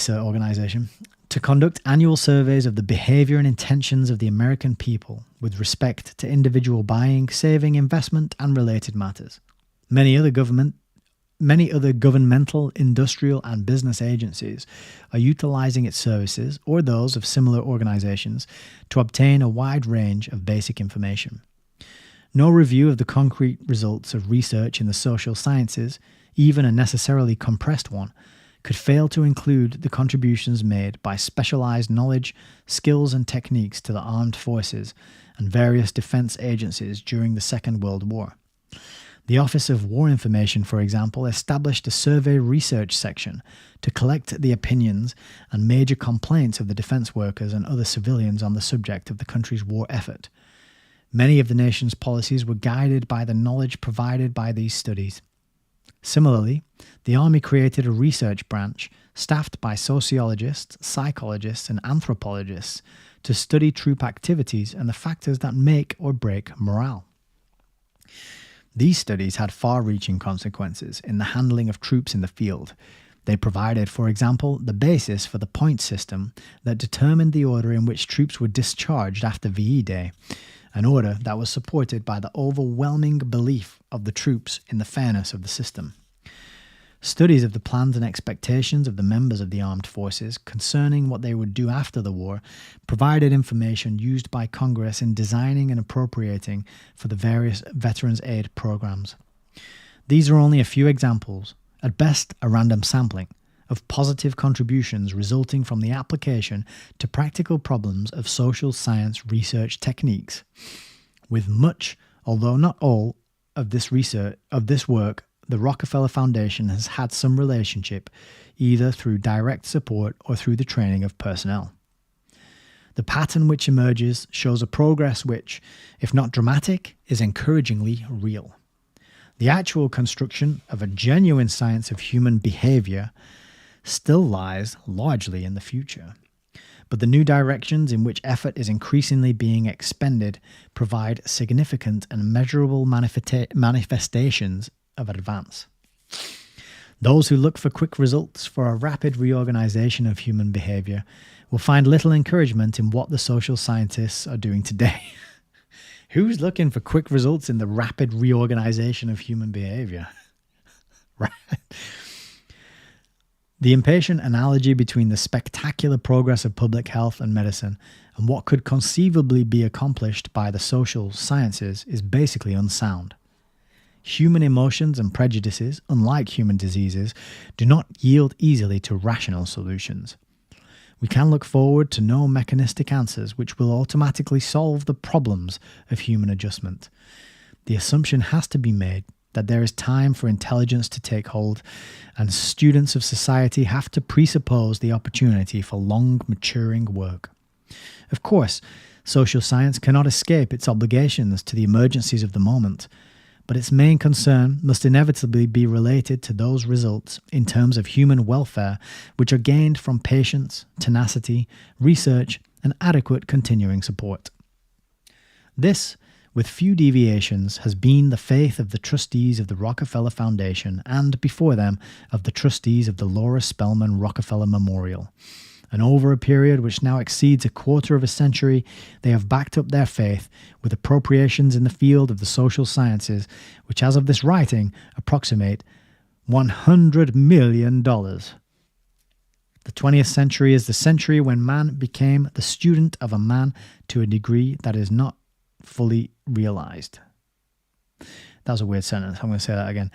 organization to conduct annual surveys of the behavior and intentions of the American people with respect to individual buying, saving, investment, and related matters. Many other governmental, industrial, and business agencies are utilizing its services or those of similar organizations to obtain a wide range of basic information. No review of the concrete results of research in the social sciences, even a necessarily compressed one, could fail to include the contributions made by specialized knowledge, skills, and techniques to the armed forces and various defense agencies during the Second World War. The Office of War Information, for example, established a survey research section to collect the opinions and major complaints of the defense workers and other civilians on the subject of the country's war effort. Many of the nation's policies were guided by the knowledge provided by these studies. Similarly, the Army created a research branch staffed by sociologists, psychologists, and anthropologists to study troop activities and the factors that make or break morale. These studies had far-reaching consequences in the handling of troops in the field. They provided, for example, the basis for the point system that determined the order in which troops were discharged after VE Day, an order that was supported by the overwhelming belief of the troops in the fairness of the system. Studies of the plans and expectations of the members of the armed forces concerning what they would do after the war provided information used by Congress in designing and appropriating for the various Veterans Aid programs. These are only a few examples, at best a random sampling, of positive contributions resulting from the application to practical problems of social science research techniques. With much, although not all, of this work, the Rockefeller Foundation has had some relationship, either through direct support or through the training of personnel. The pattern which emerges shows a progress which, if not dramatic, is encouragingly real. The actual construction of a genuine science of human behavior still lies largely in the future. But the new directions in which effort is increasingly being expended provide significant and measurable manifestations of advance. Those who look for quick results for a rapid reorganization of human behavior will find little encouragement in what the social scientists are doing today. Who's looking for quick results in the rapid reorganization of human behavior? Right. The impatient analogy between the spectacular progress of public health and medicine and what could conceivably be accomplished by the social sciences is basically unsound. Human emotions and prejudices, unlike human diseases, do not yield easily to rational solutions. We can look forward to no mechanistic answers which will automatically solve the problems of human adjustment. The assumption has to be made that there is time for intelligence to take hold, and students of society have to presuppose the opportunity for long maturing work. Of course, social science cannot escape its obligations to the emergencies of the moment, but its main concern must inevitably be related to those results in terms of human welfare which are gained from patience, tenacity, research, and adequate continuing support. This, with few deviations, has been the faith of the trustees of the Rockefeller Foundation and, before them, of the trustees of the Laura Spelman Rockefeller Memorial. And over a period which now exceeds a quarter of a century, they have backed up their faith with appropriations in the field of the social sciences, which as of this writing approximate $100 million. The 20th century is the century when man became the student of a man to a degree that is not fully realized. That was a weird sentence. I'm going to say that again.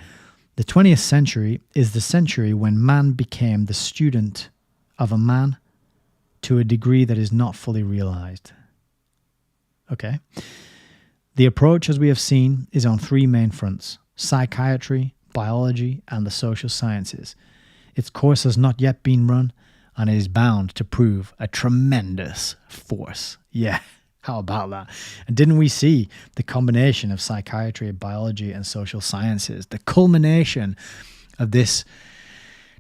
The 20th century is the century when man became the student of a man to a degree that is not fully realized. Okay. The approach, as we have seen, is on three main fronts: psychiatry, biology, and the social sciences. Its course has not yet been run, and it is bound to prove a tremendous force. Yeah, how about that? And didn't we see the combination of psychiatry, biology, and social sciences, the culmination of this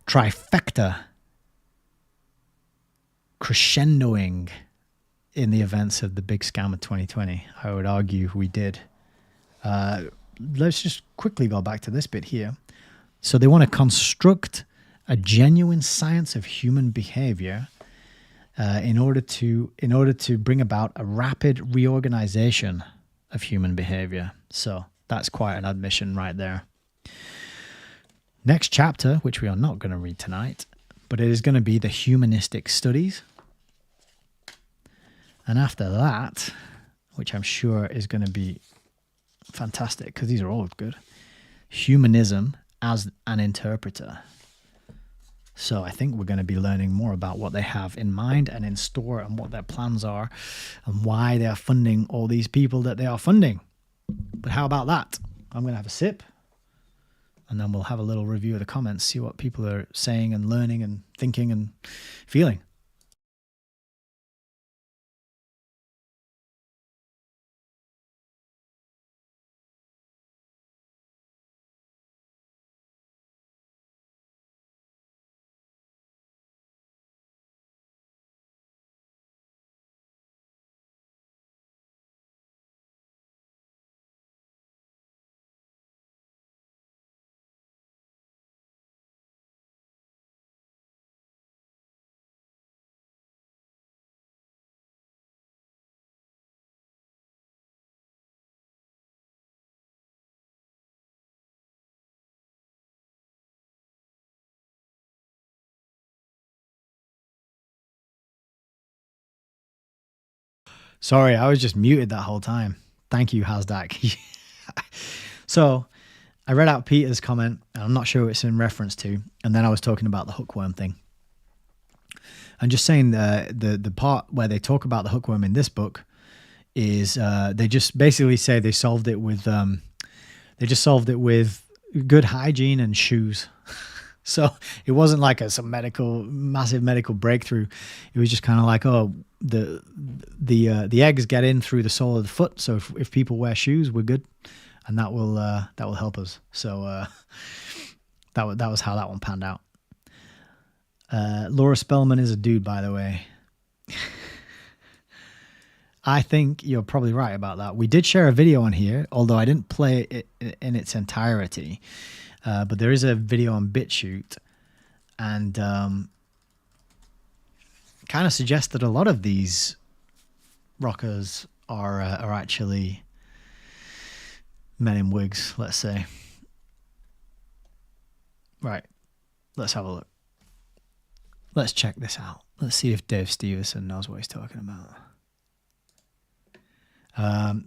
trifecta crescendoing in the events of the big scam of 2020? I would argue we did. Let's just quickly go back to this bit here. So they want to construct a genuine science of human behavior in order to bring about a rapid reorganization of human behavior. So that's quite an admission right there. Next chapter, which we are not going to read tonight, but it is going to be the humanistic studies. And after that, which I'm sure is going to be fantastic because these are all good, humanism as an interpreter. So I think we're going to be learning more about what they have in mind and in store and what their plans are and why they are funding all these people that they are funding. But how about that? I'm going to have a sip and then we'll have a little review of the comments, see what people are saying and learning and thinking and feeling. Sorry, I was just muted that whole time. Thank you, Hasdak. So I read out Peter's comment, and I'm not sure what it's in reference to, and then I was talking about the hookworm thing. I'm just saying the part where they talk about the hookworm in this book is they just basically say they solved it with good hygiene and shoes. So it wasn't like some massive medical breakthrough. It was just kind of like, oh, the eggs get in through the sole of the foot. So if people wear shoes, we're good, and that will help us. So that was how that one panned out. Laura Spelman is a dude, by the way. I think you're probably right about that. We did share a video on here, although I didn't play it in its entirety. But there is a video on BitChute, and kind of suggests that a lot of these rockers are actually men in wigs, let's say. Right, let's have a look. Let's check this out. Let's see if Dave Stevenson knows what he's talking about.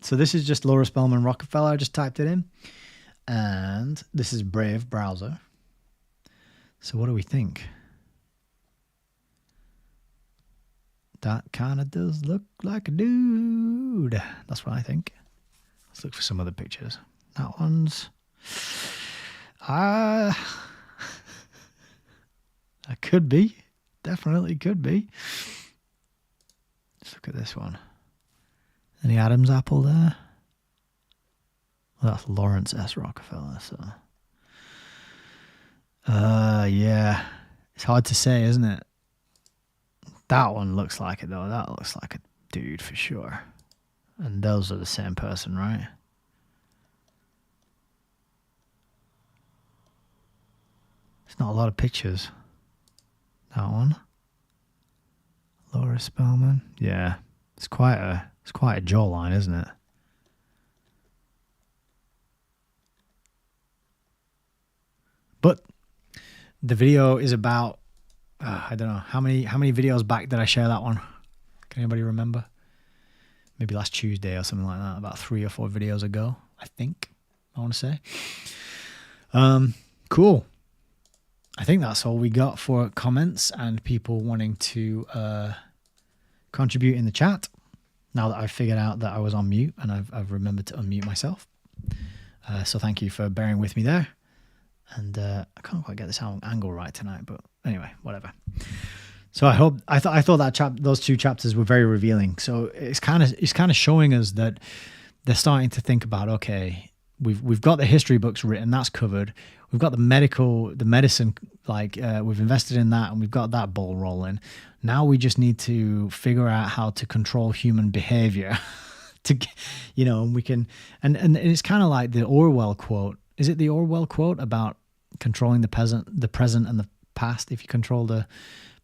So this is just Laura Spelman Rockefeller. I just typed it in. And this is Brave browser. So what do we think? That kind of does look like a dude. That's what I think. Let's look for some other pictures. That one's... that could be. Definitely could be. Let's look at this one. Any Adam's apple there? Well, that's Lawrence S. Rockefeller. So, yeah, it's hard to say, isn't it? That one looks like it though. That looks like a dude for sure. And those are the same person, right? It's not a lot of pictures. That one. Laura Spellman. Yeah, it's quite a jawline, isn't it? But the video is about I don't know how many videos back did I share that one? Can anybody remember? Maybe last Tuesday or something like that. About 3 or 4 videos ago, I think. I want to say. Cool. I think that's all we got for comments and people wanting to contribute in the chat. Now that I've figured out that I was on mute and I've remembered to unmute myself. So thank you for bearing with me there. And I can't quite get this angle right tonight, but anyway, whatever. So I thought that those 2 chapters were very revealing. So it's kind of showing us that they're starting to think about, okay, we've got the history books written, that's covered. We've got the medicine, we've invested in that and we've got that ball rolling. Now we just need to figure out how to control human behavior we can, and it's kind of like the Orwell quote. Is it the Orwell quote about controlling the present and the past? If you control the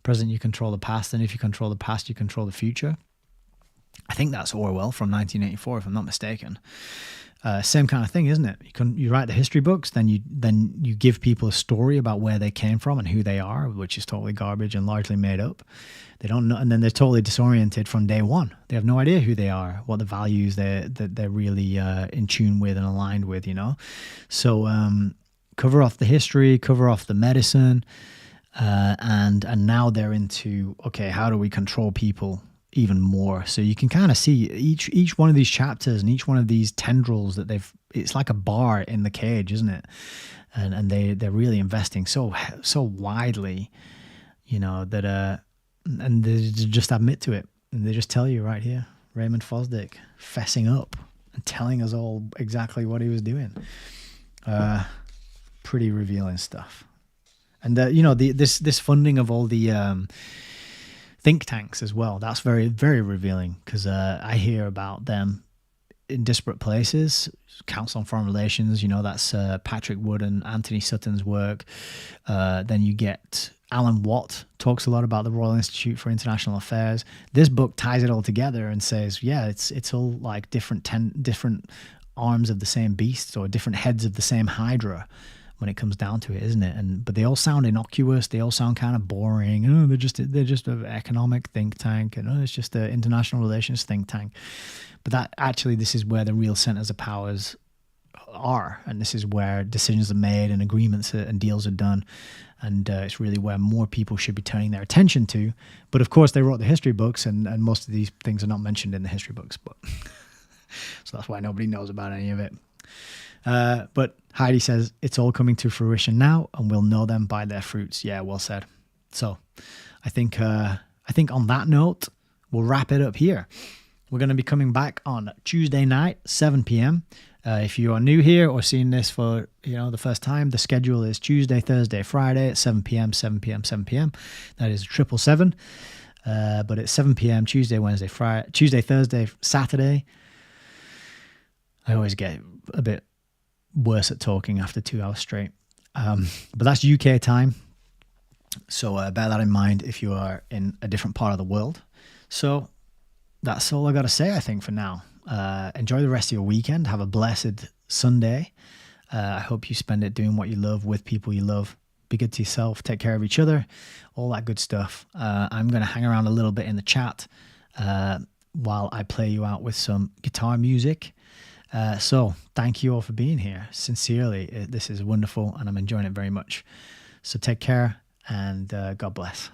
present, you control the past. And if you control the past, you control the future. I think that's Orwell from 1984, if I'm not mistaken. Same kind of thing, isn't it? You write the history books, then you give people a story about where they came from and who they are, which is totally garbage and largely made up. They don't know, and then they're totally disoriented from day one. They have no idea who they are, what the values they're really in tune with and aligned with, So cover off the history, cover off the medicine, and now they're into, okay, how do we control people even more? So you can kind of see each one of these chapters and each one of these tendrils that it's like a bar in the cage, isn't it? And they're really investing so widely, that and they just admit to it, and they just tell you right here, Raymond Fosdick fessing up and telling us all exactly what he was doing. Pretty revealing stuff. And this funding of all the think tanks as well, that's very, very revealing, because I hear about them in disparate places. Council on Foreign Relations, that's Patrick Wood and Anthony Sutton's work. Then you get Alan Watt talks a lot about the Royal Institute for International Affairs. This book ties it all together and says, yeah, it's all like different arms of the same beast, or different heads of the same hydra, when it comes down to it, isn't it? But they all sound innocuous. They all sound kind of boring. Oh, they're just an economic think tank, and it's just an international relations think tank. But this is where the real centers of powers are, and this is where decisions are made and agreements and deals are done, and it's really where more people should be turning their attention to. But of course, they wrote the history books, and most of these things are not mentioned in the history books. But so that's why nobody knows about any of it. But Heidi says, it's all coming to fruition now, and we'll know them by their fruits. Yeah, well said. So I think on that note, we'll wrap it up here. We're going to be coming back on Tuesday night, 7 p.m. If you are new here or seeing this for the first time, the schedule is Tuesday, Thursday, Friday at 7 p.m., 7 p.m., 7 p.m. That is 777. But it's 7 p.m. Tuesday, Wednesday, Friday, Tuesday, Thursday, Saturday. I always get a bit worse at talking after 2 hours straight. But that's UK time. So bear that in mind if you are in a different part of the world. So that's all I got to say, I think, for now. Enjoy the rest of your weekend. Have a blessed Sunday. I hope you spend it doing what you love with people you love. Be good to yourself. Take care of each other. All that good stuff. I'm going to hang around a little bit in the chat while I play you out with some guitar music. So thank you all for being here. Sincerely, this is wonderful and I'm enjoying it very much. So take care and God bless.